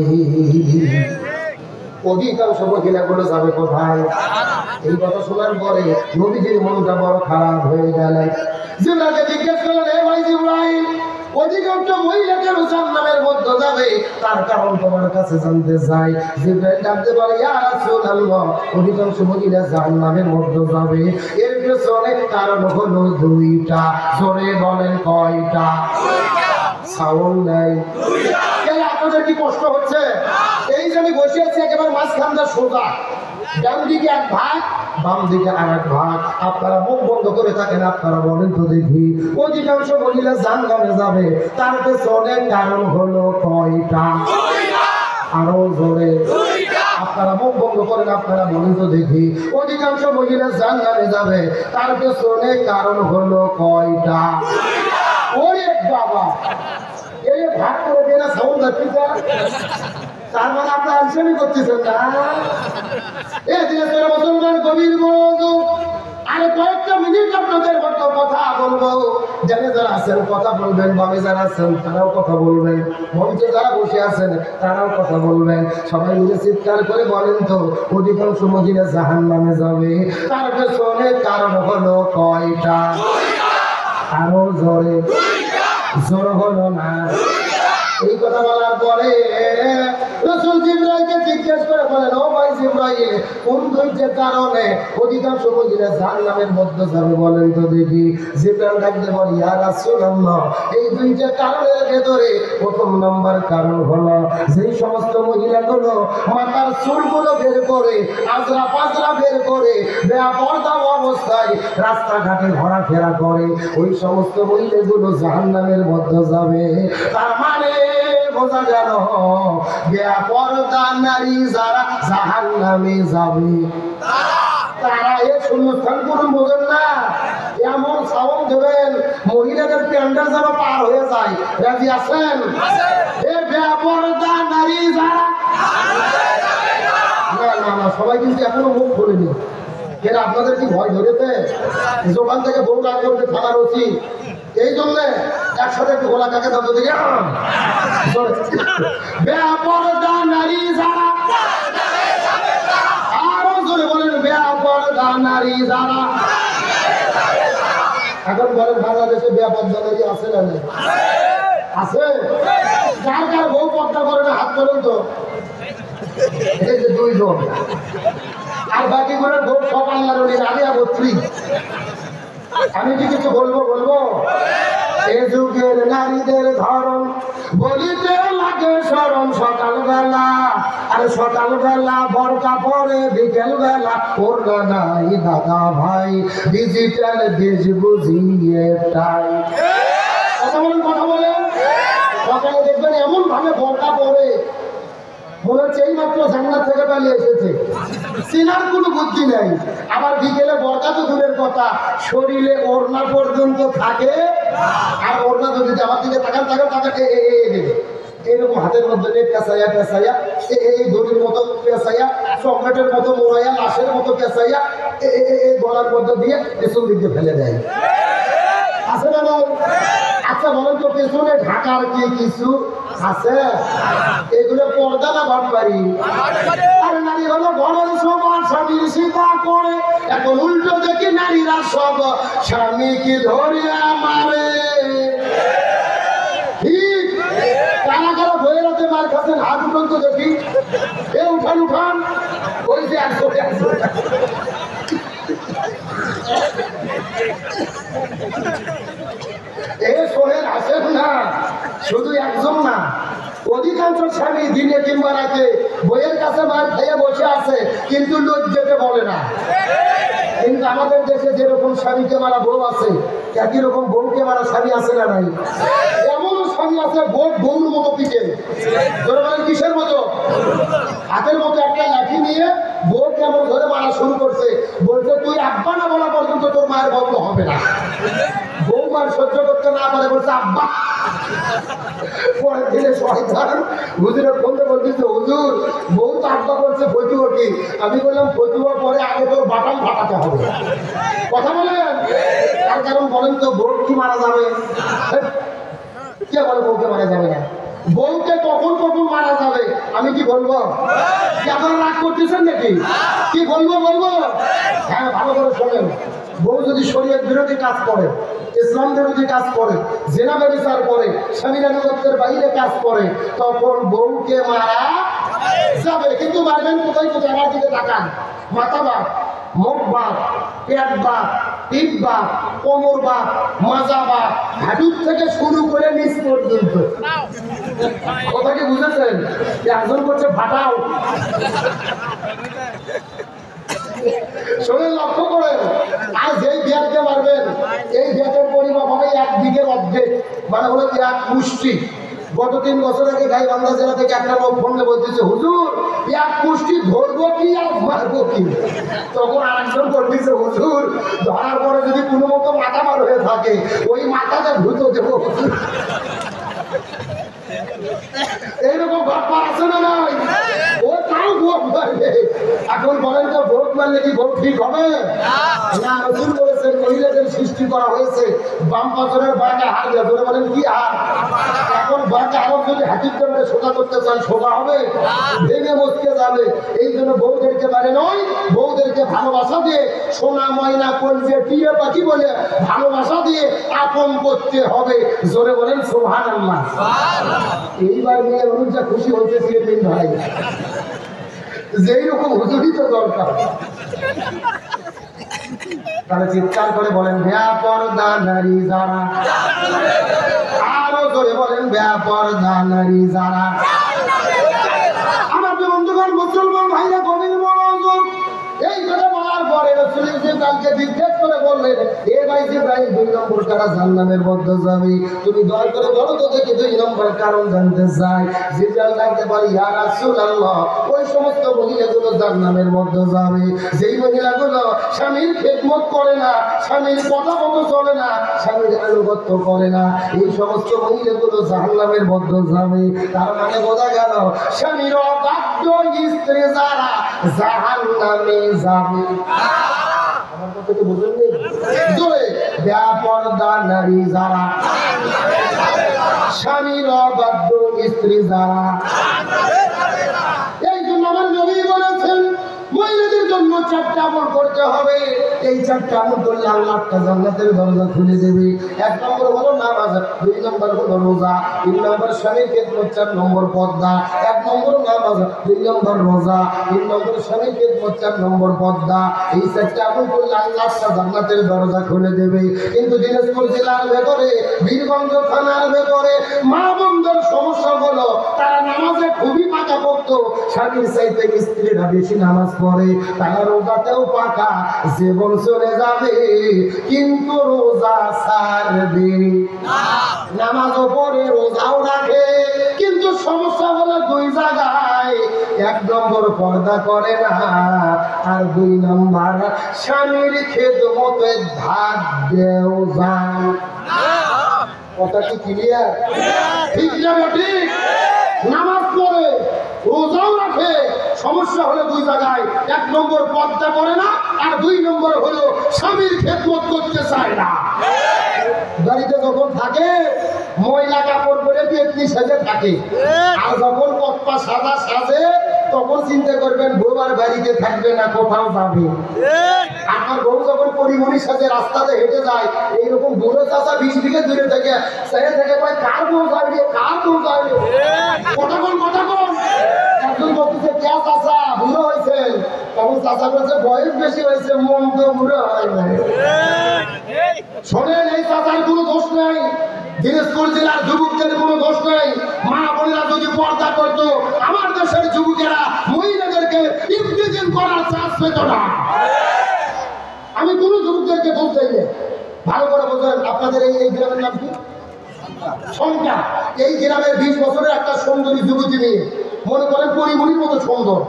Speaker 1: অধিকাংশ মহিলাগুলো যাবে কোথায়? এই কথা শোনার পরে নবীজির মনটা বড় খারাপ হয়ে গেল। জিবরাইলকে জিজ্ঞেস করলেন, হে ভাই জিবরাইল, অধিকাংশ মহিলা কেন জাহান্নামের মধ্যে যাবে? তার কারণ তোমার কাছে জানতে চাই। জিবরাইল ডাকতে বলে, ইয়া রাসূলুল্লাহ, অধিকাংশ মহিলা জাহান্নামের মধ্যে যাবে, এর পেছনে কারণ হলো 2টা। জোরে বলেন কয়টা? সাউন্ড নাই। আপনাদের কি কষ্ট হচ্ছে? এই যে আমি বসে আছি একেবারে মাঝখানটা সোজা, ডান দিকে এক ভাগ, বাম দিকে আর এক ভাগ। আপনারা মুখ বন্ধ করে থাকেন, আপনারা বলেন তো দেখি, অধিকাংশ মহিলা জাহান্নামে যাবে, তার পেছনে কারণ হলো কয়টা? আরো জোরে। আপনারা মুখ বন্ধ করেন, আপনারা বলেন তো দেখি, অধিকাংশ মহিলা জাহান্নামে যাবে, তার পেছনে কারণ হলো কয়টা? ওরে বাবা, এই ভাগ করে দিয়ে না সাউন্ড আসছে, তার মানে আপনার আলোচনা করতেছেন না। এই দেশের মুসলমান গভীর মনোযোগ, আরে কয়েকটা মিনিট আপনাদের মতো কথা বলবো। জানে যারা আছেন কথা বলবেন, বামে যারা আছেন তারাও কথা বলবেন, মঞ্চে যারা বসে আছেন তারাও কথা বলবেন। সবাই মিলে চিৎকার করে বলেন তো, অধিকাংশ মহিলা জাহান্নামে যাবে, তার পেছনে কারণ হলো কয়টা? আরো জোরে। জোর হলো না। এই কথা বলার পরে রাসূল জিবরাইলকে জিজ্ঞেস করে বলেন, ও ভাই জিবরাইল, কোন দুইটা কারণে অধিকাংশ মহিলা জাহান্নামের মধ্যে যাবে বলেন তো দেখি। জিবরাইল ডাকতে বলে, ইয়া রাসূলুল্লাহ, এই দুইটা কারণের ভেতরে প্রথম নাম্বার কারণ হলো যেই সমস্ত মহিলাগুলো মাথার চুলগুলো বের করে আজরা পাজরা বের করে বেপরদা অবস্থায় রাস্তাঘাটে ঘোরাফেরা করে, ওই সমস্ত মহিলাগুলো জাহান্নামের মধ্যে যাবে। তার মানে বোঝা গেল বেপরদা নারী যারা জাহান্নামে যাবে তারা এই শূন্যস্থান করুন, বোঝেন না? এমন সাউন্ড দেবেন মহিলাদের প্যান্ডেল যেন পার হয়ে যায়। রাজি আছেন? এ বেপরদা নারী যারা না সবাই কিন্তু এখনো মুখ খোলেনি। এর আপনাদের কি ভয় ধরেছে? দোকান থেকে বউ রাগ করতে থাকার উচিত। এই জন্য একসাথে একটু গোলা কাকে দাঁত দিকে বেপরদা নারী যারা, আরো জোরে বলেন বেপরদা নারী যারা। এখন বলেন বাংলাদেশে বেপরদা নারী আছে না? আছে? যার যার বউ পর্দা করে না হাত করেন তো, এই যে দুইজন, আর বাকি করে বউ সব আল্লাহর ওলি। আমি আবত্রী, আমি কি কিছু বলবো? এ যুগের নারীদের ধরন বলিতে লাগে শরম। সকালবেলা আর সকালবেলা বরকা পরে, বিকেল বেলা ওরনা নাই দাদা ভাই, ডিজিটাল দেশ বুঝিয়ে তাই। কথা বলেন। সকালে দেখবেন এমন ভাবে বরকা পরে মনে হচ্ছে এই মাত্র জান্নাত থেকে পালিয়ে এসেছে, চেনার কোনো বুদ্ধি নেই। আবার বিকেলে বরকা তো দূরের কথা, শরীরে ওড়না পর্যন্ত থাকে। আর ওড়না যদি আমার দিকে তাকান এইরকম হাতের মধ্যে পেঁচাইয়া এই দড়ির মতো পেঁচাইয়া, চকলেটের মতো মোড়াইয়া, লাশের মতো পেঁচাইয়া এই গলার মধ্যে দিয়ে পেছন দিকে ফেলে দেয়। আছে না নাই? আচ্ছা বলেন তো, পেছনে ঢাকার কি কিছু আছে? এগুলো পর্দা না বাটবাড়ি? আর নারী হলো ঘরের সবার স্বামীর সেবা করে। এখন উল্টো দেখি নারীরা সব স্বামীকে ধরে মারে। ঠিক কারা কারা বইয়ের হাতে মার খাচ্ছেন হাত উঠান তো দেখি। এ উঠান ওই যে এ শোনেন, আসেন না, শুধু একজন না, অধিকাংশ স্বামী দিনে কিংবা রাতে বইয়ের কাছে মার খেয়ে বসে আছে, কিন্তু লজ্জাতে বলে না। কিন্তু আমাদের দেশে যেরকম স্বামীকে মারা বউ আছে, একই রকম বউকে মারা স্বামী আছে না নাই? এমনও স্বামী আছে বউর মতো পিঠে, কিসের মতো? হাতের মতো একটা লাঠি নিয়ে বউ কেমন ধরে মারা শুরু করছে, বলছে তুই আব্বা না বলা পর্যন্ত তোর মায়ের বন্ধ হবে না। বউ মার সহ্য করতে না পারে, বলছে আব্বা। পরের দিনে শয়তান হুজুরের ফোনটা বলতেছে, হুজুর বউ তো আব্বা বলছে ফতুয়া কি? আমি বললাম ফতুয়া পরে আগে তোর বাটাম ফাটাতে হবে। কথা বলেন। তার কারণ বলেন তো, বউ কি মারা যাবে? কে বলে বউকে মারা যাবে না? বউকে কখন মারা যাবে আমি কি বলবো? আপনারা রাগ করতেছেন নাকি? কি বলবো? হ্যাঁ, ভালো করে শোনেন। বউ যদি শরীয়ত বিরোধী কাজ করে, ইসলাম বিরোধী কাজ করে, জিনা ব্যভিচার করে, স্বামীর আনুগত্যের বাইরে কাজ করে, তখন বউকে মারা যাবে। কিন্তু মারবেন কোথায়? আমার দিকে তাকান। মাথা বাদ, মুখ বাদ, পেট বাদ, পিঠ বাদ, কোমর বাদ, মাজা বাদ, হাঁটুর থেকে শুরু করে নিচ পর্যন্ত। কথা কি বুঝেছেন? একজন করছে ফাটাও। শোনেন, লক্ষ্য করেন, আর যেই ব্যাগকে মারবেন এই ব্যাগের পরিমাপ হবে 1 বিঘের অর্ধেক, মানে হলো 1 মুষ্টি। গত 3 বছর আগে গাইবান্ধা জেলা থেকে একটা লোক ফোনে বলতেছে, হুজুর 1 মুষ্টি ধরবো কি আর মারবো কি? তখন আরেকজন বলতেছে, হুজুর ধরার পরে যদি কোনো মতো মাথা মার হয়ে থাকে ওই মাথাটা ধুতো দেবো। এইরকম ঘটনা আছে না নাই? ও তাও ভোট মারবে। এখন বলেন তো, ভোট মারলে কি ভোট ঠিক হবে না? রসুল বলেছে করেছেন, মহিলাদের সৃষ্টি করা হয়েছে বাম পাথরের বাঁকা হার দিয়ে। ধরে বলেন কি হার? এখন বাঁকা হার যদি হাতির করে সোজা করতে চান সোজা হবে? ভেঙে মচকে যাবে। এই জন্য বউদেরকে মানে নয়, বউদেরকে ভালোবাসা দিয়ে সোনা ময়না কলজে টিয়ে পাখি বলে ভালোবাসা দিয়ে আপন করতে হবে। জোরে বলেন সুবহানাল্লাহ। এইবার মেয়ে অনুযায়ী খুশি হয়েছে সিলেমিন ভাই, যেই রকম হুজুরই তো দরকার। তাহলে চিৎকার করে বলেন বেপরদা নারী যারা, আরো জোরে বলেন বেপরদা নারী যারা। আমার বন্ধুগণ, মুসলমান ভাইরা গভীর মনোযোগ। এই কথা বলার পরে রাসূল কালকে জিজ্ঞেস করে বললেন, এ ভাই জিবরাইল 2 নম্বর কারা জান্নাতের মধ্যে যাবে? তুমি দয়া করে বলো তো দেখি 2 নম্বর কারণ জানতে চাই। জিবরাইল ডাকতে বলে, ইয়া রাসূলুল্লাহ, ওই সমস্ত মহিলাগুলো জান্নাতের মধ্যে যাবে যেই মহিলাগুলো স্বামীর খেদমত করে না, স্বামীর কথা মতো চলে না, স্বামীর আনুগত্য করে না। এই সমস্ত মহিলাগুলো জাহান্নামের মধ্যে যাবে। তার মানে বোঝা গেল স্বামীর অবাধ্য স্ত্রী যারা জাহান্নামে যাবে। আমার কথা তো বুঝলেন না? জোরে বেপরদা নারী যারা, স্বামীর অবাধ্য স্ত্রী যারা। এই জন্য আমার নবী বলেছেন মহিলাদের জন্য 4টা আমল করতে হবে। এই 4টা আমল করলে আল্লাহ জান্নাতের দরজা খুলে দেবে। 1 নম্বর হলো নামাজ, 2 নম্বর হলো রোজা, 3 নম্বর স্বামীর খেদমত, 4 নম্বর পর্দা। 1 নম্বর নামাজ, 2 নম্বর রোজা, 3 নম্বর স্বামীর খেদমত, 4 নম্বর পর্দা। এই 4টা আমল করলে আল্লাহ জান্নাতের দরজা খুলে দেবে। কিন্তু দিনাজপুর জেলার ভেতরে, বীরগঞ্জ থানার ভেতরে মা বোনদের সমস্যা হলো তারা নামাজে খুবই পাকা পড়তো, স্বামীর চাইতে স্ত্রীরা বেশি নামাজ পড়ে, তারা রোজাতেও পাকা, জীবন চলে যাবে কিন্তু রোজা ছাড়বে না। নামাজও পড়ে রোজাও রাখে, কিন্তু সমস্যা হলো 2 জায়গায়। 1 নম্বর পর্দা করে না, আর 2 নম্বর স্বামীর খেদমতে ধার দেও যায়। কথা কি ক্লিয়ার? ঠিক না ঠিক? নামাজ পড়ে রোজাও রাখে, সমস্যা হলো 2 জায়গায়। 1 নম্বর পর্দা করে না, আর 2 নম্বর হলো স্বামীর খেদমত করতে চায় না। বাড়িতে যখন থাকে ময়লা কাপড় পরে পেটনি সেজে থাকে, আর যখন কপ্পা সাদা সাজে তখন চিন্তা করবেন বউ আর বাড়িতে থাকবে না, কোথাও যাবে। আমার বউ যখন পরিমণি সাজে রাস্তাতে হেঁটে যায়, এইরকম বুড়ো চাষা 20 বিঘে দূরে থেকে সেখানে থেকে কয় কার বউ যাবে, কার বউ যাবে, কথা কোন একজন বলতেছে কে চাষা বুড়ো হয়েছেন, তখন চাষা বলছে বয়স বেশি হয়েছে, মন তো বুড়ো হয় না। শোনেন, এই চাষার কোনো দোষ নেই, দিনাজপুর জেলার যুবকদের কোনো দোষ নেই। মা বোনেরা যদি পর্দা করতো, আমার দেশের যুবকেরা মহিলাদেরকে ইফতিজিং করার চান্স পেত না। আমি কোনো যুবকদেরকে দোষ চাই না। ভালো করে বোঝেন, আপনাদের এই গ্রামের নাম কি? সংখ্যা। এই গ্রামের 20 বছরের একটা সুন্দরী যুবতী মেয়ে, মনে করেন পরিমণির মতো সুন্দর,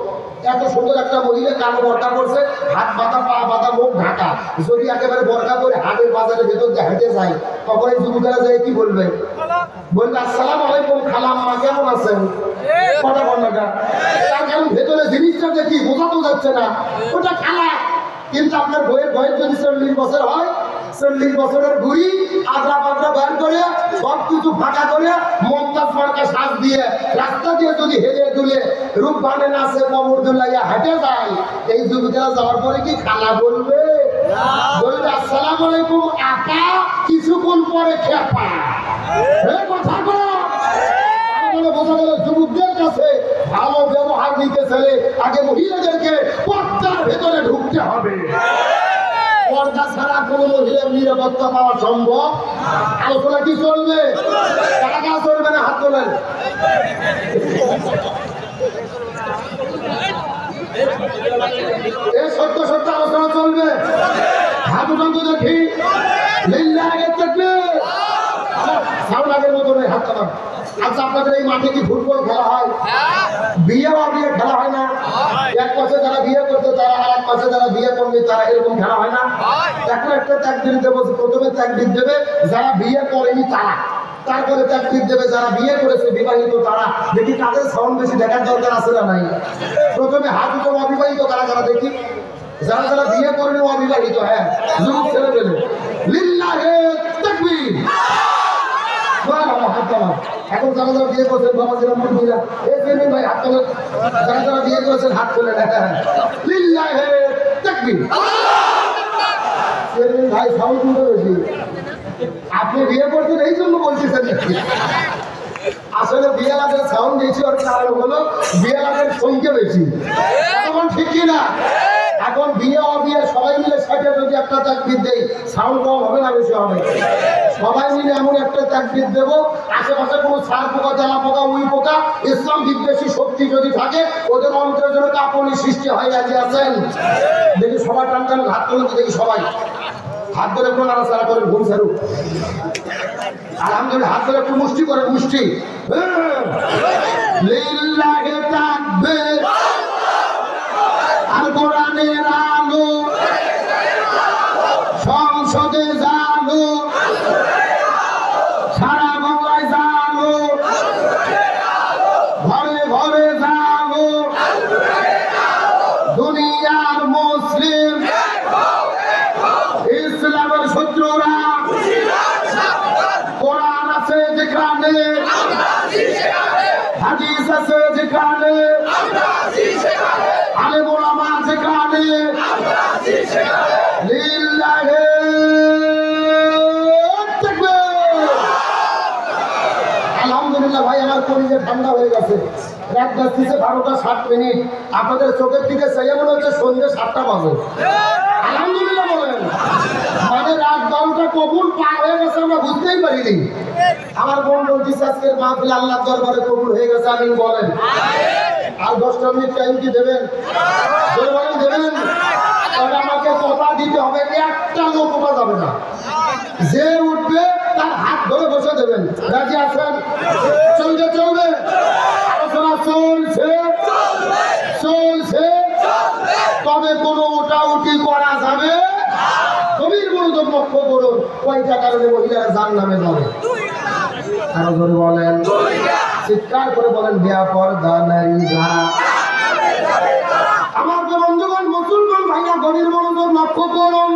Speaker 1: এত সুন্দর একটা মহিলা কালো বর্ষা করছে, হাত বাঁধা পা বাঁধা মুখ ঢাকা, যদি একেবারে বর্ষা করে হাটের বাজারের ভেতর দিয়ে হেঁটে যায়, তখন এই যুবকেরা যায় কি বলবে? বলবে আসসালামু আলাইকুম খালাম্মা, কেমন আছেন? কথা বন্যাটা তার কারণ ভেতরে জিনিসটা দেখি বোঝা তো যাচ্ছে না, ওটা খালা। কিন্তু আপনার বইয়ের বয়স যদি 40 বছর হয়, 40 বছরের বুড়ি আদ্রা পাদ্রা বার করে সব কিছু ফাঁকা করে মমতাজ মার্কা সাজ দিয়ে রাস্তা দিয়ে যদি হেলে দুলে রূপ বানে নাচে কবর দুলাইয়া হেঁটে যায়, এই যুবকেরা যাওয়ার পরে কি খালা বলবে? বলবে আসসালামু আলাইকুম আপা, কিছুক্ষণ পরে খেপা। কথা বলো। বোঝা গেল যুবকদের কাছে ভালো ব্যবহার নিতে চাইলে আগে মহিলাদেরকে পর্দার ভেতরে ঢুকতে হবে। পর্দা ছাড়া কোনো মহিলার নিরাপত্তা পাওয়া সম্ভব? আলোচনা কি চলবে? টাকা চলবে না, হাত তোলেন। এই সত্য সত্য আলোচনা চলবে, হাত উঠান তো দেখি। আগের মতো নেই, হাত তোলেন। আচ্ছা, আপনাদের এই মাঠে কি ফুটবল খেলা হয়? বিয়ে খেলা হয় না? এক পাশে যারা বিয়ে করতো তারা, আর এক পাশে যারা বিয়ে করবে তারা, এরকম খেলা হয় না? এখন একটা তাকবীর দেবো, প্রথমে তাকবীর দেবে যারা বিয়ে করেনি তারা, তারপরে তাকবীর দেবে যারা বিয়ে করেছে বিবাহিত তারা। দেখি কাদের সাউন্ড বেশি দেখার দরকার আছে না নাই? প্রথমে হাত উঠে অবিবাহিত তারা যারা, দেখি যারা যারা বিয়ে করেন অবিবাহিত, হ্যাঁ যুবক ছেলে পেলে, লিল্লাহে তাকবীর। এখন যারা যারা বিয়ে করছেন বাবা যেরকম মহিলা এই ভাই হাত তোলেন, যারা যারা বিয়ে করেছেন হাত তোলেন, লিল্লাহে তাকবীর। ভাই সাউন্ড শুনতে বেশি, আপনি বিয়ে করছেন এই জন্য বলতেছেন আসলে বিয়ে লাগের সাউন্ড বেশি, আর কারণ হলো বিয়ে লাগের সংখ্যা বেশি, তখন ঠিক কিনা? এখন বিয়ে অবিয়ে সবাই মিলে সাথে যদি একটা তাকবীর দেই সাউন্ড কম হবে না বেশি হবে? সবাই মিলে এমন একটা তাকবীর দেবো, আশেপাশে কোনো সার পোকা, জ্বালা পোকা, উই পোকা, ইসলাম বিদ্বেষী শক্তি যদি থাকে ওদের অন্তরের জন্য কাঁপুনি সৃষ্টি হয়। রাজি আছেন? দেখি সবাই টান টান হাত তুলে, দেখি সবাই হাত ধরে একটু নাড়াচাড়া করেন, ঘুম ছাড়ু। আলহামদুলিল্লাহ, হাত ধরে একটু মুষ্টি করেন, মুষ্টি। লিল্লাহি তাকবীর। আর কোরআনের আলো সংসদে জানো, সারা বাংলায় জানো, ঘরে ঘরে জানো, দুনিয়ার মুসলিম ইসলামের শত্রুরা কোরআন আছে যেখানে, হাদিস আছে যেখানে, আলেম ওলামা যেখানে, লিল্লাহি তাকবীর। আলহামদুলিল্লাহ ভাই, আমার কলিজা ঠান্ডা হয়ে গেছে। রাত বাজছে 12:07। আপনাদের চোখের দিকে চাইয়ে মনে হচ্ছে সন্ধ্যে 7টা বাজে। আলহামদুলিল্লাহ বলেন, মানে রাত 12টা কবুল পার হয়ে গেছে, আমরা বুঝতেই পারিনি। আমার বোন বলতেছে আজকের মাহফিল আল্লাহর দরবারে কবুল হয়ে গেছে, আমিন বলেন। আর 10টা মিনিট টাইম কি দেবেন? দেবেন? তবে আমাকে কথা দিতে হবে, একটা লোক উপা যাবে না, যে উঠবে তার হাত ধরে বসে দেবেন। রাজি আছেন? চলবে চলবে, আলোচনা চলছে চলছে, তবে কোনো উঠাউঠি করা যাবে। গভীর মনোযোগ লক্ষ্য করুন, কয়টা কারণে মহিলারা জাহান্নামে যাবে? আরো জোরে বলেন, চিৎকার করে বলেন, বেপরদা নারীরা। আমার বন্ধুগণ, মুসলমান ভাইরা, গভীর মনোযোগ লক্ষ্য করুন।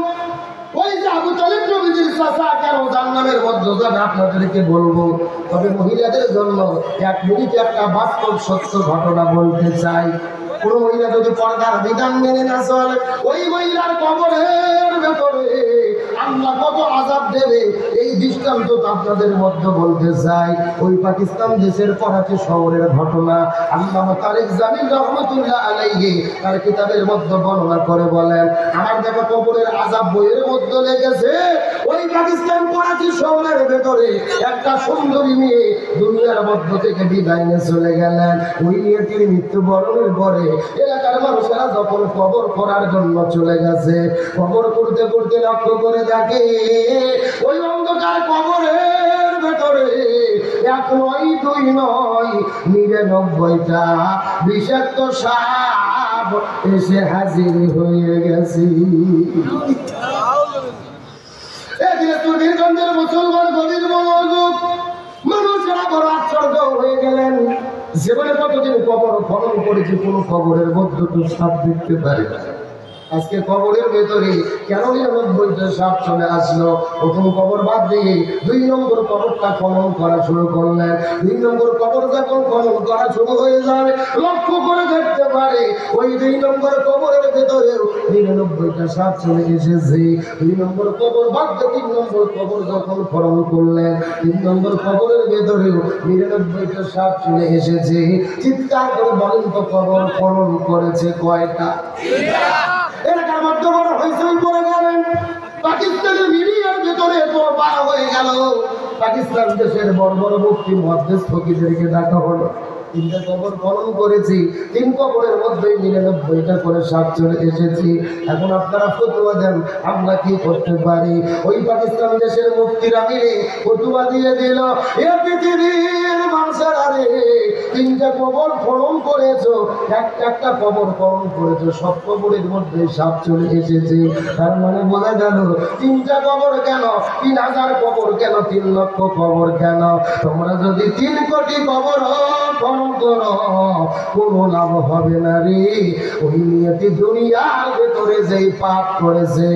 Speaker 1: ওই যে আবু তালিব নবীর চাচা কেন জাহান্নামের মধ্যে যাবে আপনাদেরকে বলবো, তবে মহিলাদের জন্য এক মিনিটে একটা বাস্তব সত্য ঘটনা বলতে চাই। কোন মহিলা যদি পর্দার বিধান মেনে না চলে, ওই মহিলার কবরের ভেতরে আল্লাহ কত আযাব দেবে, এই দৃষ্টান্ত আপনাদের মধ্যে বলতে চাই। ওই পাকিস্তান দেশের করাচি শহরের ঘটনা আল্লামা তারিক জামিল রহমাতুল্লাহ আলাইহি তার কিতাবের মধ্যে বর্ণনা করে বলেন, আমার দেখা কবরের আযাব বইয়ের মধ্যে লেগেছে। ওই পাকিস্তান করাচি শহরের ভেতরে একটা সুন্দরী মেয়ে দুনিয়ার মধ্য থেকে বিদায় নিয়ে চলে গেলেন। ওই মেয়েটির মৃত্যুবরণের পরে এলাকার মানুষেরা যখন কবর করার জন্য চলে গেছে, কবর করতে করতে লক্ষ্য করে দেখে ওই অন্ধকার কবরের ভেতরে 1 নয় 2 নয় 99টা বিষাক্ত সাপ এসে হাজির হয়ে গেছে। মুসলমান গভীর মনোযোগ, মানুষেরা বড় আশ্চর্য হয়ে গেলেন। জীবনে কতদিন কবর খনন করেছি, কোন কবরের মধ্যে তো সাপ দেখতে পারি না। আজকে কবরের ভেতরে কেন 99টা সাপ চলে আসলো? প্রথম কবর বাদ দিয়ে 2 নম্বর কবরটা খনন করা শুরু করলেন। 2 নম্বর কবর যখন খনন করা শুরু হয়ে যাবে, লক্ষ্য করে দেখতে পারে ওই 2 নম্বর কবরের ভেতরেও 99টা সাপ চলে এসেছে। 2 নম্বর কবর বাদ দিয়ে 3 নম্বর কবর যখন খনন করলেন, 3 নম্বর কবরের ভেতরেও 99টা সাপ চলে এসেছে। চিৎকার করে বলেন তো, কবর খনন করেছে কয়টা? এলাকার মধ্যে বড় হইচই পড়ে গেলেন। পাকিস্তানের মিডিয়ার ভেতরে তোর পার হয়ে গেল। পাকিস্তান দেশের বড় বড় মুফতি মধ্যস্থদেরকে ডাকা হলো। 3টা কবর খনন করেছি, 3 কবরের মধ্যে 99টা করে সাপ চলে এসেছি। এখন আপনারা ফতোয়া দেন, আমরা কি করতে পারি? ওই পাকিস্তান দেশের মুফতিরা মিলে ফতোয়া দিয়ে দিল, এ পৃথিবীর মানুষেরা রে, 3টা কবর খনন করেছো, একটা কবর খনন করেছো, সব কবরের মধ্যে সাপ চলে এসেছে। তার মানে বোঝা গেল 3টা কবর কেন, 3000 কবর কেন, 3 লক্ষ কবর কেন? তোমরা যদি 3 কোটি কবর যখন করো কোনো লাভ হবে না রে। ওই নিয়তি দুনিয়ার ভেতরে যেই পাপ করেছে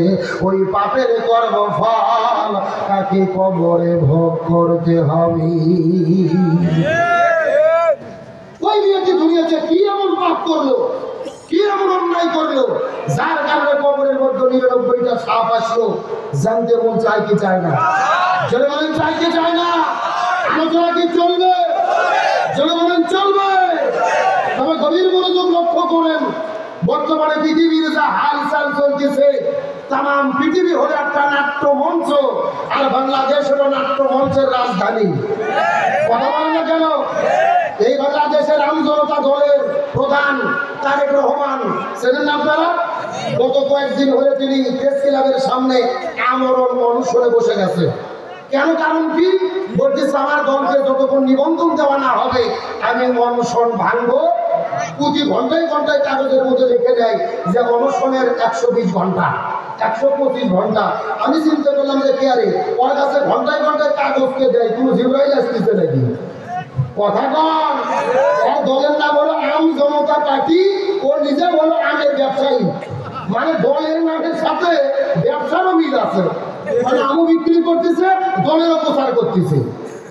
Speaker 1: ওই পাপের কর্মফল তাকে কবরে ভোগ করতে হবে। ওই নিয়তি দুনিয়াতে কি এমন পাপ করলো, কি এমন অন্যায় করলো যার কারণে কবরের মধ্যে 99টা সাপ আসলো। জানতে মন চায় কি চায় না? জোরে বলেন চায় কি চায় না? আলোচনা কি চলবে? জোরে বলেন চলবে। তবে গভীর মনোযোগ লক্ষ্য করেন, বর্তমানে পৃথিবীর যা হালচাল চলতেছে, তাম পৃথিবী হলো একটা নাট্য মঞ্চ, আর বাংলাদেশ হলো নাট্য মঞ্চের রাজধানী। কথা বলেন না কেন? এই বাংলাদেশের আম জনতা দলের প্রধান তারেক রহমান, চেনেন না আপনারা? গত কয়েকদিন হলে তিনি প্রেস ক্লাবের সামনে আমরণ অনশনে বসে গেছে। কেন? কারণ কি? বলতেছে আমার দলকে যতক্ষণ নিবন্ধন দেওয়া না হবে আমি অনশন ভাঙবো। প্রতি ঘন্টায় ঘন্টায় কাগজের মধ্যে লিখে দেয় যে অনশনের 120 ঘন্টা, 125 ঘন্টা। আমি চিন্তা করলাম যে কে আরে ওর কাছে ঘন্টায় ঘন্টায় কাগজকে দেয়, কোনো জিব্রাইল আসতেছে নাকি? কথা কন। এর দলের নাম হলো আম জনতা পার্টি, ও নিজে হলো আমের ব্যবসায়ী। মানে দলের নামের সাথে ব্যবসারও মিল আছে। মানে আমও বিক্রি করতেছে, দলেরও প্রচার করতেছে।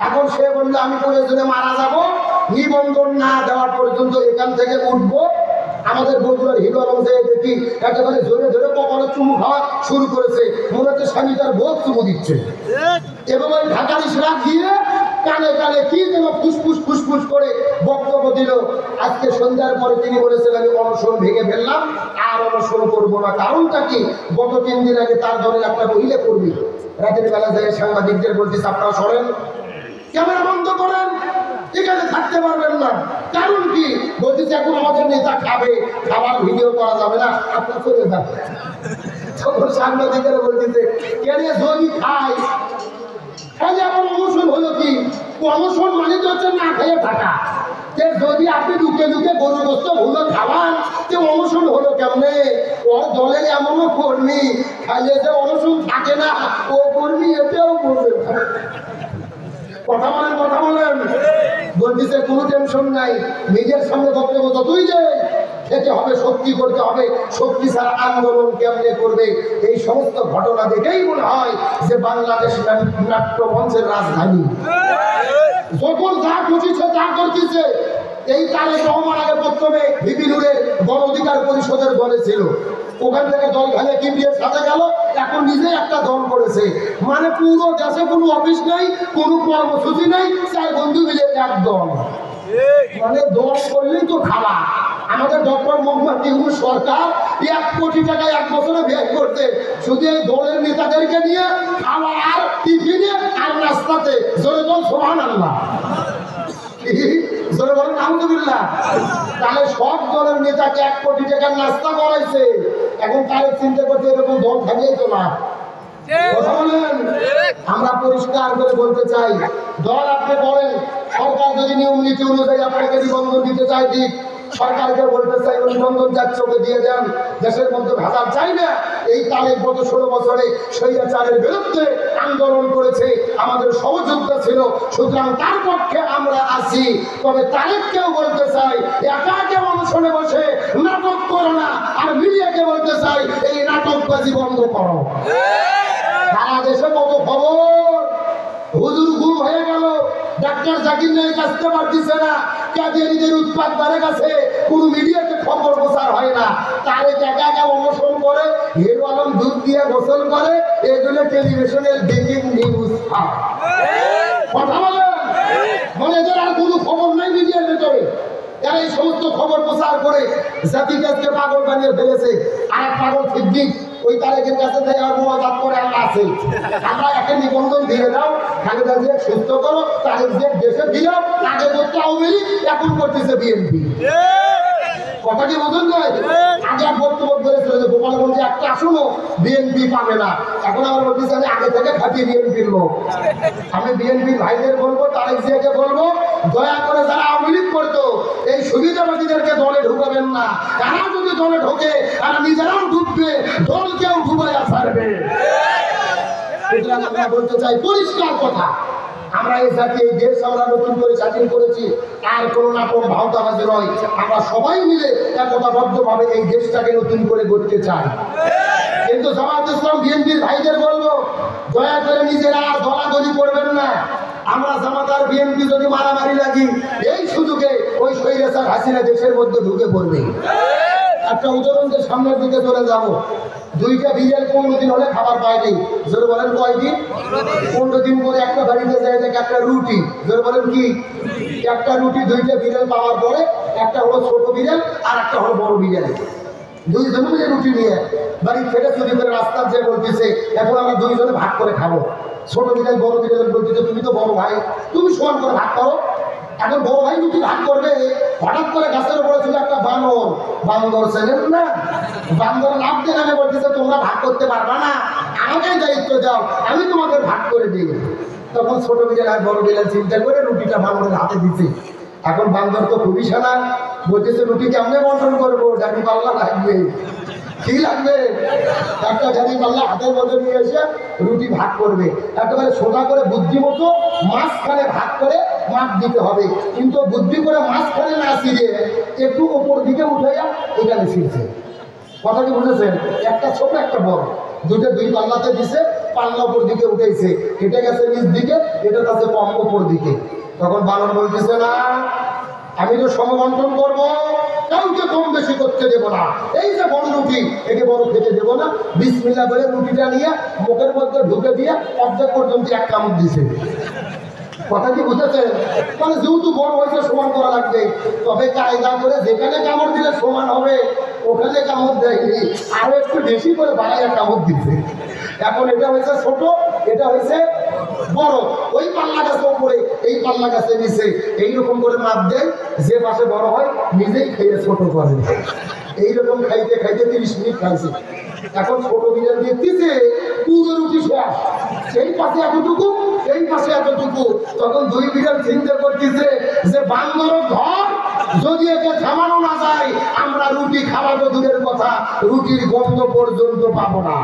Speaker 1: এখন সে বললো আমি প্রয়োজনে মারা যাব, নিবন্ধন না দেওয়ার পর্যন্ত এখান থেকে উঠবো। আমাদের বন্ধুরা হিরো আলম যে দেখি একেবারে জোরে জোরে কপালে চুমু খাওয়া শুরু করেছে, মনে হচ্ছে স্বামীটার বোধ চুমু দিচ্ছে। এবং ওই ঢাকার ইশরাক দিয়ে কানে কানে কি যেন ফুসফুস ফুসফুস করে বক্তব্য দিল। আজকে সন্ধ্যার পরে তিনি বলেছেন আমি অনশন ভেঙে ফেললাম, আর অনশন করবো না। কারণটা কি? গত 3 দিন আগে তার দলের একটা মহিলা কর্মী রাতের বেলা যায় সাংবাদিকদের বলতেছে আপনারা সরেন, ক্যামেরা বন্ধ করেন, এখানে থাকতে পারবেন না। কারণ কি? বলতেছে এখন আমাদের নেতা খাবে, খাবার ভিডিও করা যাবে না, আপনার চলে যান। তখন সাংবাদিকেরা বলতেছে কেন যদি খাই তাহলে আমার অনশন হলো কি? অনশন মানে তো হচ্ছে না খেয়ে থাকা। যদি আপনি লুকে লুকে গরু গোস্ত ভুলো খাওয়ান যে অনশন হলো কেমনে? ওর দলের এমনও কর্মী খাইলে যে অনশন থাকে না, ও কর্মী এটাও বলবে। কথা বলেন, কথা বলেন। বলতেছে কোনো টেনশন নাই, নিজের সামনে বক্তব্য যতই যায় খেতে হবে, শক্তি করতে হবে, শক্তি ছাড়া আন্দোলন কেমনে করবে? এই সমস্ত ঘটনা দেখেই মনে হয় যে বাংলাদেশ নাট্য মঞ্চের রাজধানী। যখন যা খুঁজিছে তা করতেছে। এই তারেক রহমান আগে প্রথমে বিপিনুরের গণ অধিকার পরিষদের দলে ছিল, ওখান থেকে দল ভেঙে কিমবিএর সাথে গেল, এখন নিজেই একটা দল করেছে। মানে পুরো দেশে কোনো অফিস নেই, কোনো কর্মসূচি নেই, 4 বন্ধু মিলে এক দল। মানে দল করলেই তো খাওয়া। আমাদের ডক্টর মোহাম্মদ ইউনূস সরকার 1 কোটি টাকা 1 বছরে ব্যয় করতে শুধু এই দলের নেতাদেরকে নিয়ে খাওয়া আর টিফিনে আর নাস্তাতে। জোরে বল সুবহানাল্লাহ। জোরে বলেন আলহামদুলিল্লাহ। তাহলে সব দলের নেতাকে 1 কোটি টাকার নাস্তা করাইছে। এখন তারে চিন্তা করতে এরকম দল থাকলেই তো না। কথা বলেন। আমরা পরিষ্কার করে বলতে চাই, দল আপনি বলেন, সরকার যদি নিয়ম নীতি অনুযায়ী আপনাকে নিবন্ধন দিতে চায় দিক। সরকারকে বলতে চাই নিবন্ধন যাচ্ছে ওকে দিয়ে দেন, দেশের মধ্যে ভেজাল চাই না। এই তারিখ গত 16 বছরে স্বৈরাচারের বিরুদ্ধে আন্দোলন করেছে, আমাদের সহযোগিতা ছিল, সুতরাং তার পক্ষে আমরা আছি। তবে তারিখকেও বলতে চাই একাকে অনশনে বসে নাটক করো না, আর মিডিয়াকে বলতে চাই এই নাটকবাজি বন্ধ করো। সারা দেশে কত খবর, হুজুর গুম হয়ে গেল, ডাক্তার জাকির নায়েক আসতে পারতেছে না, কাদিয়ানীদের উৎপাত বাড়ে গেছে, কোন মিডিয়াতে খবর প্রচার হয় না। তারেক একা একা অনশন করে, হিরো আলম দুধ দিয়ে গোসল করে, এগুলো টেলিভিশনের ব্রেকিং নিউজ। কথা বলেন, মানে এদের আর কোনো খবর নাই মিডিয়ার ভেতরে। এরা এই সমস্ত খবর প্রচার করে জাতিকে আজকে পাগল বানিয়ে ফেলেছে। আর এক পাগল সিদ্দিক ওই তারেকের কাছে যাই আর মোয়াজাত করে আল্লাহ আছে, আমরা একে নিবন্ধন দিয়ে দাও, খালেদা জিয়া সুস্থ করো, তারেক জিয়া দেশে দিও। আগে করতে আওয়ামী লীগ, এখন করতেছে বিএনপি। কথা কি বোঝেন নয়? আগে এক বক্তব্য বলেছিল যে গোপালগঞ্জে একটা আসনও বিএনপি পাবে না, এখন আমার বলতেছে আমি আগে থেকে খাটিয়ে বিএনপির লোক। আমি বিএনপি ভাইদের বলবো, তারেক জিয়াকে বলবো, দয়া করে যারা আওয়ামী লীগ করতো এই সুবিধাবাদীদেরকে দলে ঢুকাবেন না। তারা যদি দলে ঢোকে তারা নিজেরাও ঢুকবে, দলকেও ঢুকাইয়া ছাড়বে। সুতরাং আমরা বলতে চাই পরিষ্কার কথা, আমরা এই জাতি এই দেশ আমরা নতুন করে স্বাধীন করেছি, আর কোনো নাটক ভাওতাবাজি নয়। আমরা সবাই মিলে একতাবদ্ধভাবে এই দেশটাকে নতুন করে গড়তে চাই। কিন্তু জামাত ইসলাম বিএনপির ভাইদের বলবো, দয়া করে নিজেরা আর দলাদলি করবেন না। আমরা জামাত আর বিএনপি যদি মারামারি লাগি, এই সুযোগে ওই স্বৈরাচার হাসিনা দেশের মধ্যে ঢুকে পড়বে। একটা উদাহরণ দিয়ে সামনের দিকে চলে যাব। দুইটা বিড়াল 15 দিন হলে খাবার পায়নি, জোরে বলেন কয়দিন? 15 দিন পরে একটা বাড়িতে যায় দেখে একটা রুটি, জোরে বলেন কি? একটা রুটি দুইটা বিড়াল পাওয়ার পরে, একটা হলো ছোট বিড়াল আর একটা হলো বড় বিড়াল। দুইজনে মিলে রুটি নিয়ে বাড়ি থেকে চুরি করে রাস্তার যে বলতেছে, এখন আমরা দুইজনে ভাগ করে খাবো। ছোট বিড়াল বড় বিড়াল বলতেছে, তুমি তো বড় ভাই, তুমি সমান করে ভাগ করো। এখন বড় ভাই রুটি ভাগ করবে, হঠাৎ করে গাছের উপরে ছিল একটা বানর। বান্দর ছিলেন না, বান্দর লাভ দিয়ে নামে বলতেছে, তোমরা ভাগ করতে পারবা না, আমাকেই দায়িত্ব দাও, আমি তোমাদের ভাগ করে দিই। তখন ছোট বিড়াল আর বড় বিড়াল চিন্তা করে রুটিটা বান্দরের হাতে দিচ্ছে। এখন বান্দর তো খুবই সানা, বলতেছে রুটি কেমনে বন্টন করবো, ডাবি পাল্লা লাগবে। কি লাগবে? একটা ডাবি পাল্লা হাতের মধ্যে নিয়ে এসে রুটি ভাগ করবে। একেবারে সোজা করে বুদ্ধিমতো মাঝখানে ভাগ করে মাপ দিতে হবে, কিন্তু বুদ্ধি করে মাঝখানে না ছিঁড়ে একটু উপর দিকে উঠাইয়া এখানে ছিঁড়ছে। কথা কি বুঝেছেন? একটা ছোট একটা বড়, দুইটা দুই পাল্লাতে দিছে, পাল্লা উপর দিকে উঠেছে, এটা গেছে নিচ দিকে, এটা কাছে কম উপর দিকে। তখন বানর বলতেছে, না আমি তো সমবন্টন করবো, কাউকে কম বেশি করতে দেবো না। এই যে বড় রুটি, একে বড় খেতে দেবো না। বিসমিল্লাহ বলে রুটিটা নিয়ে মুখের মধ্যে ঢুকে দিয়ে অর্ধেক পর্যন্ত এক কামড় দিছে। কথা কি বুঝেছেন? মানে যেহেতু বড় হয়েছে সমান করা লাগবে, তবে কায়দা করে যেখানে কামড় দিলে সমান হবে ওখানে কামড় দেয়নি, আরো একটু বেশি করে বাড়াইয়া কামড় দিচ্ছে। এখন এটা হয়েছে ছোট, এটা হয়েছে বড়। ওই পাল্লা গাছে উপরে, এই পাল্লা গাছে নিচে, এইরকম করে মাপ দেয়। যে পাশে বড় হয় নিজেই খেয়ে ছোট করে। এইরকম খাইতে খাইতে 30 মিনিট খাইছে। এখন ছোট বিড়াল দেখতেছে পুরো রুটি শেষ, সেই পাশে এতটুকু, এই পাশে এতটুকু। তখন দুই বিড়াল চিন্তা করতেছে যে বান্দর ঘর যদি একে থামানো না যায়, আমরা রুটি খাওয়াবো দূরের কথা, রুটির গন্ধ পর্যন্ত পাবো না।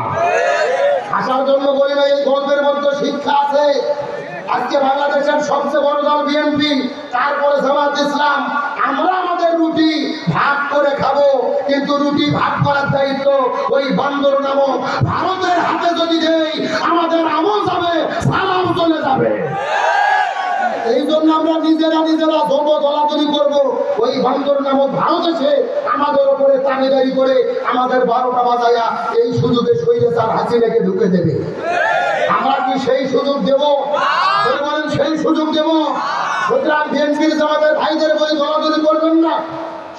Speaker 1: আসার জন্য বলি না, এই গল্পের মধ্যে শিক্ষা আছে। আজকে বাংলাদেশের সবচেয়ে বড় দল বিএনপি, তারপরে জামাত ইসলাম। আমরা আমাদের রুটি ভাগ করে খাবো, কিন্তু রুটি ভাগ করার দায়িত্ব ওই বান্দর নামক ভারতের হাতে যদি দেই, আমাদের আমল যাবে, সালাম চলে যাবে। এই জন্য আমরা নিজেরা যত দলাদলি করবো, ওই বান্দর নামক ভারত এসে আমাদের উপরে তাগিদারি করে আমাদের 12টা বাজায়া এই সুযোগে স্বৈরাচার হাসিনাকে ঢুকে দেবে। আমরা কি সেই সুযোগ দেব? বলেন সেই সুযোগ দেব? সুতরাং বিএনপির জামাতের ভাইদের বই দলাদলি করবেন না।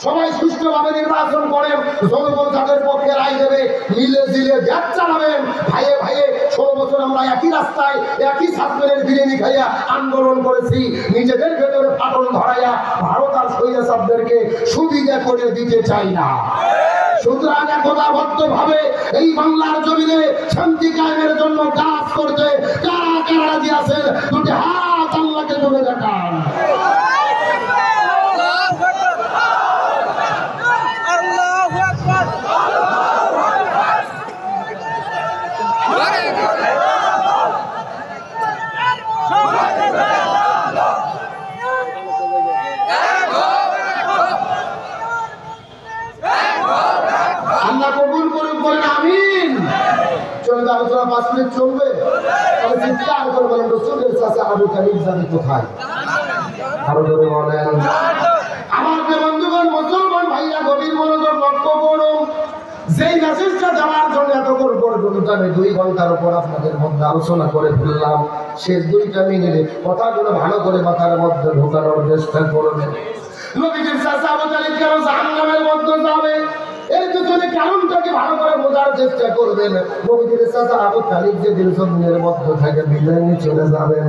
Speaker 1: সবাই সুষ্ঠুভাবে নির্বাচন করেন, জনগণ যাদের পক্ষে রায় দেবে, মিলে জিলে দেশ চালাবেন। ভাইয়ে ভাইয়ে 16 বছর আমরা একই রাস্তায় একই ছাত্রের বিরিয়ানি খাইয়া আন্দোলন করেছি, নিজেদের ভেতরে ফাটল ধরাইয়া ভারত আর স্বৈরাচারদেরকে সুবিধা করে দিতে চাই না। সুতরাং একতাবদ্ধভাবে এই বাংলার জমিনে শান্তি কায়েমের জন্য কাজ করতে কারা কারা রাজি আছেন, দুটি হাত আল্লাহকে তুলে দেখান। আল্লাহ কবুল করুন, বলেন আমিন। চলবে আলোচনা 5 মিনিট চলবে, তাহলে চিন্তা করে বলেন রসুলের কাছে আবু তালিব যাবে কোথায়? আরো জোরে বলেন। আমার যে বন্ধুগণ, মুসলমান ভাইয়া, গভীর মনোযোগ লক্ষ্য করুন। যেই মেসেজটা দেওয়ার জন্য এতক্ষণ পর্যন্ত আমি 2 ঘন্টার উপর আপনাদের মধ্যে আলোচনা করে ফেললাম, শেষ 2টা মিনিটে কথাগুলো ভালো করে মাথার মধ্যে ঢোকানোর চেষ্টা করবেন। নবীজির চাচা আবু তালিব কেন জাহান্নামের মধ্যে যাবে, এর পিছনে কারণটাকে ভালো করে বোঝার চেষ্টা করবেন। নবীজির চাচা আবু তালিব যে দিলজনের মধ্যে থেকে বিদায় নিয়ে চলে যাবেন,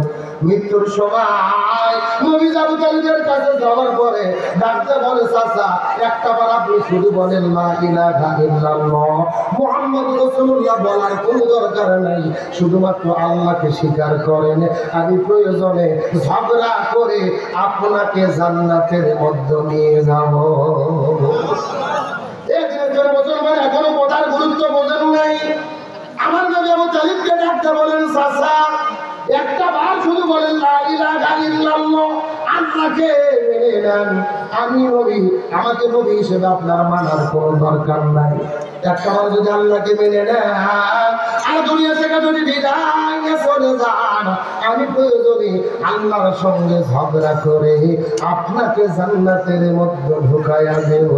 Speaker 1: মৃত্যুর সময় নবী আবু তালিবের কাছে যাওয়ার পরে ডাকতে বলে, চাচা একটাবার আপনি শুধু বলেন লা ইলাহা ইল্লাল্লাহ মুহাম্মাদুর রাসূলুল্লাহ, বলার কোনো দরকার নাই, শুধুমাত্র আল্লাহকে স্বীকার করেন, আমি প্রয়োজনে ঝগড়া করে আপনাকে জান্নাতের মধ্যে নিয়ে যাব। মুসলমান এখনো কথার গুরুত্ব বোঝেন নাই। আমার নবী আবু তালিবকে ডাকতে বলেন, চাচা একটা বার শুধু বলেন লা আমাকে মেনে নেন, আমি নবী, আমাকে নবী হিসেবে আপনার মানার কোনো দরকার নাই। একবার যদি আল্লাহকে মেনে নেন আর দুনিয়া থেকে যদি বিদায় নিয়ে চলে যান, আমি প্রয়োজনে আল্লাহর সঙ্গে ঝগড়া করে আপনাকে জান্নাতের মধ্যে ঢুকাইয়া দেব।